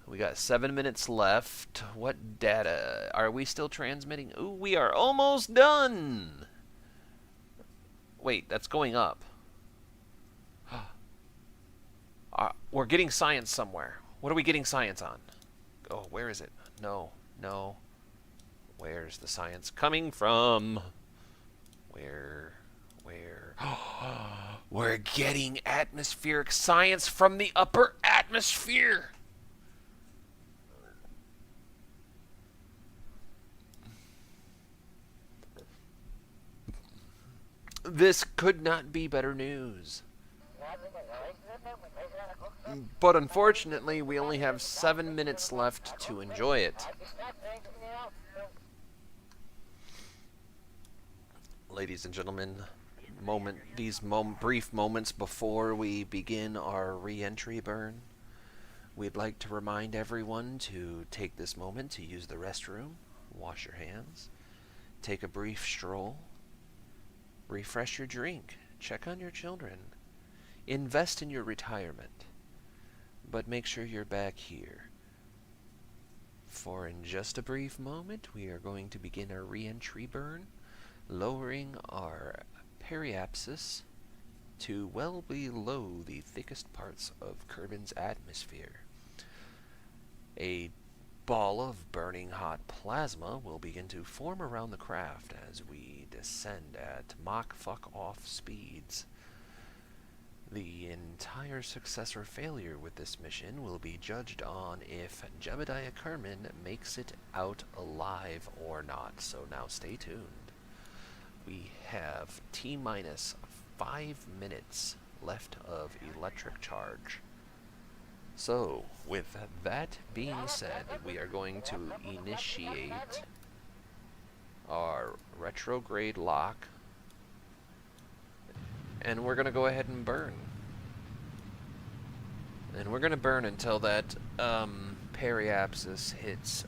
we got 7 minutes left. What data? Are we still transmitting? Ooh, we are almost done. Wait, that's going up. We're getting science somewhere. What are we getting science on? Oh, where is it? No. Where's the science coming from? Where? We're getting atmospheric science from the upper atmosphere. This could not be better news. But unfortunately, we only have 7 minutes left to enjoy it. Ladies and gentlemen, brief moments before we begin our re-entry burn, we'd like to remind everyone to take this moment to use the restroom, wash your hands, take a brief stroll, refresh your drink, check on your children, invest in your retirement, but make sure you're back here. For in just a brief moment, we are going to begin our re-entry burn, lowering our periapsis to well below the thickest parts of Kerbin's atmosphere. A ball of burning hot plasma will begin to form around the craft as we descend at Mach fuck off speeds. The entire success or failure with this mission will be judged on if Jebediah Kerman makes it out alive or not, so now stay tuned. We have T-minus 5 minutes left of electric charge. So, with that being said, we are going to initiate our retrograde lock, and we're going to go ahead and burn. And we're going to burn until that periapsis hits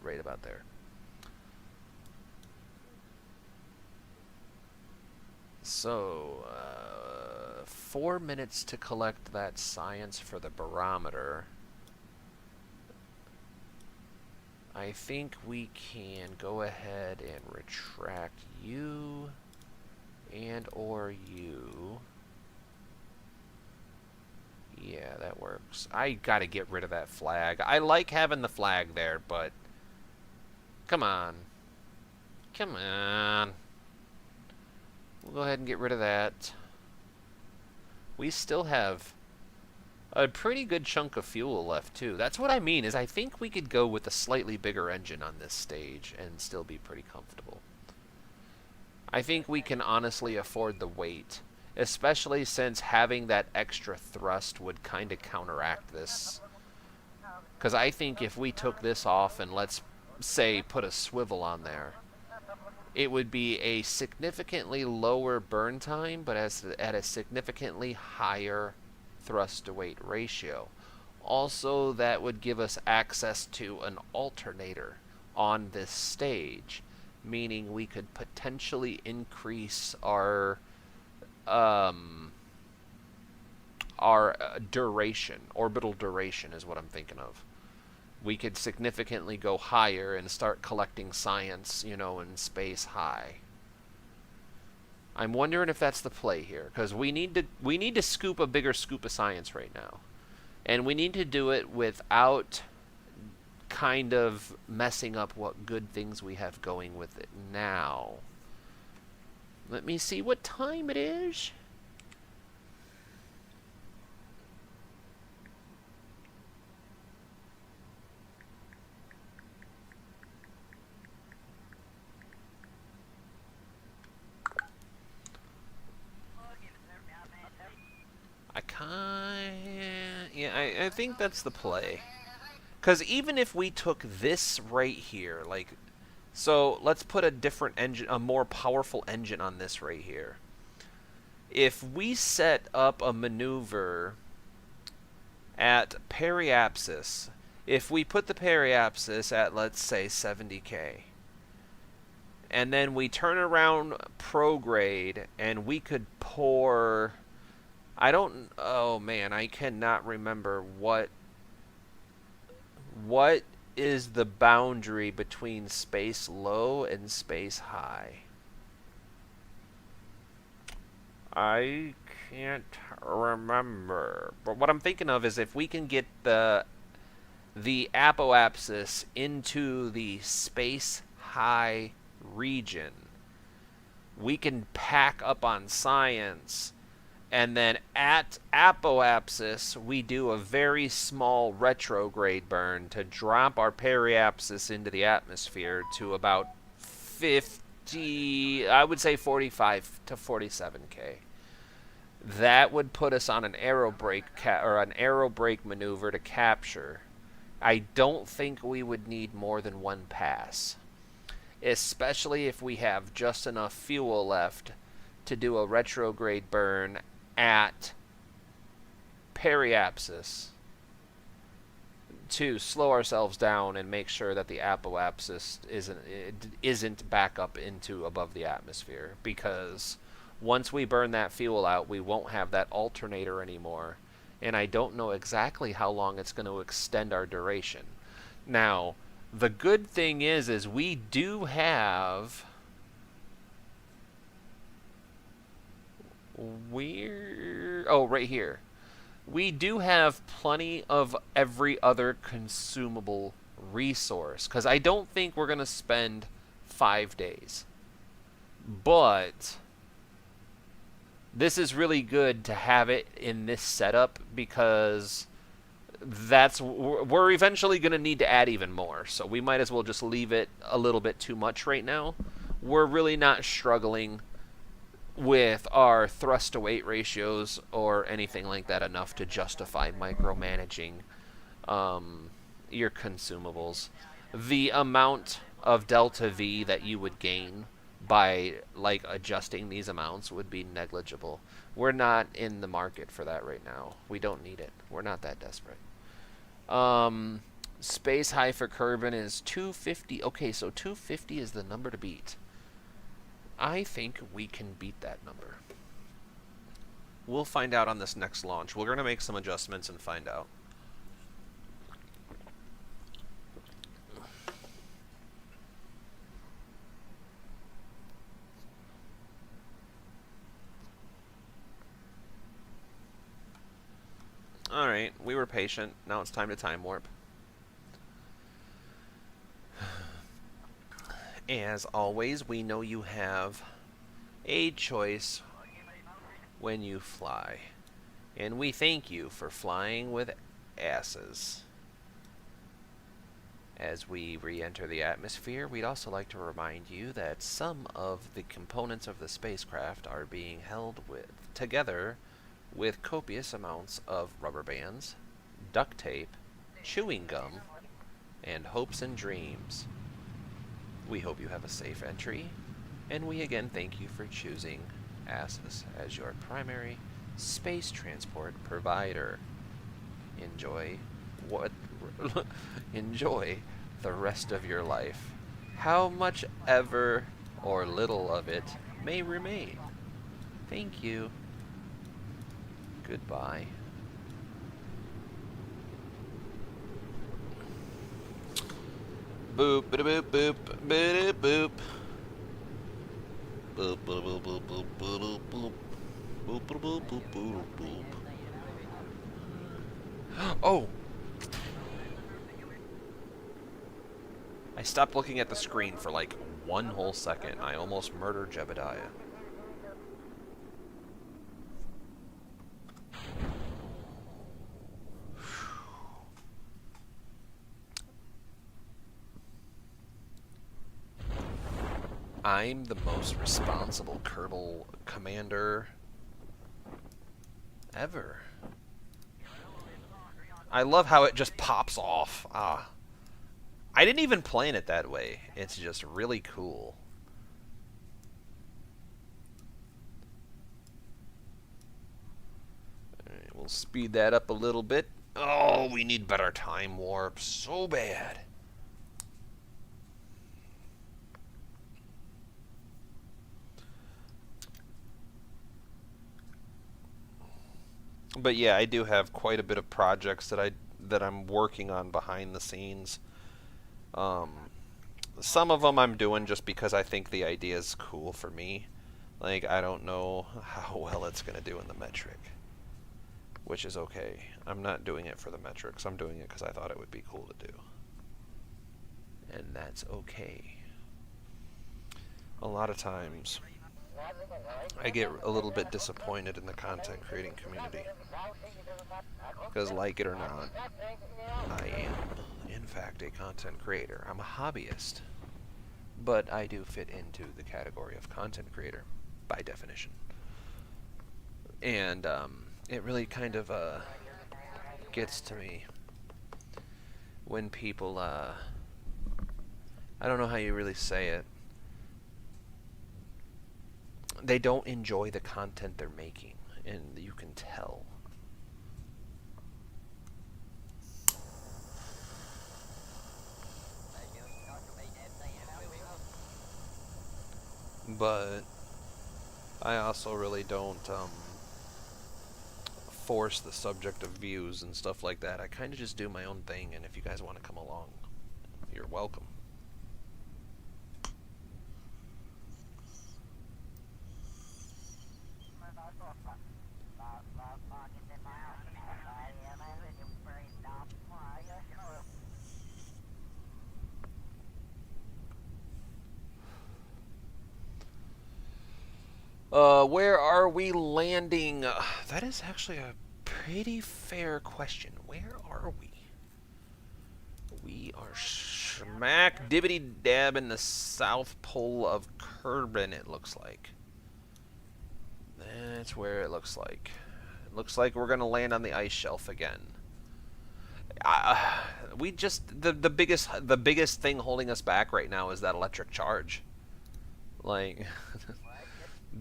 right about there. So, 4 minutes to collect that science for the barometer. I think we can go ahead and retract you and or you. Yeah, that works. I gotta get rid of that flag. I like having the flag there, but come on. Come on. We'll go ahead and get rid of that. We still have a pretty good chunk of fuel left, too. That's what I mean, is I think we could go with a slightly bigger engine on this stage and still be pretty comfortable. I think we can honestly afford the weight, especially since having that extra thrust would kind of counteract this. Because I think if we took this off and, let's say, put a swivel on there, it would be a significantly lower burn time, but at a significantly higher thrust-to-weight ratio. Also, that would give us access to an alternator on this stage, meaning we could potentially increase our duration. Orbital duration is what I'm thinking of. We could significantly go higher and start collecting science, you know, in space high. I'm wondering if that's the play here, because we need to scoop a bigger scoop of science right now, and we need to do it without kind of messing up what good things we have going with it now. Let me see what time it is. I think that's the play. Because even if we took this right here, like, so let's put a different engine, a more powerful engine on this right here. If we set up a maneuver at periapsis, if we put the periapsis at, let's say, 70k, and then we turn around prograde, and we could pour... oh man, I cannot remember what is the boundary between space low and space high. I can't remember. But what I'm thinking of is if we can get the apoapsis into the space high region, we can pack up on science, and then at apoapsis we do a very small retrograde burn to drop our periapsis into the atmosphere to about 50, I would say 45 to 47k. That would put us on an aero brake maneuver to capture. I don't think we would need more than one pass, especially if we have just enough fuel left to do a retrograde burn at periapsis to slow ourselves down and make sure that the apoapsis isn't back up into above the atmosphere, because once we burn that fuel out, we won't have that alternator anymore, and I don't know exactly how long it's going to extend our duration. Now, the good thing is we do have... right here. We do have plenty of every other consumable resource, because I don't think we're going to spend 5 days. But this is really good to have it in this setup, because we're eventually going to need to add even more. So we might as well just leave it a little bit too much right now. We're really not struggling with our thrust to weight ratios or anything like that enough to justify micromanaging your consumables. The amount of delta V that you would gain by adjusting these amounts would be negligible. We're not in the market for that right now. We don't need it. We're not that desperate. Space high for Kerbal is 250. Okay, so 250 is the number to beat. I think we can beat that number. We'll find out on this next launch. We're going to make some adjustments and find out. Alright, we were patient. Now it's time to time warp. As always, we know you have a choice when you fly, and we thank you for flying with asses. As we re-enter the atmosphere, we'd also like to remind you that some of the components of the spacecraft are being held together with copious amounts of rubber bands, duct tape, chewing gum, and hopes and dreams. We hope you have a safe entry, and we again thank you for choosing ASUS as your primary space transport provider. Enjoy the rest of your life, how much ever or little of it may remain. Thank you. Goodbye. Boop, boop, boop, boop, boop. Boop, boop, boop, boop, boop, boop, boop. Boop, boop, boop, boop, boop, boop. Oh! I stopped looking at the screen for like one whole second. I almost murdered Jebediah. I'm the most responsible Kerbal commander ever. I love how it just pops off. Ah. I didn't even plan it that way. It's just really cool. We'll speed that up a little bit. Oh, we need better time warp. So bad. But yeah, I do have quite a bit of projects that I'm working on behind the scenes. Some of them I'm doing just because I think the idea is cool for me. Like, I don't know how well it's going to do in the metric, which is okay. I'm not doing it for the metrics. I'm doing it because I thought it would be cool to do. And that's okay. A lot of times, I get a little bit disappointed in the content creating community. Because, like it or not, I am, in fact, a content creator. I'm a hobbyist. But I do fit into the category of content creator, by definition. And it really kind of gets to me when people, I don't know how you really say it, they don't enjoy the content they're making, and you can tell. But I also really don't force the subject of views and stuff like that. I kind of just do my own thing, and if you guys want to come along, you're welcome. Where are we landing? That is actually a pretty fair question. Where are we? We are smack dibbity dab in the south pole of Kerbal, it looks like. That's where it looks like. It looks like we're going to land on the ice shelf again. We just the biggest thing holding us back right now is that electric charge. Like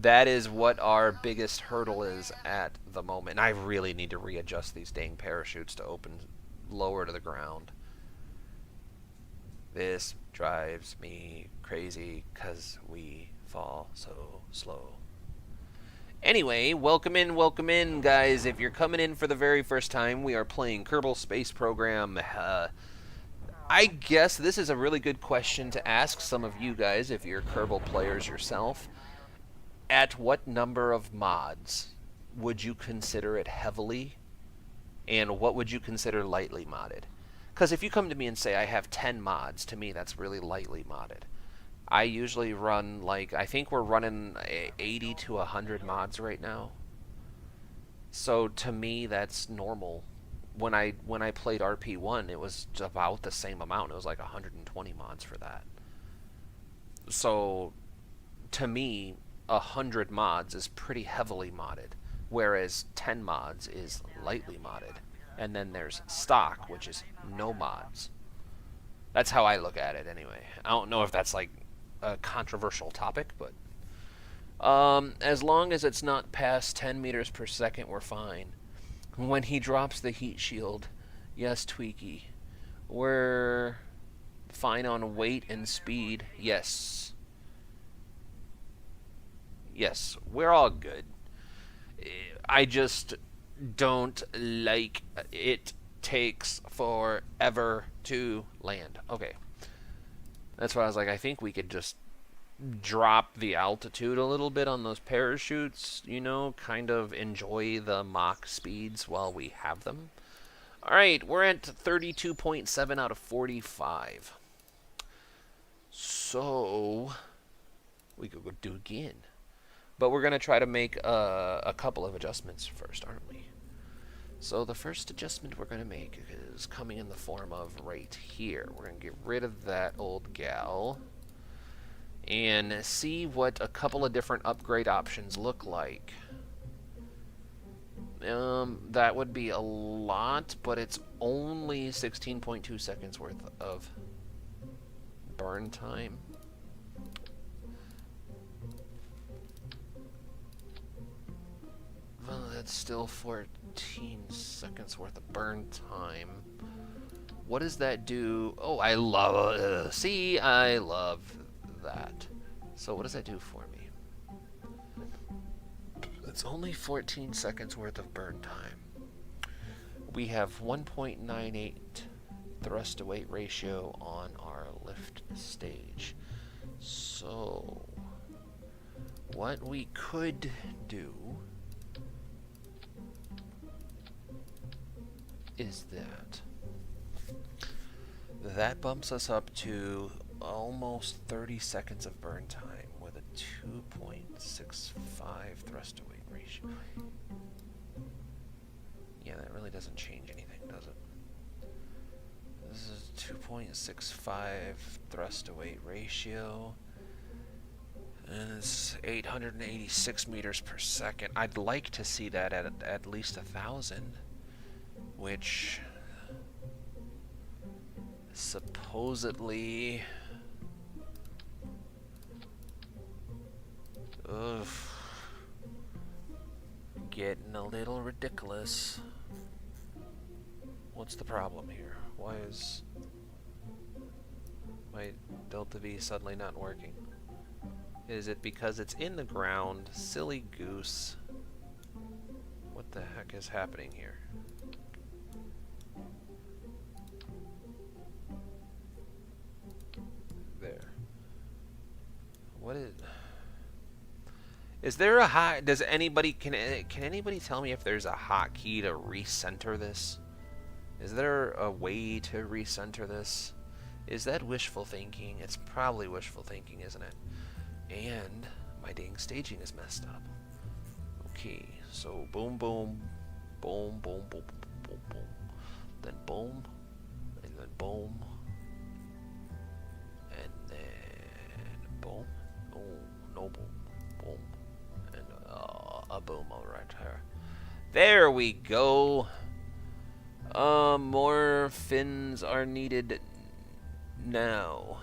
that is what our biggest hurdle is at the moment. And I really need to readjust these dang parachutes to open lower to the ground. This drives me crazy because we fall so slow. Anyway, welcome in, guys. If you're coming in for the very first time, we are playing Kerbal Space Program. I guess this is a really good question to ask some of you guys if you're Kerbal players yourself. At what number of mods would you consider it heavily, and what would you consider lightly modded? Because if you come to me and say I have 10 mods, to me that's really lightly modded. I usually run, like, I think we're running 80 to 100 mods right now. So to me that's normal. When I played RP1, it was about the same amount. It was like 120 mods for that. So to me, 100 mods is pretty heavily modded, whereas 10 mods is lightly modded. And then there's stock, which is no mods. That's how I look at it anyway. I don't know if that's like a controversial topic, but as long as it's not past 10 meters per second, we're fine. When he drops the heat shield, yes, Tweaky, we're fine on weight and speed, yes. Yes, we're all good. I just don't like it takes forever to land. Okay. That's why I was like, I think we could just drop the altitude a little bit on those parachutes, you know, kind of enjoy the Mach speeds while we have them. Alright, we're at 32.7 out of 45. So, we could go do again. But we're going to try to make a couple of adjustments first, aren't we? So the first adjustment we're going to make is coming in the form of right here. We're going to get rid of that old gal and see what a couple of different upgrade options look like. That would be a lot, but it's only 16.2 seconds worth of burn time. That's still 14 seconds worth of burn time. What does that do? Oh, I love... see, I love that. So what does that do for me? It's only 14 seconds worth of burn time. We have 1.98 thrust to weight ratio on our lift stage. So what we could do is that bumps us up to almost 30 seconds of burn time with a 2.65 thrust to weight ratio. Yeah, that really doesn't change anything, does it? This is 2.65 thrust to weight ratio. And it's 886 meters per second. I'd like to see that at least 1,000, which supposedly... ugh, getting a little ridiculous. What's the problem here? Why is my Delta V suddenly not working? Is it because it's in the ground? Silly goose. What the heck is happening here? There. What is there a hot... does anybody... can anybody tell me if there's a hotkey to recenter this? Is there a way to recenter this? Is that wishful thinking? It's probably wishful thinking, isn't it? And my dang staging is messed up. Okay, so boom, boom, boom, boom, boom, boom, boom, boom. Then boom, and then boom, and then boom. Oh, no boom, boom, and a boom all right here. There we go. More fins are needed now.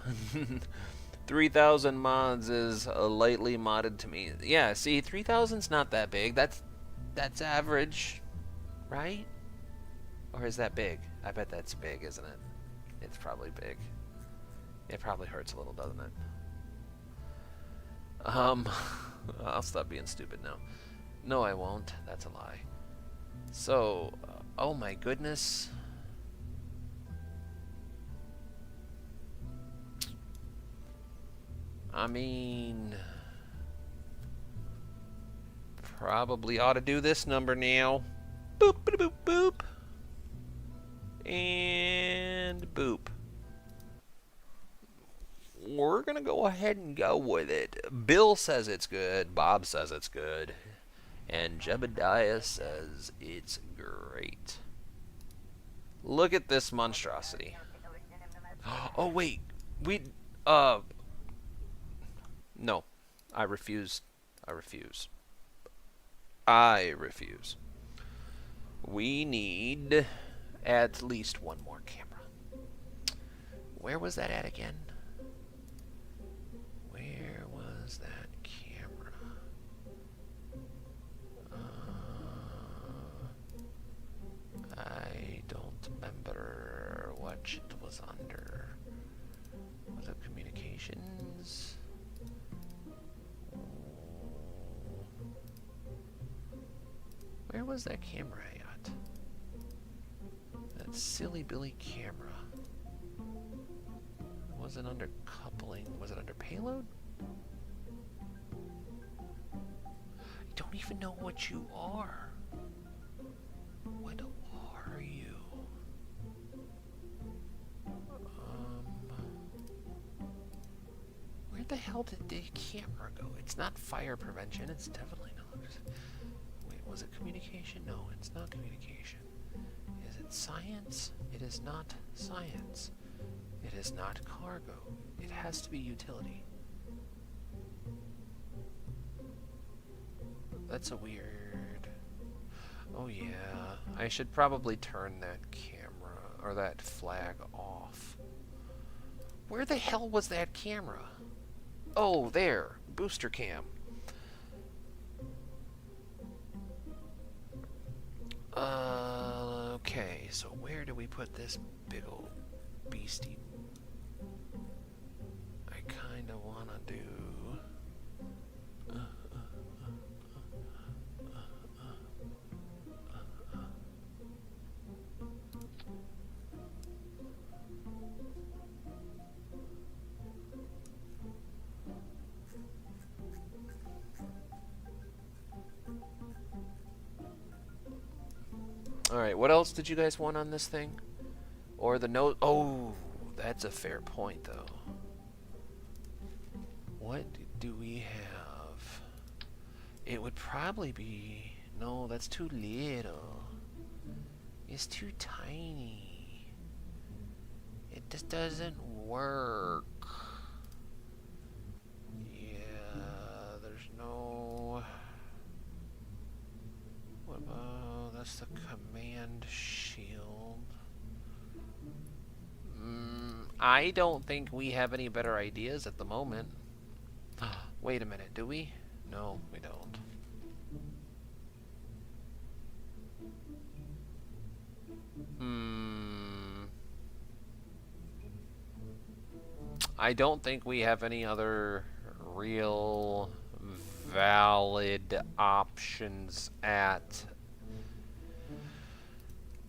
3,000 mods is lightly modded to me. Yeah, see, 3,000's not that big. That's average, right? Or is that big? I bet that's big, isn't it? It's probably big. It probably hurts a little, doesn't it? I'll stop being stupid now. No, I won't. That's a lie. So, oh my goodness. I mean, probably ought to do this number now. Boop, boop, boop, boop. And boop. We're going to go ahead and go with it. Bill says it's good. Bob says it's good. And Jebediah says it's great. Look at this monstrosity. Oh, wait. No. I refuse. I refuse. I refuse. We need at least one more camera. Where was that at again? Where was that camera? I don't remember what it was under. Was it communications? Where was that camera at? That silly Billy camera. Was it under coupling? Was it under payload? I don't even know what you are. What are you? Where the hell did the camera go? It's not fire prevention. It's definitely not. Wait, was it communication? No, it's not communication. Is it science? It is not science. It is not cargo. It has to be utility. That's a weird... Oh yeah, I should probably turn that camera, or that flag off. Where the hell was that camera? Oh, there. Booster cam. Okay, so where do we put this big old beastie? I kind of want to do... Alright, what else did you guys want on this thing? Or the nose... Oh, that's a fair point, though. What do we have? It would probably be... No, that's too little. It's too tiny. It just doesn't work. Yeah, there's no... What about... That's the command shield. I don't think we have any better ideas at the moment. Wait a minute, do we? No, we don't. I don't think we have any other real valid options at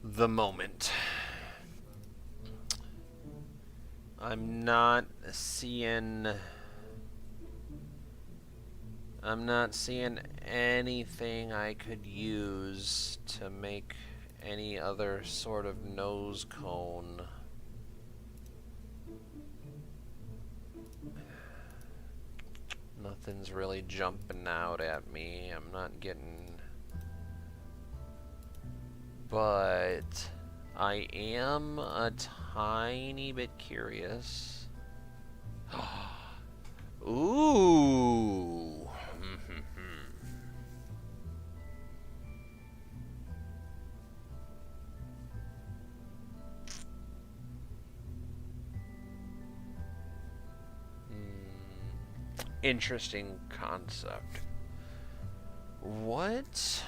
the moment. I'm not seeing anything I could use to make any other sort of nose cone. Nothing's really jumping out at me. I'm not getting... But I am a tiny bit curious. Ooh. Interesting concept. What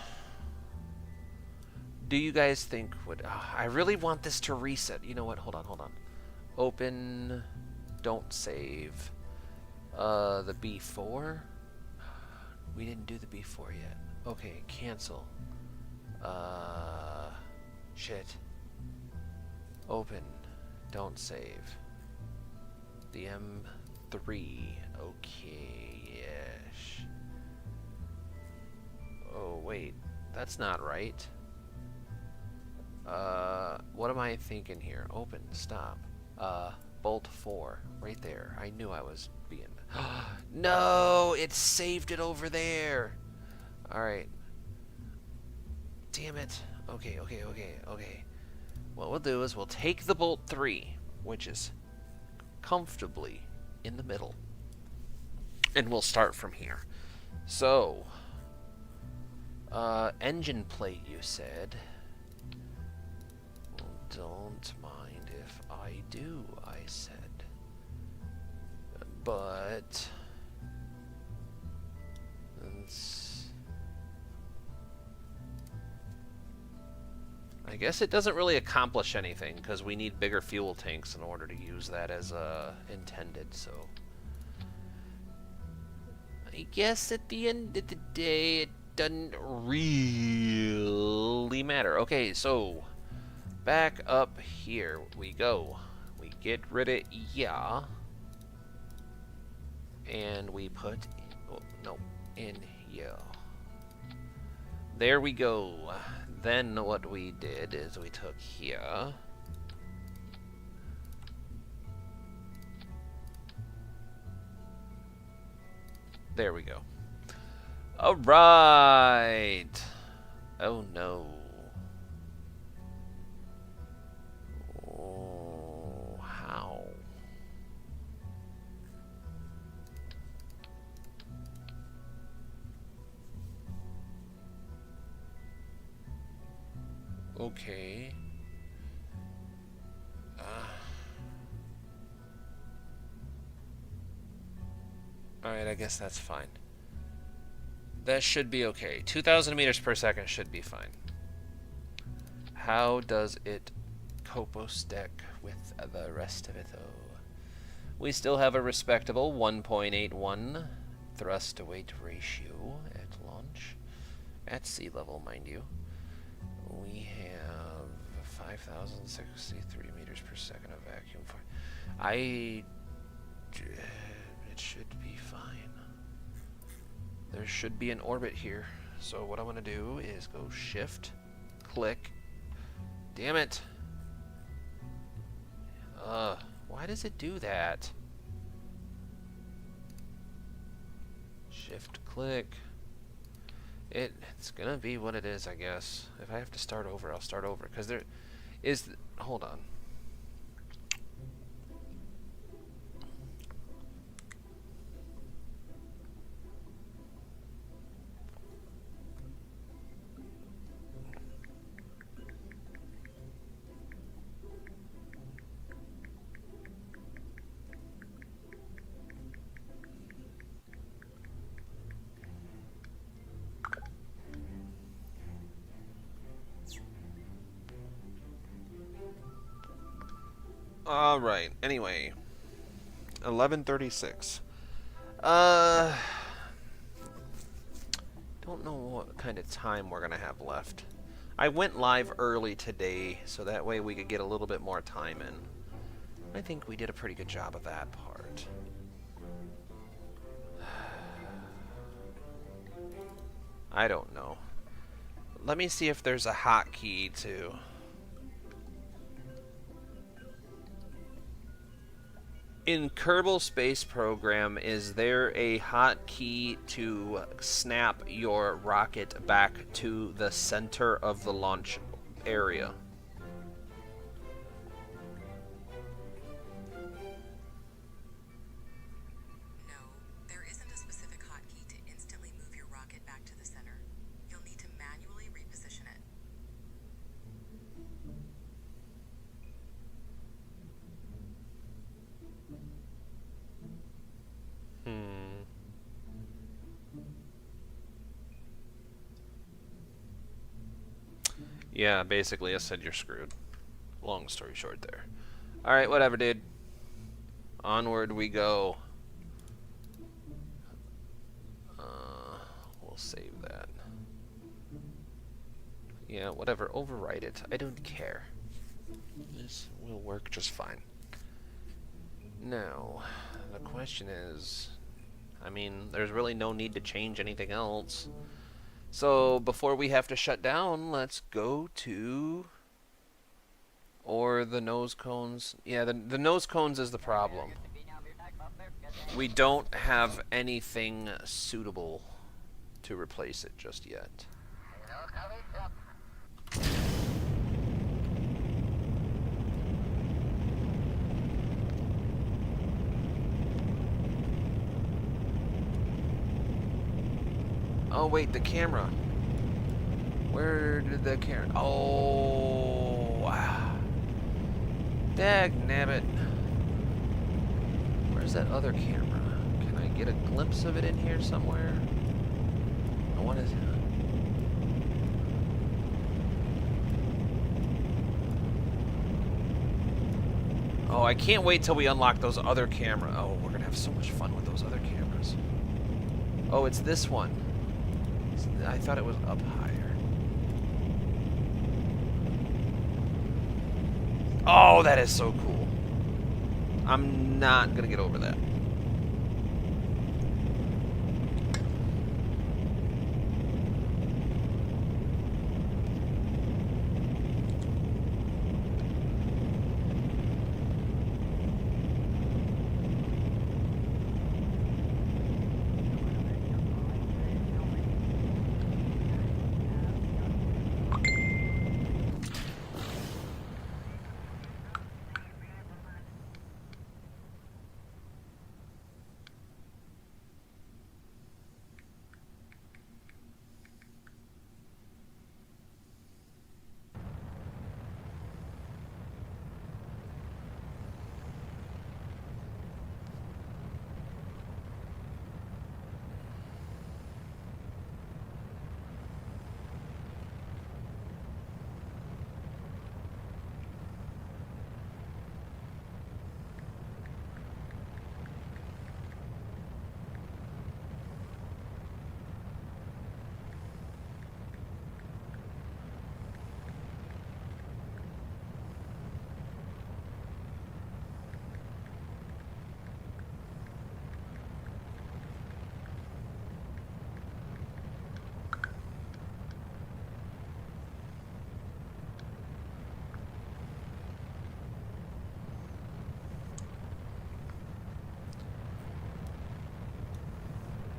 do you guys think would... I really want this to reset. You know what? Hold on. Open. Don't save. The B4? We didn't do the B4 yet. Okay, cancel. Shit. Open. Don't save. The M3. Okay, yes. Oh, wait. That's not right. What am I thinking here? Open, stop. Bolt 4. Right there. I knew I was being... No! It saved it over there! Alright. Damn it. Okay. What we'll do is we'll take the bolt 3, which is comfortably in the middle. And we'll start from here. So, engine plate, you said. Well, don't mind if I do, I said. But, I guess it doesn't really accomplish anything, because we need bigger fuel tanks in order to use that as intended, so... I guess at the end of the day, it doesn't really matter. Okay, so back up here we go. We get rid of yeah, and we put in yeah. There we go. Then what we did is we took here. There we go. All right. Oh no. Oh, how? Okay. Alright, I guess that's fine. That should be okay. 2,000 meters per second should be fine. How does it copostack with the rest of it, though? We still have a respectable 1.81 thrust-to-weight ratio at launch. At sea level, mind you. We have 5,063 meters per second of vacuum. It should be fine. There should be an orbit here. So what I want to do is go shift, click. Damn it. Why does it do that? Shift, click. It's gonna be what it is, I guess. If I have to start over, I'll start over. Because there is... Hold on. Alright, anyway. 11:36. Don't know what kind of time we're gonna have left. I went live early today, so that way we could get a little bit more time in. I think we did a pretty good job of that part. I don't know. Let me see if there's a hotkey to... In Kerbal Space Program, is there a hotkey to snap your rocket back to the center of the launch area? No, there isn't a specific hotkey to instantly move your rocket back to the center. You'll need to manually reposition it. Yeah, basically I said you're screwed. Long story short there. Alright, whatever, dude. Onward we go. We'll save that. Yeah, whatever. Overwrite it. I don't care. This will work just fine. Now, the question is... I mean, there's really no need to change anything else. So, before we have to shut down, let's go to... Or the nose cones. Yeah, the nose cones is the problem. We don't have anything suitable to replace it just yet. Oh wait, the camera. Where did the camera... Oh, wow. Dagnabbit. Where's that other camera? Can I get a glimpse of it in here somewhere? I want to... Oh, I can't wait till we unlock those other cameras. Oh, we're gonna have so much fun with those other cameras. Oh, it's this one. I thought it was up higher. Oh, that is so cool. I'm not gonna get over that.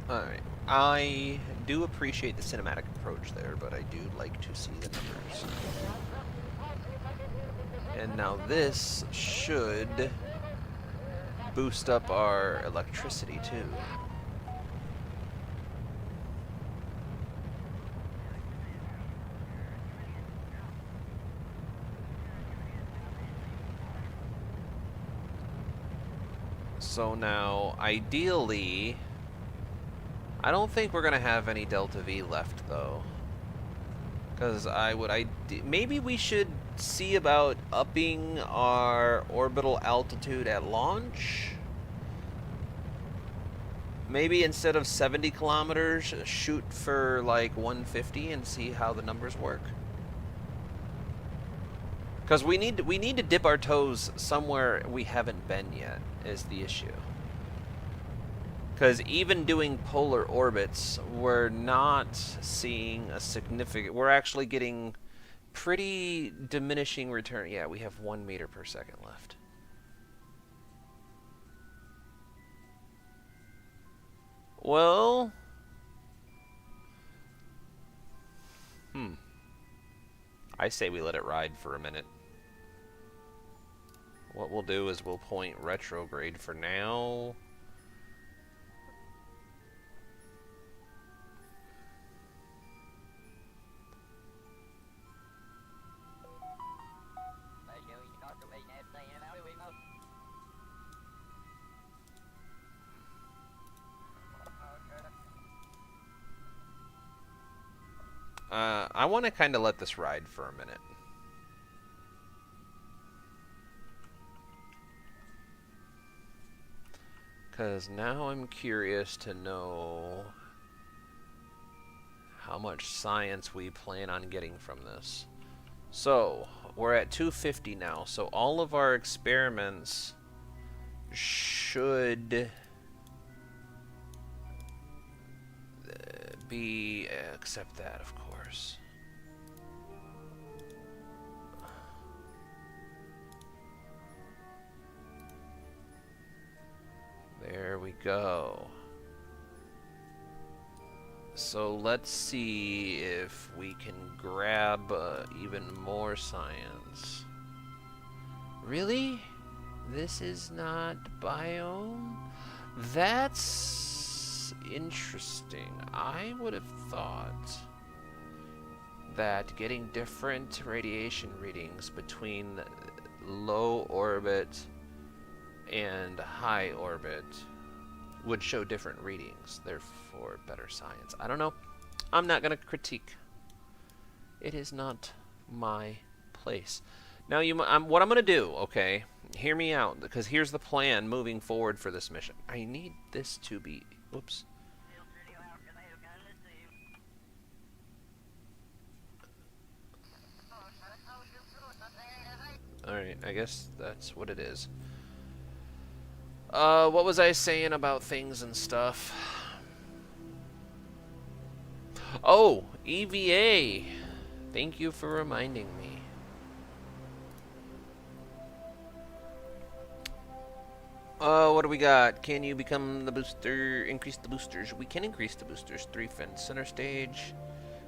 Alright. I do appreciate the cinematic approach there, but I do like to see the numbers. And now this should boost up our electricity too. So now, ideally, I don't think we're gonna have any Delta V left though. Because maybe we should see about upping our orbital altitude at launch? Maybe instead of 70 kilometers, shoot for like 150 and see how the numbers work. Because we need to dip our toes somewhere we haven't been yet, is the issue. Because even doing polar orbits, we're not seeing a significant... We're actually getting pretty diminishing return. Yeah, we have 1 meter per second left. Well... I say we let it ride for a minute. What we'll do is we'll point retrograde for now. I want to kind of let this ride for a minute. Because now I'm curious to know how much science we plan on getting from this. So, we're at 250 now, so all of our experiments should be... except that, of course. There we go. So let's see if we can grab even more science. Really? This is not biome? That's interesting. I would have thought that getting different radiation readings between low orbit and high orbit would show different readings, therefore better science. I don't know. I'm not going to critique. It is not my place. Now, what I'm going to do, okay, hear me out, because here's the plan moving forward for this mission. I need this to be... Oops. Alright, I guess that's what it is. What was I saying about things and stuff? Oh, EVA! Thank you for reminding me. What do we got? Can you become the booster? Increase the boosters. We can increase the boosters. 3 fins. Center stage.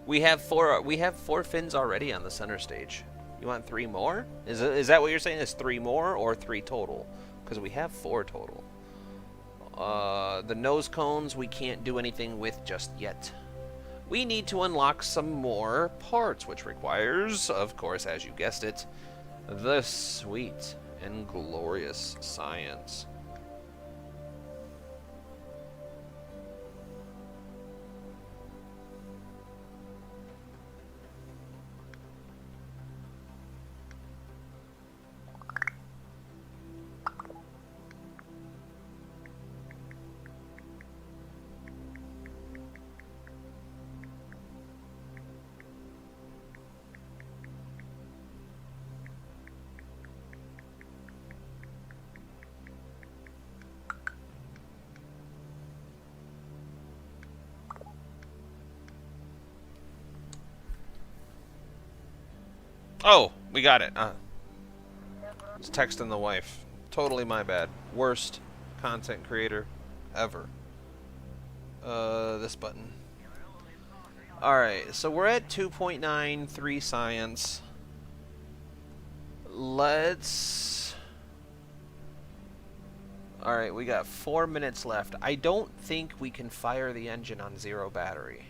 We have 4 fins already on the center stage. You want 3 more? Is that what you're saying? Is 3 more or 3 total? Because we have 4 total. The nose cones we can't do anything with just yet. We need to unlock some more parts, which requires, of course, as you guessed it, the sweet and glorious science. Oh, we got it. I was texting the wife. Totally my bad. Worst content creator ever. This button. Alright, so we're at 2.93 science. Let's... Alright, we got 4 minutes left. I don't think we can fire the engine on 0 battery.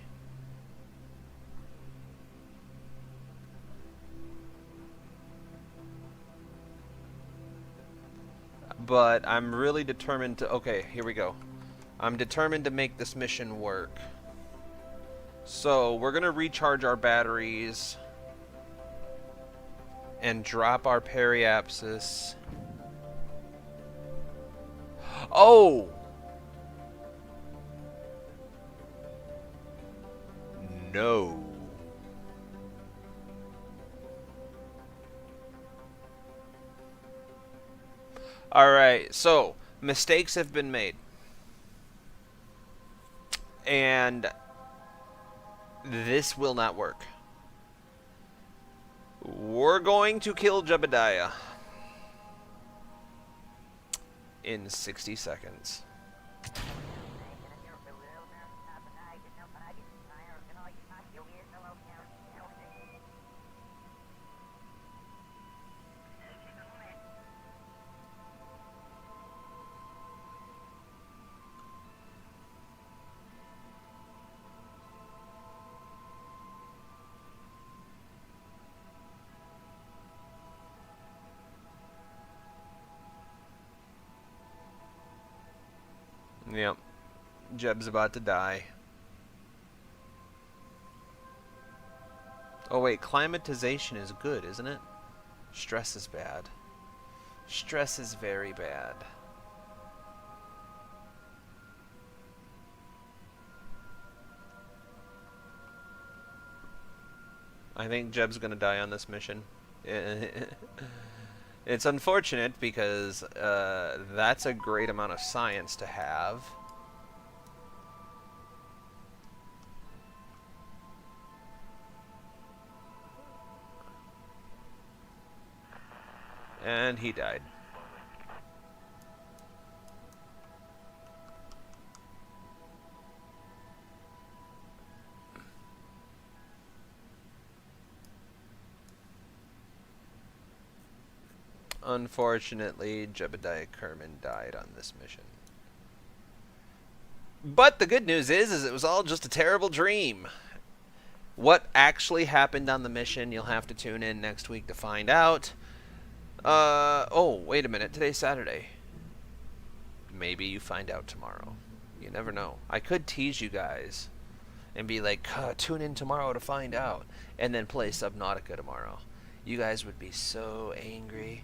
But I'm really determined to... Okay, here we go. I'm determined to make this mission work. So, we're going to recharge our batteries and drop our periapsis. Oh! No. Alright, so, mistakes have been made. And this will not work. We're going to kill Jebediah in 60 seconds. Yep. Jeb's about to die. Oh wait, climatization is good, isn't it? Stress is bad. Stress is very bad. I think Jeb's gonna die on this mission. It's unfortunate because that's a great amount of science to have. And he died. Unfortunately, Jebediah Kerman died on this mission. But the good news is it was all just a terrible dream. What actually happened on the mission, you'll have to tune in next week to find out. Oh, wait a minute. Today's Saturday. Maybe you find out tomorrow. You never know. I could tease you guys and be like, tune in tomorrow to find out, and then play Subnautica tomorrow. You guys would be so angry.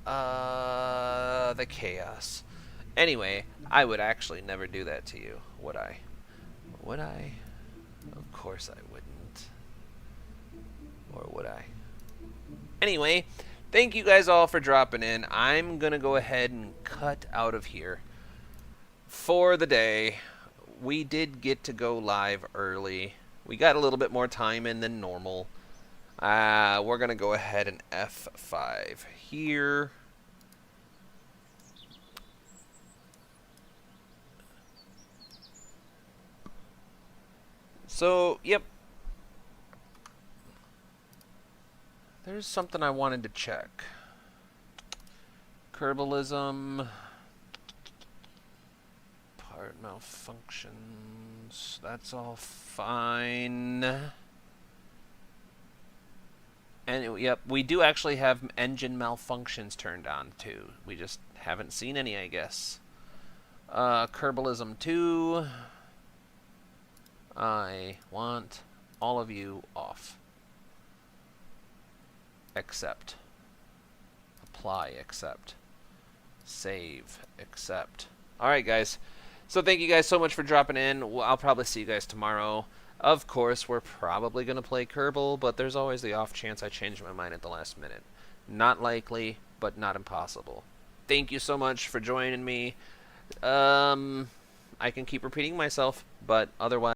The chaos. Anyway, I would actually never do that to you, would I? Would I? Of course I wouldn't. Or would I? Anyway, thank you guys all for dropping in. I'm gonna go ahead and cut out of here for the day. We did get to go live early. We got a little bit more time in than normal. We're going to go ahead and F5 here. So, yep. There's something I wanted to check. Kerbalism. Part malfunctions. That's all fine. And yep, we do actually have engine malfunctions turned on too. We just haven't seen any, I guess. Kerbalism 2. I want all of you off. Accept. Apply, accept. Save, accept. Alright, guys. So thank you guys so much for dropping in. I'll probably see you guys tomorrow. Of course, we're probably going to play Kerbal, but there's always the off chance I change my mind at the last minute. Not likely, but not impossible. Thank you so much for joining me. I can keep repeating myself, but otherwise...